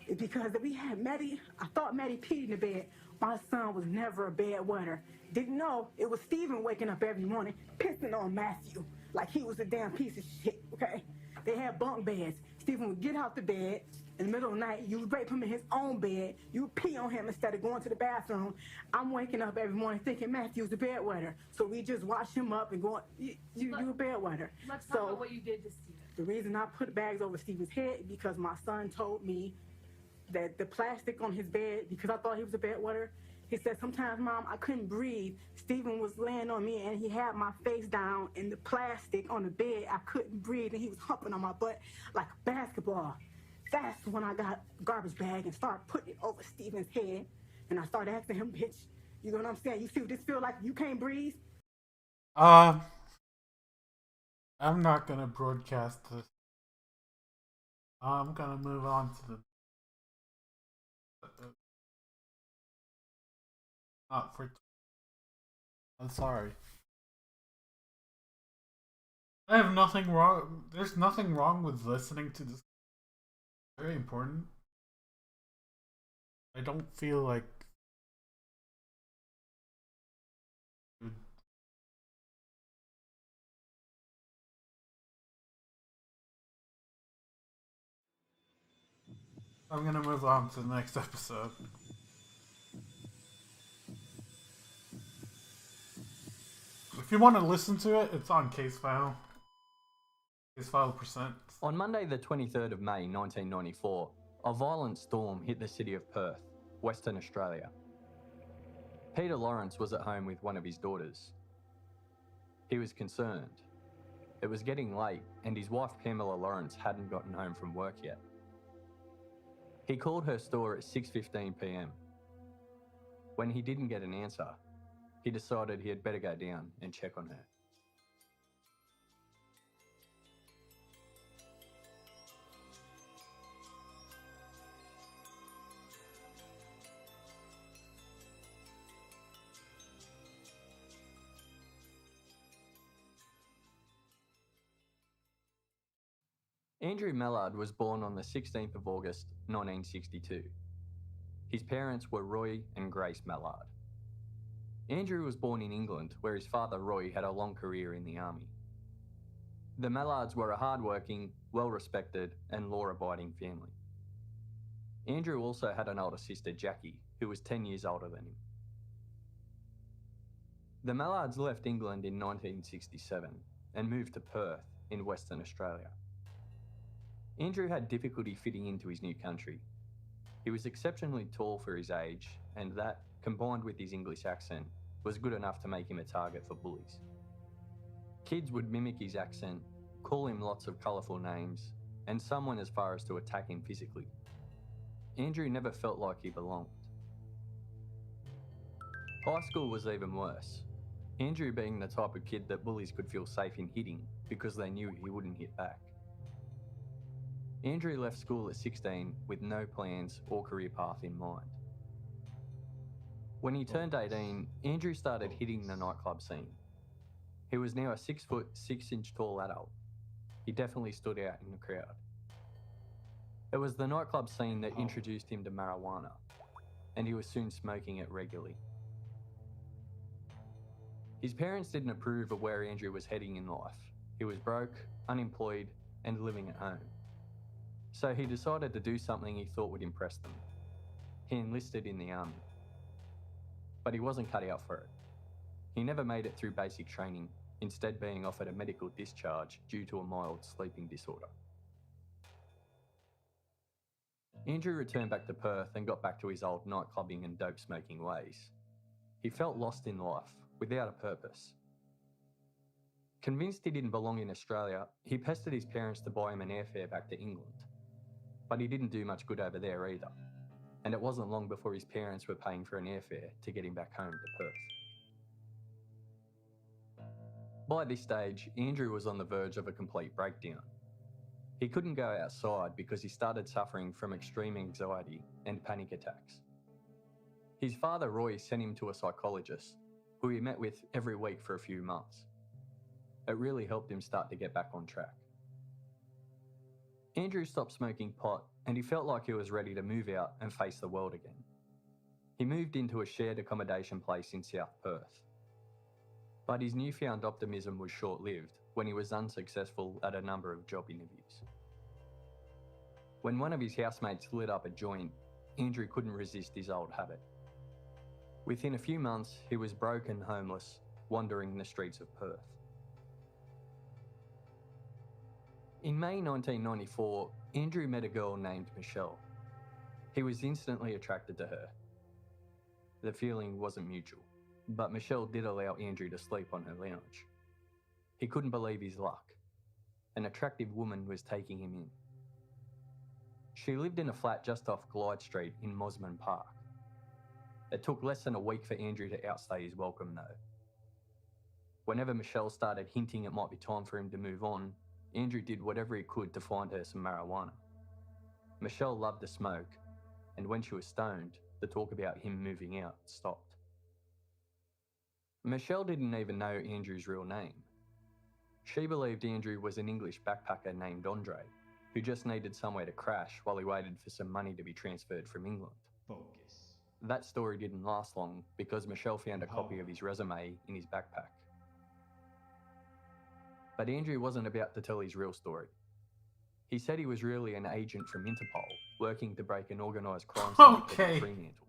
is because we had Maddie. I thought Maddie peed in the bed. My son was never a bedwetter. Didn't know it was Stephen waking up every morning pissing on Matthew like he was a damn piece of shit, okay? They had bunk beds. Stephen would get out the bed in the middle of the night. You would rape him in his own bed. You would pee on him instead of going to the bathroom. I'm waking up every morning thinking Matthew's a bedwetter. So we just wash him up and go, you a bedwetter. Let's talk about what you did to Stephen. The reason I put bags over Stephen's head is because my son told me that the plastic on his bed, because I thought he was a bedwetter, he said, "Sometimes, Mom, I couldn't breathe. Stephen was laying on me and he had my face down in the plastic on the bed. I couldn't breathe and he was humping on my butt like a basketball." That's when I got a garbage bag and started putting it over Stephen's head. And I started asking him, "Bitch, you know what I'm saying? You see what this feel like? You can't breathe?" I'm not gonna broadcast this. I'm gonna move on to the not for. I'm sorry. I have nothing wrong. There's nothing wrong with listening to this. Very important. I don't feel like. I'm gonna move on to the next episode. If you want to listen to it, it's on Case File. Case File %. On Monday, the 23rd of May 1994, a violent storm hit the city of Perth, Western Australia. Peter Lawrence was at home with one of his daughters. He was concerned. It was getting late, and his wife Pamela Lawrence hadn't gotten home from work yet. He called her store at 6:15 p.m. When he didn't get an answer, he decided he had better go down and check on her. Andrew Mallard was born on the 16th of August 1962. His parents were Roy and Grace Mallard. Andrew was born in England, where his father Roy had a long career in the army. The Mallards were a hard-working, well-respected and law-abiding family. Andrew also had an older sister, Jackie, who was 10 years older than him. The Mallards left England in 1967 and moved to Perth in Western Australia. Andrew had difficulty fitting into his new country. He was exceptionally tall for his age, and that, combined with his English accent, was good enough to make him a target for bullies. Kids would mimic his accent, call him lots of colourful names, and some went as far as to attack him physically. Andrew never felt like he belonged. High school was even worse. Andrew being the type of kid that bullies could feel safe in hitting because they knew he wouldn't hit back. Andrew left school at 16 with no plans or career path in mind. When he turned 18, Andrew started hitting the nightclub scene. He was now a 6 foot 6 inch tall adult. He definitely stood out in the crowd. It was the nightclub scene that introduced him to marijuana, and he was soon smoking it regularly. His parents didn't approve of where Andrew was heading in life. He was broke, unemployed, and living at home. So he decided to do something he thought would impress them. He enlisted in the army. But he wasn't cut out for it. He never made it through basic training, instead being offered a medical discharge due to a mild sleeping disorder. Andrew returned back to Perth and got back to his old nightclubbing and dope smoking ways. He felt lost in life, without a purpose. Convinced he didn't belong in Australia, he pestered his parents to buy him an airfare back to England. But he didn't do much good over there either, and it wasn't long before his parents were paying for an airfare to get him back home to Perth. By this stage, Andrew was on the verge of a complete breakdown. He couldn't go outside because he started suffering from extreme anxiety and panic attacks. His father Roy sent him to a psychologist, who he met with every week for a few months. It really helped him start to get back on track. Andrew stopped smoking pot and he felt like he was ready to move out and face the world again. He moved into a shared accommodation place in South Perth. But his newfound optimism was short-lived when he was unsuccessful at a number of job interviews. When one of his housemates lit up a joint, Andrew couldn't resist his old habit. Within a few months, he was broke and homeless, wandering the streets of Perth. In May 1994, Andrew met a girl named Michelle. He was instantly attracted to her. The feeling wasn't mutual, but Michelle did allow Andrew to sleep on her lounge. He couldn't believe his luck. An attractive woman was taking him in. She lived in a flat just off Glyde Street in Mosman Park. It took less than a week for Andrew to outstay his welcome though. Whenever Michelle started hinting it might be time for him to move on, Andrew did whatever he could to find her some marijuana. Michelle loved to smoke, and when she was stoned, the talk about him moving out stopped. Michelle didn't even know Andrew's real name. She believed Andrew was an English backpacker named Andre, who just needed somewhere to crash while he waited for some money to be transferred from England. Focus. That story didn't last long because Michelle found a copy of his resume in his backpack. But Andrew wasn't about to tell his real story. He said he was really an agent from Interpol, working to break an organised crime syndicate in Fremantle.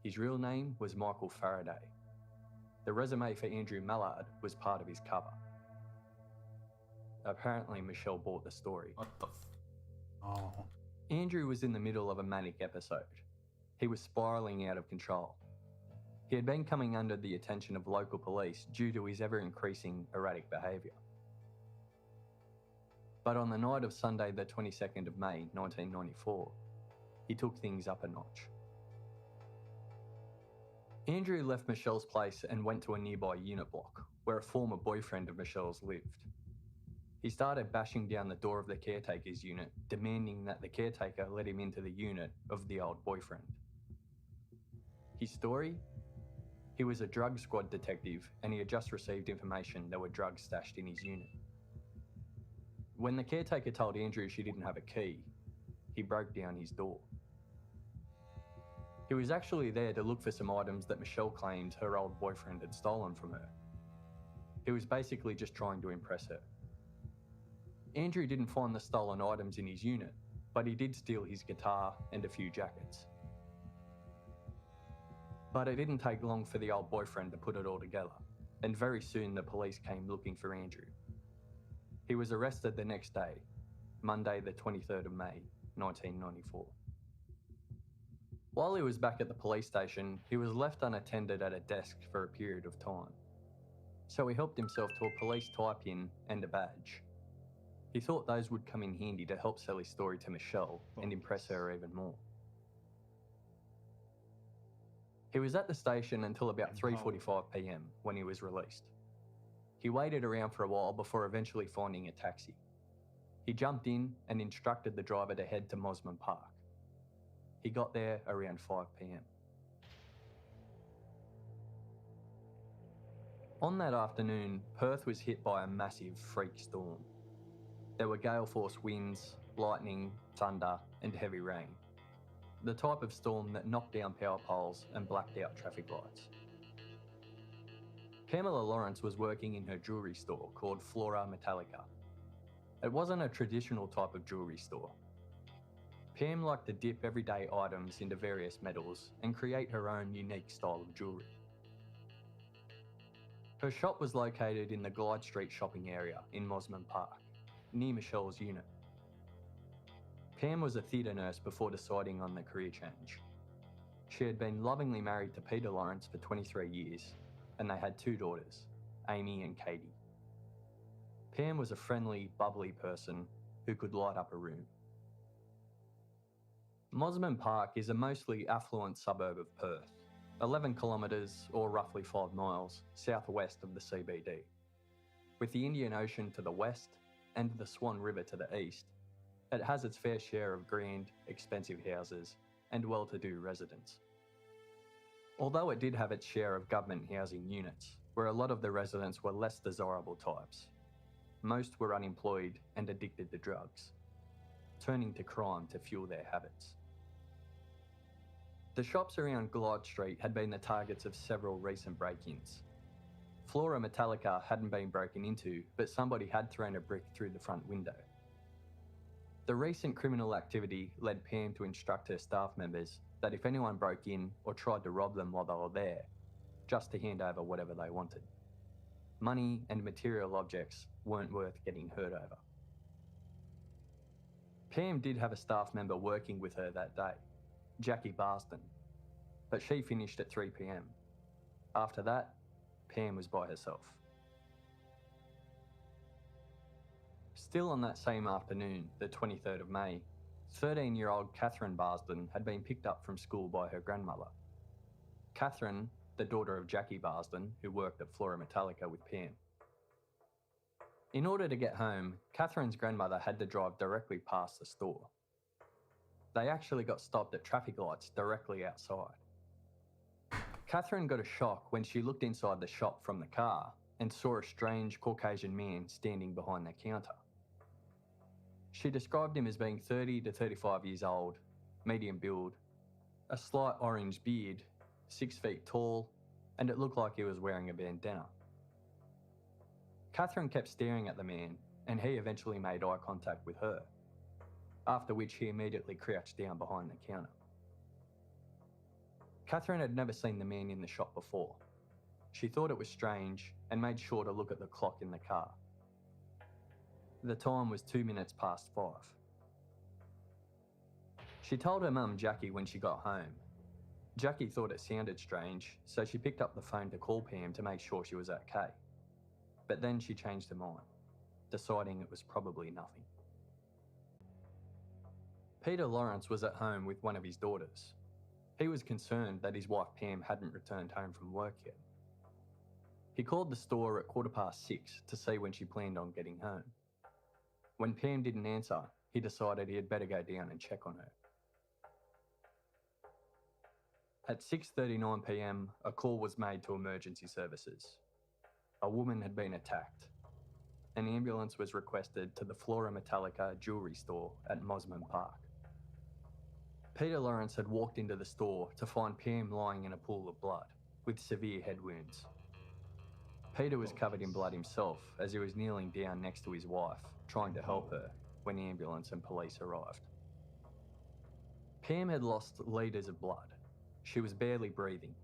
His real name was Michael Faraday. The resume for Andrew Mallard was part of his cover. Apparently, Michelle bought the story. What the Oh. Andrew was in the middle of a manic episode. He was spiralling out of control. He had been coming under the attention of local police due to his ever-increasing erratic behaviour. But on the night of Sunday the 22nd of May 1994, he took things up a notch. Andrew left Michelle's place and went to a nearby unit block, where a former boyfriend of Michelle's lived. He started bashing down the door of the caretaker's unit, demanding that the caretaker let him into the unit of the old boyfriend. His story? He was a drug squad detective and he had just received information there were drugs stashed in his unit. When the caretaker told Andrew she didn't have a key, he broke down his door. He was actually there to look for some items that Michelle claimed her old boyfriend had stolen from her. He was basically just trying to impress her. Andrew didn't find the stolen items in his unit, but he did steal his guitar and a few jackets. But it didn't take long for the old boyfriend to put it all together, and very soon the police came looking for Andrew. He was arrested the next day, Monday the 23rd of May, 1994. While he was back at the police station, he was left unattended at a desk for a period of time. So he helped himself to a police tie-pin and a badge. He thought those would come in handy to help sell his story to Michelle and impress her even more. He was at the station until about 3:45 p.m. when he was released. He waited around for a while before eventually finding a taxi. He jumped in and instructed the driver to head to Mosman Park. He got there around 5 p.m. On that afternoon, Perth was hit by a massive freak storm. There were gale force winds, lightning, thunder, and heavy rain. The type of storm that knocked down power poles and blacked out traffic lights. Pamela Lawrence was working in her jewellery store called Flora Metallica. It wasn't a traditional type of jewellery store. Pam liked to dip everyday items into various metals and create her own unique style of jewellery. Her shop was located in the Glyde Street shopping area in Mosman Park, near Michelle's unit. Pam was a theatre nurse before deciding on the career change. She had been lovingly married to Peter Lawrence for 23 years, and they had 2 daughters, Amy and Katie. Pam was a friendly, bubbly person who could light up a room. Mosman Park is a mostly affluent suburb of Perth, 11 kilometres or roughly 5 miles southwest of the CBD. With the Indian Ocean to the west and the Swan River to the east, it has its fair share of grand, expensive houses and well-to-do residents. Although it did have its share of government housing units, where a lot of the residents were less desirable types. Most were unemployed and addicted to drugs, turning to crime to fuel their habits. The shops around Glyde Street had been the targets of several recent break-ins. Flora Metallica hadn't been broken into, but somebody had thrown a brick through the front window. The recent criminal activity led Pam to instruct her staff members that if anyone broke in or tried to rob them while they were there, just to hand over whatever they wanted. Money and material objects weren't worth getting hurt over. Pam did have a staff member working with her that day, Jackie Barston, but she finished at 3 p.m. After that, Pam was by herself. Still on that same afternoon, the 23rd of May, 13-year-old Catherine Barsden had been picked up from school by her grandmother. Catherine, the daughter of Jackie Barsden, who worked at Flora Metallica with Pam. In order to get home, Catherine's grandmother had to drive directly past the store. They actually got stopped at traffic lights directly outside. Catherine got a shock when she looked inside the shop from the car and saw a strange Caucasian man standing behind the counter. She described him as being 30 to 35 years old, medium build, a slight orange beard, 6 feet tall, and it looked like he was wearing a bandana. Catherine kept staring at the man, and he eventually made eye contact with her, after which he immediately crouched down behind the counter. Catherine had never seen the man in the shop before. She thought it was strange and made sure to look at the clock in the car. The time was 2 minutes past 5. She told her mum Jackie when she got home. Jackie thought it sounded strange, so she picked up the phone to call Pam to make sure she was okay. But then she changed her mind, deciding it was probably nothing. Peter Lawrence was at home with one of his daughters. He was concerned that his wife Pam hadn't returned home from work yet. He called the store at 6:15 to see when she planned on getting home. When Pam didn't answer, he decided he had better go down and check on her. At 6:39 p.m, a call was made to emergency services. A woman had been attacked. An ambulance was requested to the Flora Metallica jewellery store at Mosman Park. Peter Lawrence had walked into the store to find Pam lying in a pool of blood, with severe head wounds. Peter was covered in blood himself as he was kneeling down next to his wife, trying to help her, when the ambulance and police arrived. Pam had lost litres of blood. She was barely breathing.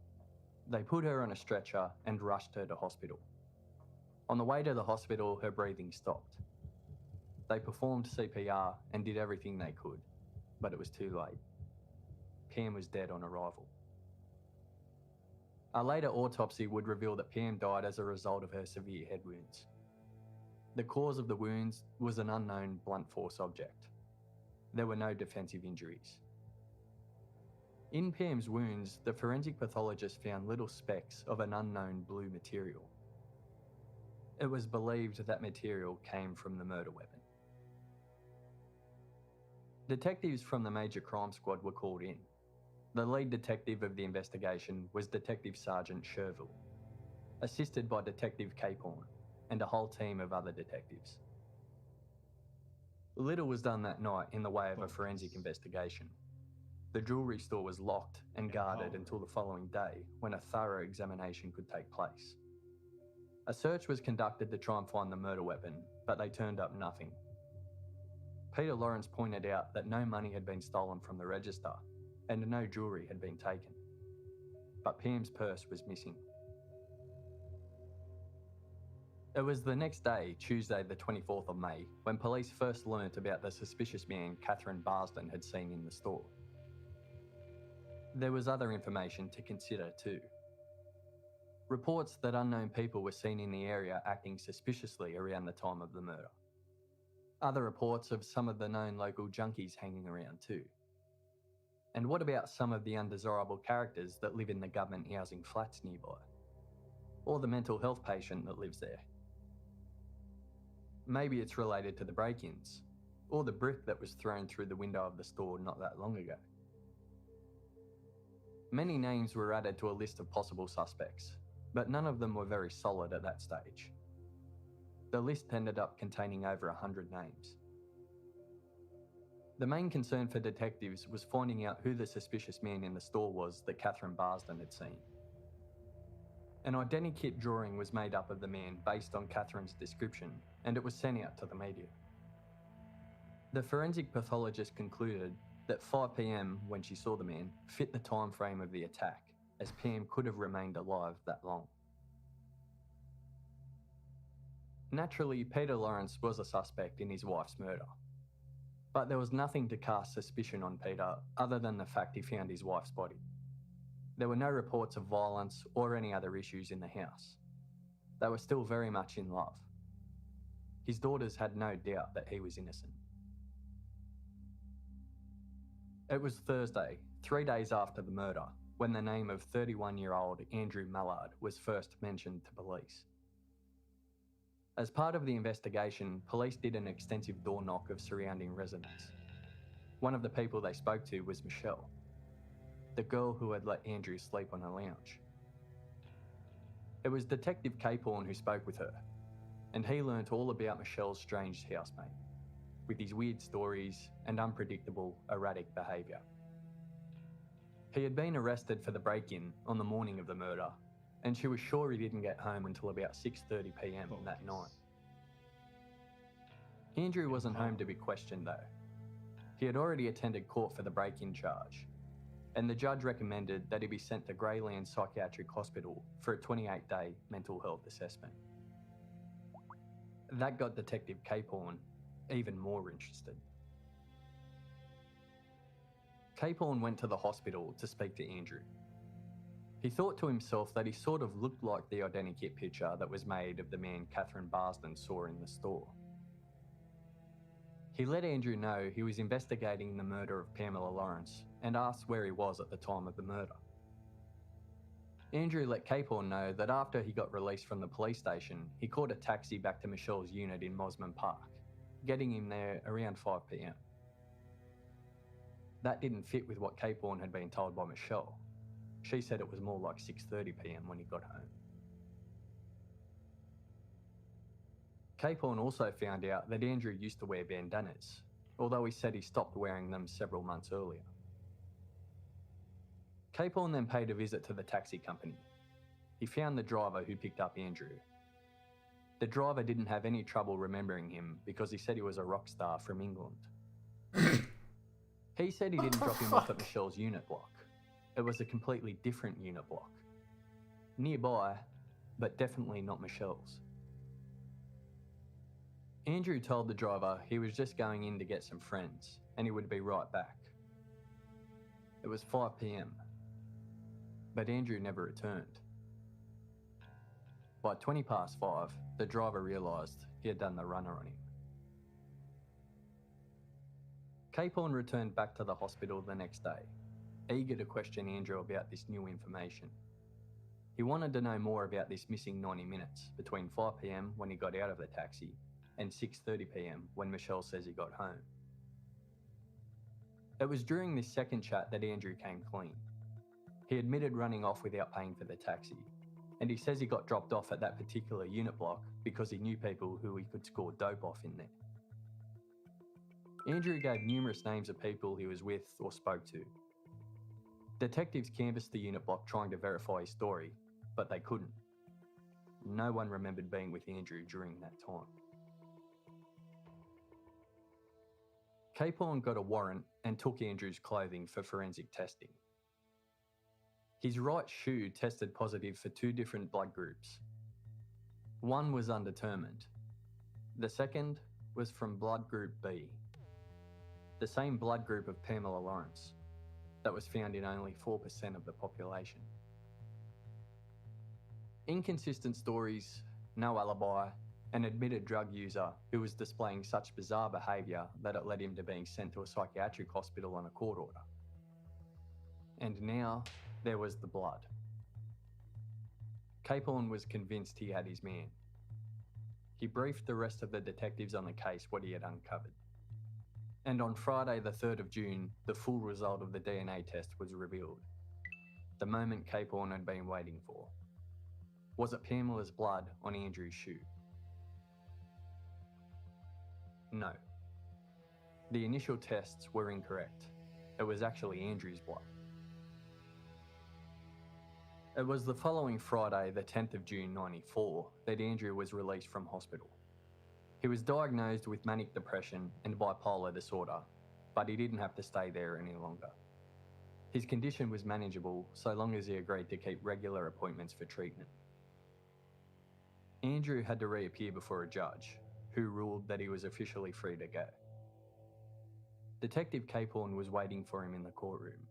They put her on a stretcher and rushed her to hospital. On the way to the hospital, her breathing stopped. They performed CPR and did everything they could, but it was too late. Pam was dead on arrival. A later autopsy would reveal that Pam died as a result of her severe head wounds. The cause of the wounds was an unknown blunt force object. There were no defensive injuries. In Pam's wounds, the forensic pathologist found little specks of an unknown blue material. It was believed that material came from the murder weapon. Detectives from the Major Crime Squad were called in. The lead detective of the investigation was Detective Sergeant Sherville, assisted by Detective Capehorn and a whole team of other detectives. Little was done that night in the way of a forensic investigation. The jewellery store was locked and guarded until the following day, when a thorough examination could take place. A search was conducted to try and find the murder weapon, but they turned up nothing. Peter Lawrence pointed out that no money had been stolen from the register and no jewellery had been taken. But Pam's purse was missing. It was the next day, Tuesday the 24th of May, when police first learnt about the suspicious man Catherine Barsden had seen in the store. There was other information to consider too. Reports that unknown people were seen in the area acting suspiciously around the time of the murder. Other reports of some of the known local junkies hanging around too. And what about some of the undesirable characters that live in the government housing flats nearby? Or the mental health patient that lives there? Maybe it's related to the break-ins, or the brick that was thrown through the window of the store not that long ago. Many names were added to a list of possible suspects, but none of them were very solid at that stage. The list ended up containing over 100 names. The main concern for detectives was finding out who the suspicious man in the store was that Catherine Barsden had seen. An identikit drawing was made up of the man based on Catherine's description, and it was sent out to the media. The forensic pathologist concluded that 5 p.m, when she saw the man, fit the time frame of the attack, as Pam could have remained alive that long. Naturally, Peter Lawrence was a suspect in his wife's murder. But there was nothing to cast suspicion on Peter other than the fact he found his wife's body. There were no reports of violence or any other issues in the house. They were still very much in love. His daughters had no doubt that he was innocent. It was Thursday, 3 days after the murder, when the name of 31-year-old Andrew Mallard was first mentioned to police. As part of the investigation, police did an extensive door knock of surrounding residents. One of the people they spoke to was Michelle, the girl who had let Andrew sleep on a lounge. It was Detective Capehorn who spoke with her, and he learnt all about Michelle's strange housemate, with his weird stories and unpredictable, erratic behaviour. He had been arrested for the break-in on the morning of the murder, and she was sure he didn't get home until about 6:30 p.m. that night. Andrew wasn't home to be questioned though. He had already attended court for the break-in charge, and the judge recommended that he be sent to Greyland Psychiatric Hospital for a 28-day mental health assessment. That got Detective Capehorn even more interested. Capehorn went to the hospital to speak to Andrew. He thought to himself that he sort of looked like the identikit picture that was made of the man Catherine Barsden saw in the store. He let Andrew know he was investigating the murder of Pamela Lawrence and asked where he was at the time of the murder. Andrew let Capehorn know that after he got released from the police station, he caught a taxi back to Michelle's unit in Mosman Park, getting him there around 5 p.m. That didn't fit with what Capehorn had been told by Michelle. She said it was more like 6:30 p.m. when he got home. Capehorn also found out that Andrew used to wear bandanas, although he said he stopped wearing them several months earlier. Capon then paid a visit to the taxi company. He found the driver who picked up Andrew. The driver didn't have any trouble remembering him because he said he was a rock star from England. He said he didn't drop him off at Michelle's unit block. It was a completely different unit block. Nearby, but definitely not Michelle's. Andrew told the driver he was just going in to get some friends and he would be right back. It was 5 p.m, but Andrew never returned. By 20 past 5, the driver realised he had done the runner on him. Capon returned back to the hospital the next day, eager to question Andrew about this new information. He wanted to know more about this missing 90 minutes between 5 p.m. when he got out of the taxi and 6:30 p.m. when Michelle says he got home. It was during this second chat that Andrew came clean. He admitted running off without paying for the taxi, and he says he got dropped off at that particular unit block because he knew people who he could score dope off in there. Andrew gave numerous names of people he was with or spoke to. Detectives canvassed the unit block trying to verify his story, but they couldn't. No one remembered being with Andrew during that time. Capon got a warrant and took Andrew's clothing for forensic testing. His right shoe tested positive for 2 different blood groups. One was undetermined. The second was from blood group B, the same blood group of Pamela Lawrence that was found in only 4% of the population. Inconsistent stories, no alibi, an admitted drug user who was displaying such bizarre behaviour that it led him to being sent to a psychiatric hospital on a court order. And now there was the blood. Capon was convinced he had his man. He briefed the rest of the detectives on the case what he had uncovered. And on Friday the 3rd of June, the full result of the DNA test was revealed. The moment Capon had been waiting for. Was it Pamela's blood on Andrew's shoe? No. The initial tests were incorrect. It was actually Andrew's blood. It was the following Friday, the 10th of June 94, that Andrew was released from hospital. He was diagnosed with manic depression and bipolar disorder, but he didn't have to stay there any longer. His condition was manageable so long as he agreed to keep regular appointments for treatment. Andrew had to reappear before a judge, who ruled that he was officially free to go. Detective Capon was waiting for him in the courtroom.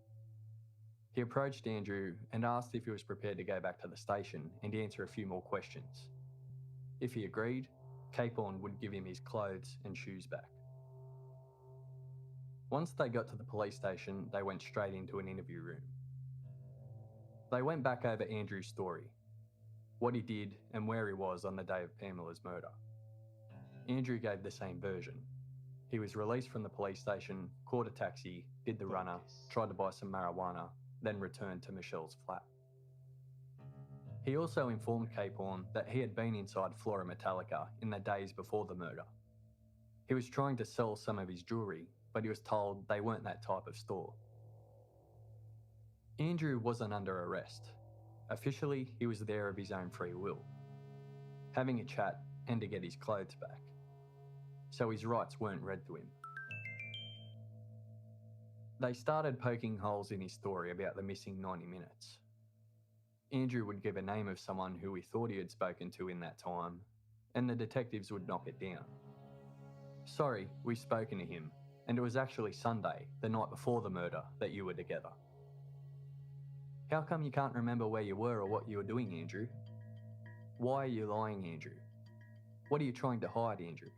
He approached Andrew and asked if he was prepared to go back to the station and answer a few more questions. If he agreed, Capon would give him his clothes and shoes back. Once they got to the police station, they went straight into an interview room. They went back over Andrew's story, what he did and where he was on the day of Pamela's murder. Andrew gave the same version. He was released from the police station, caught a taxi, did the runner, tried to buy some marijuana, then returned to Michelle's flat. He also informed Capon that he had been inside Flora Metallica in the days before the murder. He was trying to sell some of his jewellery, but he was told they weren't that type of store. Andrew wasn't under arrest. Officially, he was there of his own free will, having a chat and to get his clothes back. So his rights weren't read to him. They started poking holes in his story about the missing 90 minutes. Andrew would give a name of someone who he thought he had spoken to in that time, and the detectives would knock it down. Sorry, we've spoken to him, and it was actually Sunday, the night before the murder, that you were together. How come you can't remember where you were or what you were doing, Andrew? Why are you lying, Andrew? What are you trying to hide, Andrew?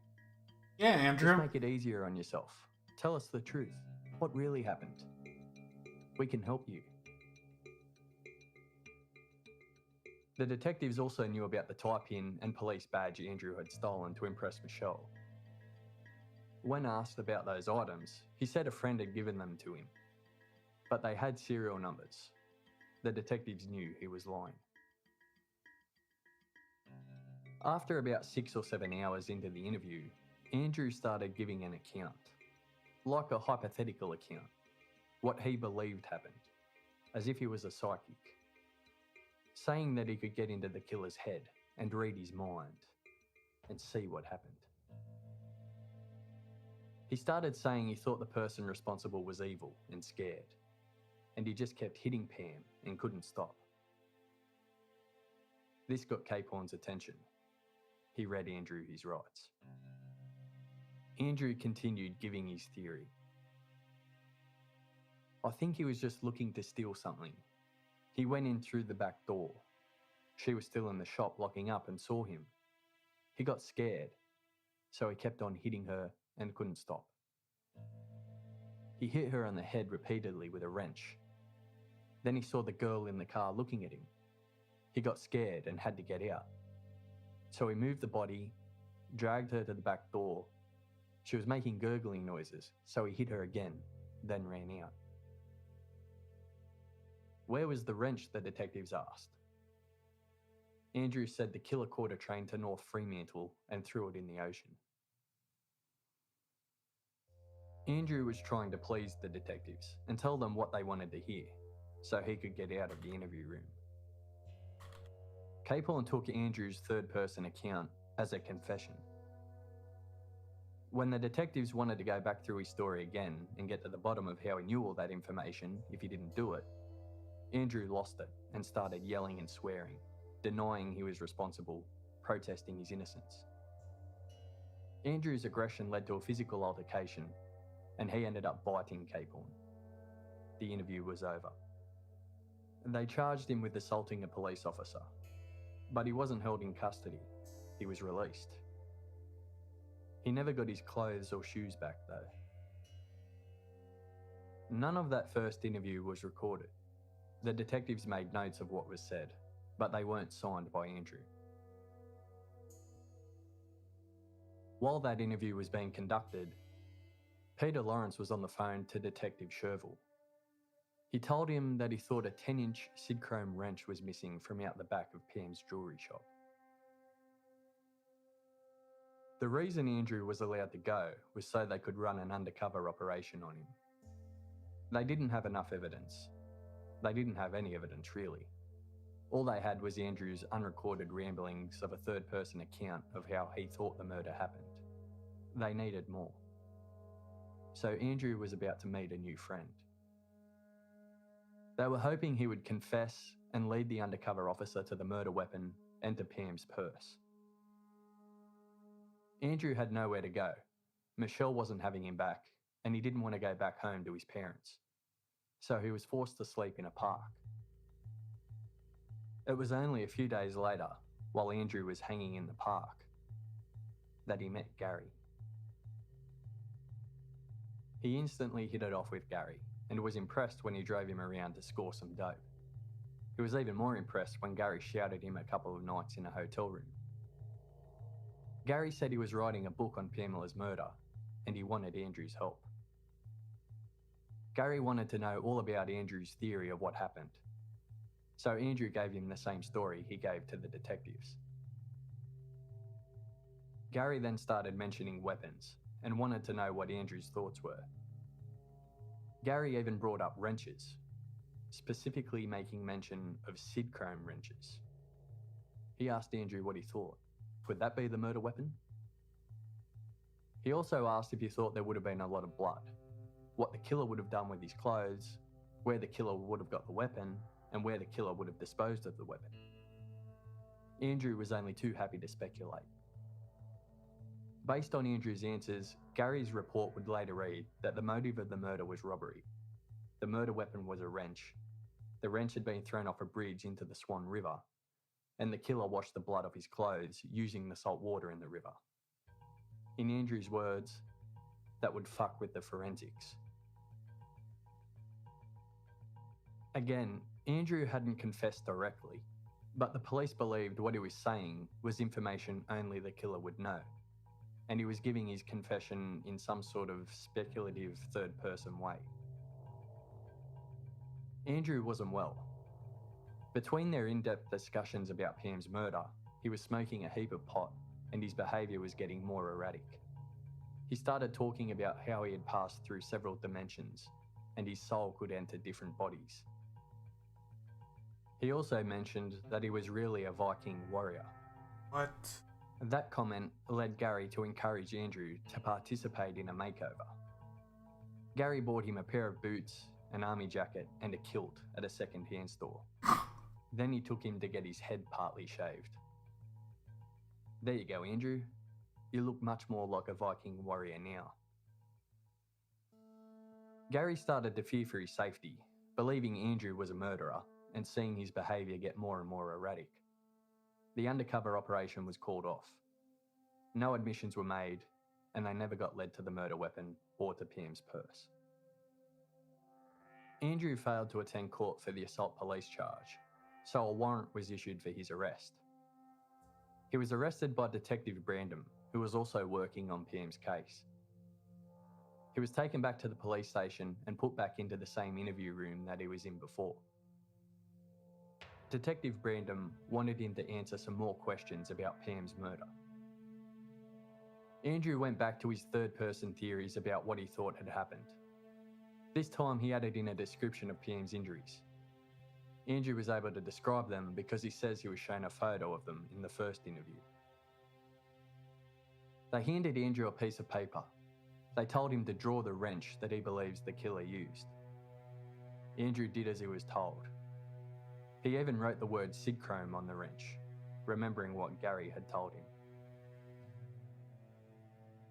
Yeah, Andrew. Just make it easier on yourself. Tell us the truth. What really happened? We can help you. The detectives also knew about the tie pin and police badge Andrew had stolen to impress Michelle. When asked about those items, he said a friend had given them to him, but they had serial numbers. The detectives knew he was lying. After about 6 or 7 hours into the interview, Andrew started giving an account, like a hypothetical account, what he believed happened. as if he was a psychic, saying that he could get into the killer's head and read his mind and see what happened. He started saying he thought the person responsible was evil and scared, and he just kept hitting Pam and couldn't stop. This got Capehorn's attention. He read Andrew his rights. Andrew continued giving his theory. I think he was just looking to steal something. He went in through the back door. She was still in the shop locking up and saw him. He got scared, so he kept on hitting her and couldn't stop. He hit her on the head repeatedly with a wrench. Then he saw the girl in the car looking at him. He got scared and had to get out. So he moved the body, dragged her to the back door. She was making gurgling noises, so he hit her again, then ran out. Where was the wrench, the detectives asked. Andrew said the killer caught a train to North Fremantle and threw it in the ocean. Andrew was trying to please the detectives and tell them what they wanted to hear, so he could get out of the interview room. Capehorn took Andrew's third-person account as a confession. When the detectives wanted to go back through his story again and get to the bottom of how he knew all that information if he didn't do it, Andrew lost it and started yelling and swearing, denying he was responsible, protesting his innocence. Andrew's aggression led to a physical altercation, and he ended up biting Capehorn. The interview was over. They charged him with assaulting a police officer, but he wasn't held in custody. He was released. He never got his clothes or shoes back, though. None of that first interview was recorded. The detectives made notes of what was said, but they weren't signed by Andrew. While that interview was being conducted, Peter Lawrence was on the phone to Detective Sherville. He told him that he thought a 10-inch Sidchrome wrench was missing from out the back of Pam's jewellery shop. The reason Andrew was allowed to go was so they could run an undercover operation on him. They didn't have enough evidence. They didn't have any evidence, really. All they had was Andrew's unrecorded ramblings of a third-person account of how he thought the murder happened. They needed more. So Andrew was about to meet a new friend. They were hoping he would confess and lead the undercover officer to the murder weapon and to Pam's purse. Andrew had nowhere to go. Michelle wasn't having him back, and he didn't want to go back home to his parents. So he was forced to sleep in a park. It was only a few days later, while Andrew was hanging in the park, that he met Gary. He instantly hit it off with Gary and was impressed when he drove him around to score some dope. He was even more impressed when Gary shouted him a couple of nights in a hotel room. Gary said he was writing a book on Pamela's murder and he wanted Andrew's help. Gary wanted to know all about Andrew's theory of what happened, so Andrew gave him the same story he gave to the detectives. Gary then started mentioning weapons and wanted to know what Andrew's thoughts were. Gary even brought up wrenches, specifically making mention of Sidchrome wrenches. He asked Andrew what he thought. Could that be the murder weapon? He also asked if he thought there would have been a lot of blood, what the killer would have done with his clothes, where the killer would have got the weapon, and where the killer would have disposed of the weapon. Andrew was only too happy to speculate. Based on Andrew's answers, Gary's report would later read that the motive of the murder was robbery. The murder weapon was a wrench. The wrench had been thrown off a bridge into the Swan River, and the killer washed the blood off his clothes using the salt water in the river. In Andrew's words, that would fuck with the forensics. Again, Andrew hadn't confessed directly, but the police believed what he was saying was information only the killer would know, and he was giving his confession in some sort of speculative third-person way. Andrew wasn't well. Between their in-depth discussions about Pam's murder, he was smoking a heap of pot and his behaviour was getting more erratic. He started talking about how he had passed through several dimensions and his soul could enter different bodies. He also mentioned that he was really a Viking warrior. What? That comment led Gary to encourage Andrew to participate in a makeover. Gary bought him a pair of boots, an army jacket, and a kilt at a second-hand store. Then he took him to get his head partly shaved. There you go, Andrew. You look much more like a Viking warrior now. Gary started to fear for his safety, believing Andrew was a murderer and seeing his behaviour get more and more erratic. The undercover operation was called off. No admissions were made, and they never got led to the murder weapon or to Pam's purse. Andrew failed to attend court for the assault police charge, so a warrant was issued for his arrest. He was arrested by Detective Brandon, who was also working on Pam's case. He was taken back to the police station and put back into the same interview room that he was in before. Detective Brandon wanted him to answer some more questions about Pam's murder. Andrew went back to his third-person theories about what he thought had happened. This time he added in a description of Pam's injuries. Andrew was able to describe them because he says he was shown a photo of them in the first interview. They handed Andrew a piece of paper. They told him to draw the wrench that he believes the killer used. Andrew did as he was told. He even wrote the word Sidchrome on the wrench, remembering what Gary had told him.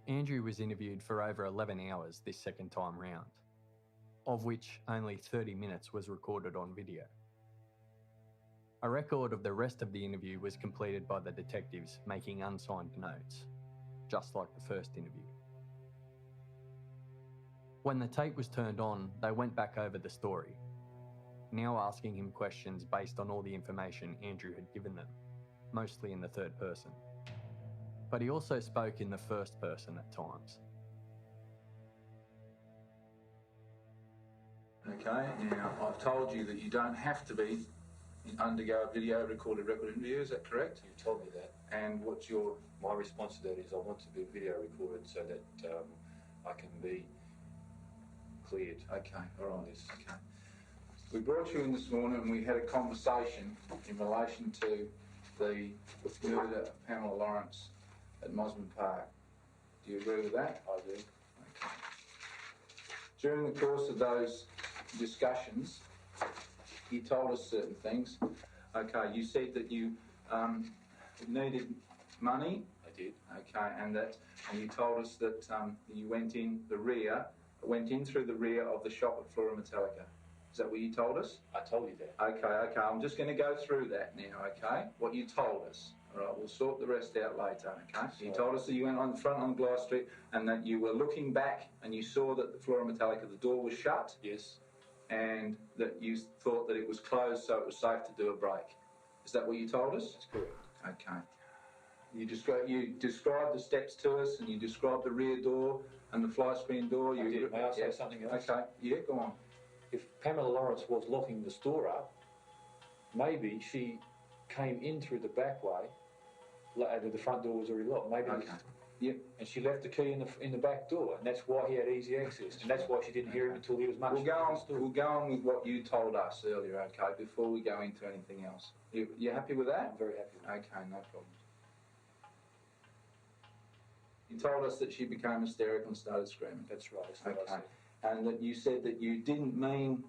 Andrew was interviewed for over 11 hours this second time round, of which only 30 minutes was recorded on video. A record of the rest of the interview was completed by the detectives making unsigned notes, just like the first interview. When the tape was turned on, they went back over the story, now asking him questions based on all the information Andrew had given them, mostly in the third person. But he also spoke in the first person at times. Okay, now I've told you that you don't have to undergo a video recorded record interview, is that correct? You told me that. And what's my response to that is I want to be video recorded so that I can be cleared. Okay, all right. Yes. Okay. We brought you in this morning and we had a conversation in relation to the murder of Pamela Lawrence at Mosman Park. Do you agree with that? I do. Okay. During the course of those discussions, you told us certain things. Okay, you said that you needed money. I did. Okay, and you told us that you went in through the rear of the shop at Flora Metallica. Is that what you told us? I told you that. Okay, I'm just going to go through that now, okay? What you told us. All right, we'll sort the rest out later, okay? So you told us that you went on the front on Glass Street and that you were looking back and you saw that the Flora Metallica, the door was shut. Yes. And that you thought that it was closed so it was safe to do a break. Is that what you told us? That's correct. Okay. You described the steps to us and you described the rear door and the fly screen door. May I say something else? Okay, yeah, go on. If Pamela Lawrence was locking the store up, maybe she came in through the back way, the front door was already locked. Maybe. Okay. Yep. And she left the key in the back door, and that's why he had easy access, and that's why she didn't hear him until he was much. We'll go on with what you told us earlier, okay? Before we go into anything else, you happy with that? I'm very happy with that. Okay, no problem. You told us that she became hysterical and started screaming. That's right. That's what I said. And that you said that you didn't mean.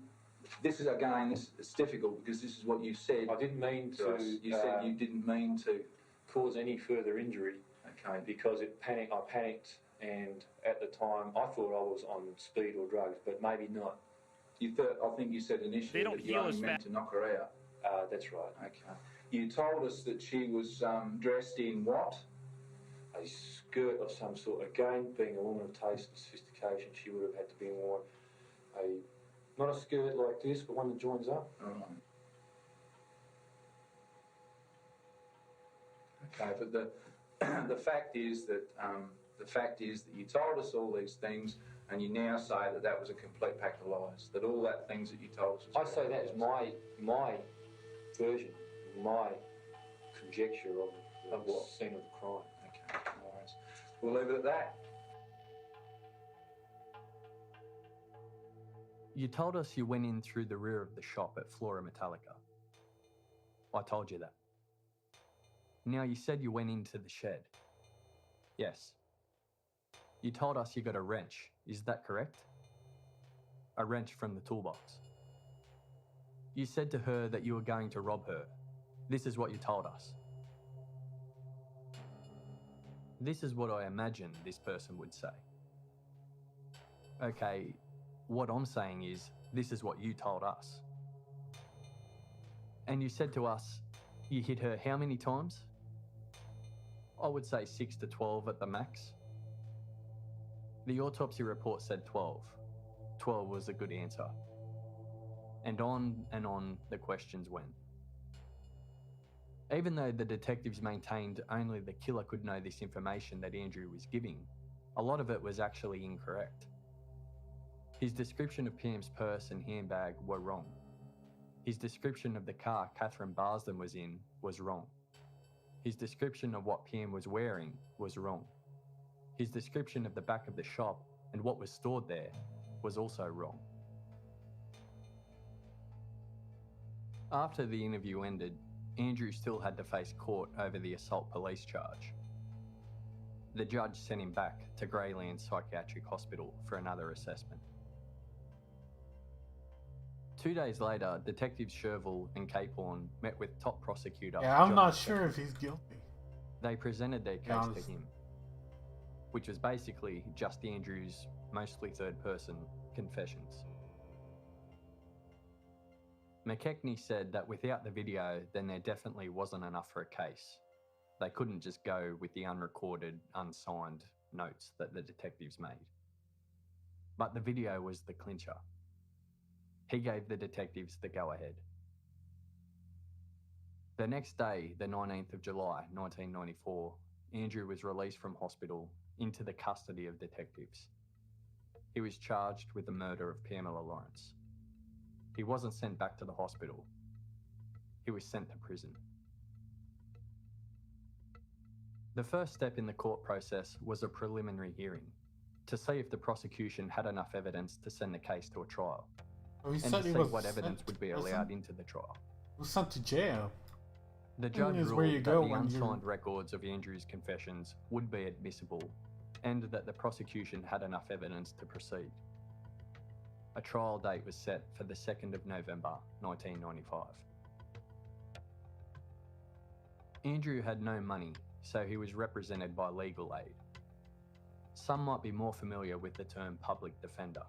This is again, it's difficult because this is what you said. I didn't mean to. You said you didn't mean to cause any further injury. Okay. Because I panicked, and at the time I thought I was on speed or drugs, but maybe not. I think you said initially that you only meant to knock her out. That's right. Okay. You told us that she was dressed in what? A skirt of some sort. Again, being a woman of taste and sophistication, she would have had to be worn not a skirt like this, but one that joins up. All right. Okay, but the fact is that you told us all these things, and you now say that that was a complete pack of lies. That all that things that you told us. I say that is my version, my conjecture of the scene of the crime. Okay, no worries. We'll leave it at that. You told us you went in through the rear of the shop at Flora Metallica. I told you that. Now, you said you went into the shed. Yes. You told us you got a wrench. Is that correct? A wrench from the toolbox. You said to her that you were going to rob her. This is what you told us. This is what I imagine this person would say. Okay, what I'm saying is, this is what you told us. And you said to us, you hit her how many times? I would say 6 to 12 at the max. The autopsy report said 12. 12 was a good answer. And on the questions went. Even though the detectives maintained only the killer could know this information that Andrew was giving, a lot of it was actually incorrect. His description of Pam's purse and handbag were wrong. His description of the car Catherine Barsden was in was wrong. His description of what Pam was wearing was wrong. His description of the back of the shop and what was stored there was also wrong. After the interview ended, Andrew still had to face court over the assault police charge. The judge sent him back to Greyland Psychiatric Hospital for another assessment. 2 days later, Detectives Sherville and Capehorn met with top prosecutor. Yeah, I'm John not McKechnie. sure if he's guilty. They presented their case to him, which was basically just Andrew's mostly third-person confessions. McKechnie said that without the video, then there definitely wasn't enough for a case. They couldn't just go with the unrecorded, unsigned notes that the detectives made. But the video was the clincher. He gave the detectives the go-ahead. The next day, the 19th of July, 1994, Andrew was released from hospital into the custody of detectives. He was charged with the murder of Pamela Lawrence. He wasn't sent back to the hospital. He was sent to prison. The first step in the court process was a preliminary hearing to see if the prosecution had enough evidence to send the case to a trial, Oh, he and said to he see was what evidence sent would be to prison? allowed into the trial. He was sent to jail. The judge is ruled where you that go the when you're- unsigned records of Andrew's confessions would be admissible, and that the prosecution had enough evidence to proceed. A trial date was set for the 2nd of November, 1995. Andrew had no money, so he was represented by legal aid. Some might be more familiar with the term public defender.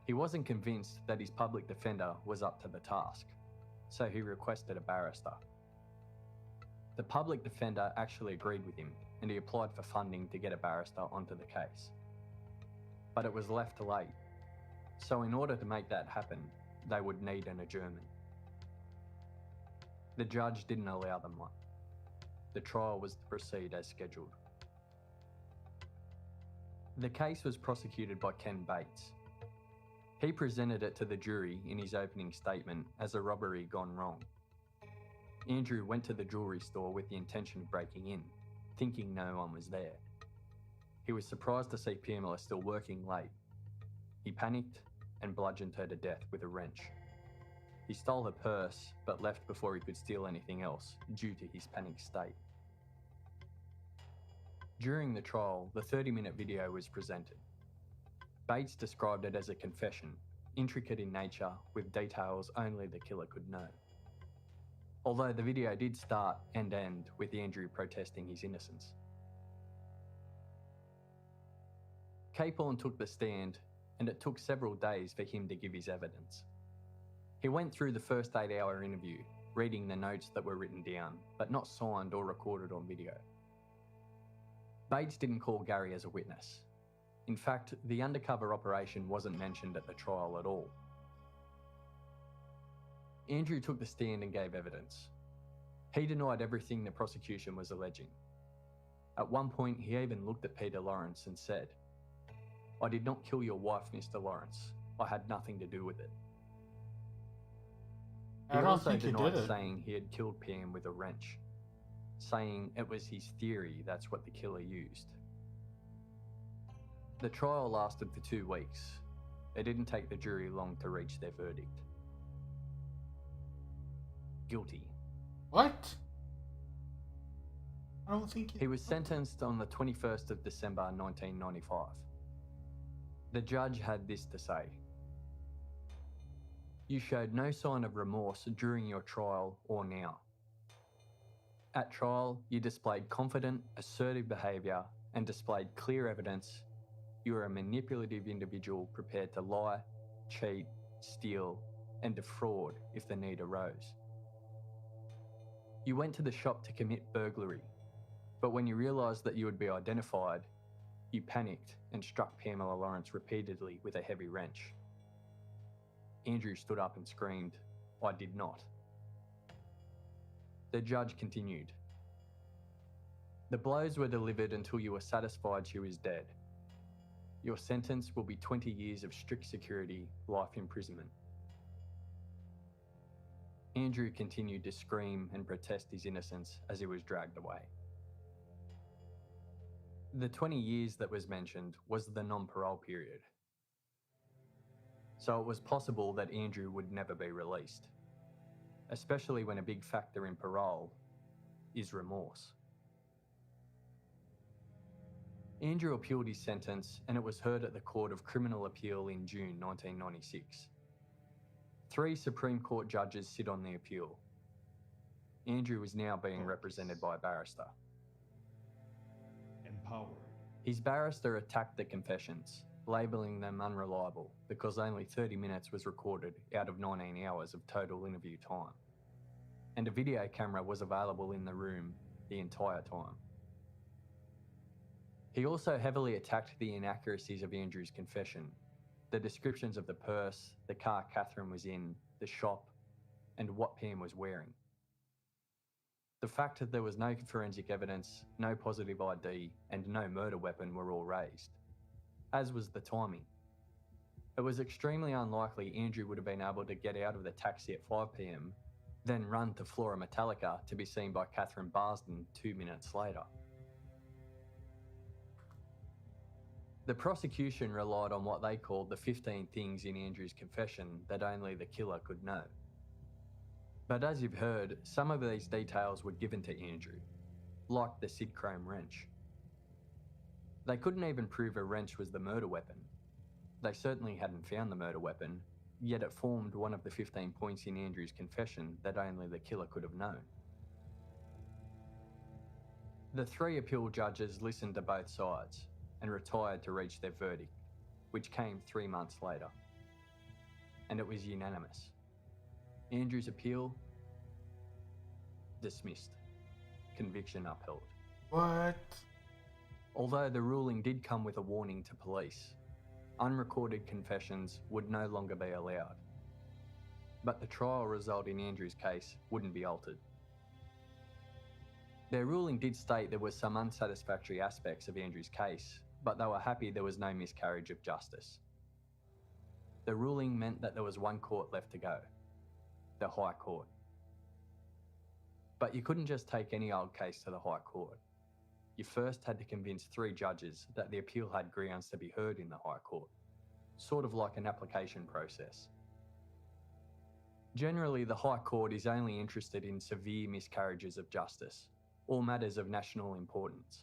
He wasn't convinced that his public defender was up to the task, so he requested a barrister. The public defender actually agreed with him, and he applied for funding to get a barrister onto the case. But it was left late, so in order to make that happen, they would need an adjournment. The judge didn't allow them one. The trial was to proceed as scheduled. The case was prosecuted by Ken Bates. He presented it to the jury in his opening statement as a robbery gone wrong. Andrew went to the jewellery store with the intention of breaking in, thinking no one was there. He was surprised to see Pamela still working late. He panicked and bludgeoned her to death with a wrench. He stole her purse, but left before he could steal anything else due to his panicked state. During the trial, the 30-minute video was presented. Bates described it as a confession, intricate in nature, with details only the killer could know. Although the video did start and end with Andrew protesting his innocence. Capehorn took the stand, and it took several days for him to give his evidence. He went through the first 8-hour interview, reading the notes that were written down, but not signed or recorded on video. Bates didn't call Gary as a witness. In fact, the undercover operation wasn't mentioned at the trial at all. Andrew took the stand and gave evidence. He denied everything the prosecution was alleging. At one point, he even looked at Peter Lawrence and said, "I did not kill your wife, Mr. Lawrence. I had nothing to do with it." He I don't also think he denied did it. saying he had killed Pam with a wrench, saying it was his theory that's what the killer used. The trial lasted for 2 weeks. It didn't take the jury long to reach their verdict. guilty. What? I don't think He was sentenced on the 21st of December 1995. The judge had this to say. You showed no sign of remorse during your trial or now. At trial, you displayed confident, assertive behaviour and displayed clear evidence you are a manipulative individual prepared to lie, cheat, steal, and defraud if the need arose. You went to the shop to commit burglary, but when you realised that you would be identified, you panicked and struck Pamela Lawrence repeatedly with a heavy wrench. Andrew stood up and screamed, "I did not." The judge continued. The blows were delivered until you were satisfied she was dead. Your sentence will be 20 years of strict security, life imprisonment. Andrew continued to scream and protest his innocence as he was dragged away. The 20 years that was mentioned was the non-parole period. So it was possible that Andrew would never be released, especially when a big factor in parole is remorse. Andrew appealed his sentence and it was heard at the Court of Criminal Appeal in June 1996. 3 Supreme Court judges sit on the appeal. Andrew is now being represented by a barrister. Empowered. His barrister attacked the confessions, labelling them unreliable because only 30 minutes was recorded out of 19 hours of total interview time. And a video camera was available in the room the entire time. He also heavily attacked the inaccuracies of Andrew's confession, the descriptions of the purse, the car Catherine was in, the shop, and what Pam was wearing. The fact that there was no forensic evidence, no positive ID, and no murder weapon were all raised, as was the timing. It was extremely unlikely Andrew would have been able to get out of the taxi at 5 p.m, then run to Flora Metallica to be seen by Catherine Barsden 2 minutes later. The prosecution relied on what they called the 15 things in Andrew's confession that only the killer could know. But as you've heard, some of these details were given to Andrew, like the Sid Chrome wrench. They couldn't even prove a wrench was the murder weapon. They certainly hadn't found the murder weapon, yet it formed one of the 15 points in Andrew's confession that only the killer could have known. The 3 appeal judges listened to both sides and retired to reach their verdict, which came 3 months later. And it was unanimous. Andrew's appeal, dismissed. Conviction upheld. What? Although the ruling did come with a warning to police, unrecorded confessions would no longer be allowed. But the trial result in Andrew's case wouldn't be altered. Their ruling did state there were some unsatisfactory aspects of Andrew's case, but they were happy there was no miscarriage of justice. The ruling meant that there was one court left to go, the High Court. But you couldn't just take any old case to the High Court. You first had to convince 3 judges that the appeal had grounds to be heard in the High Court, sort of like an application process. Generally, the High Court is only interested in severe miscarriages of justice, or matters of national importance.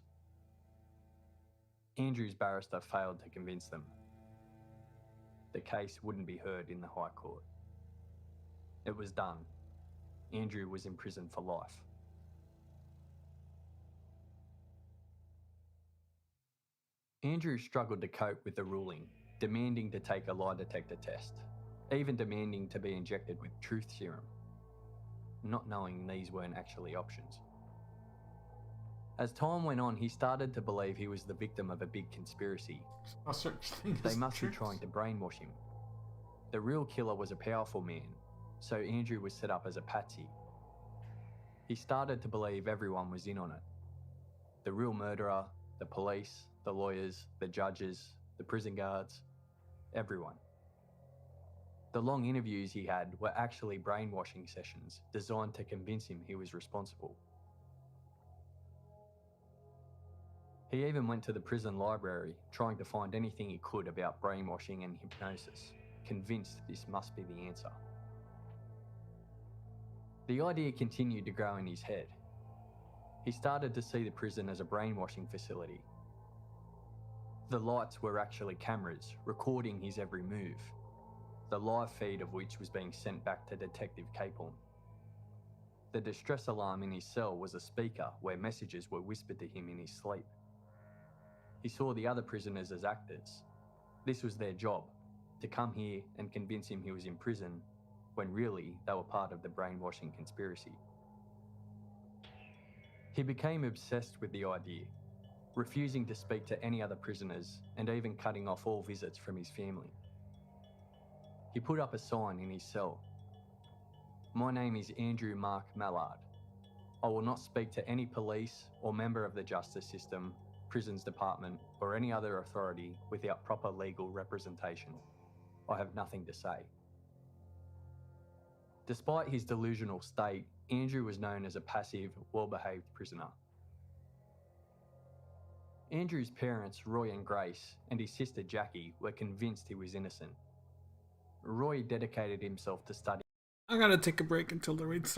Andrew's barrister failed to convince them. The case wouldn't be heard in the High Court. It was done. Andrew was in prison for life. Andrew struggled to cope with the ruling, demanding to take a lie detector test, even demanding to be injected with truth serum, not knowing these weren't actually options. As time went on, he started to believe he was the victim of a big conspiracy. They must be trying to brainwash him. The real killer was a powerful man, so Andrew was set up as a patsy. He started to believe everyone was in on it. The real murderer, the police, the lawyers, the judges, the prison guards, everyone. The long interviews he had were actually brainwashing sessions designed to convince him he was responsible. He even went to the prison library, trying to find anything he could about brainwashing and hypnosis, convinced this must be the answer. The idea continued to grow in his head. He started to see the prison as a brainwashing facility. The lights were actually cameras recording his every move, the live feed of which was being sent back to Detective Capehorn. The distress alarm in his cell was a speaker where messages were whispered to him in his sleep. He saw the other prisoners as actors. This was their job, to come here and convince him he was in prison, when really they were part of the brainwashing conspiracy. He became obsessed with the idea, refusing to speak to any other prisoners and even cutting off all visits from his family. He put up a sign in his cell. "My name is Andrew Mark Mallard. I will not speak to any police or member of the justice system, prisons department, or any other authority without proper legal representation. I have nothing to say." Despite his delusional state, Andrew was known as a passive, well-behaved prisoner. Andrew's parents, Roy and Grace, and his sister Jackie were convinced he was innocent. Roy dedicated himself to study. I gotta take a break until the raid starts.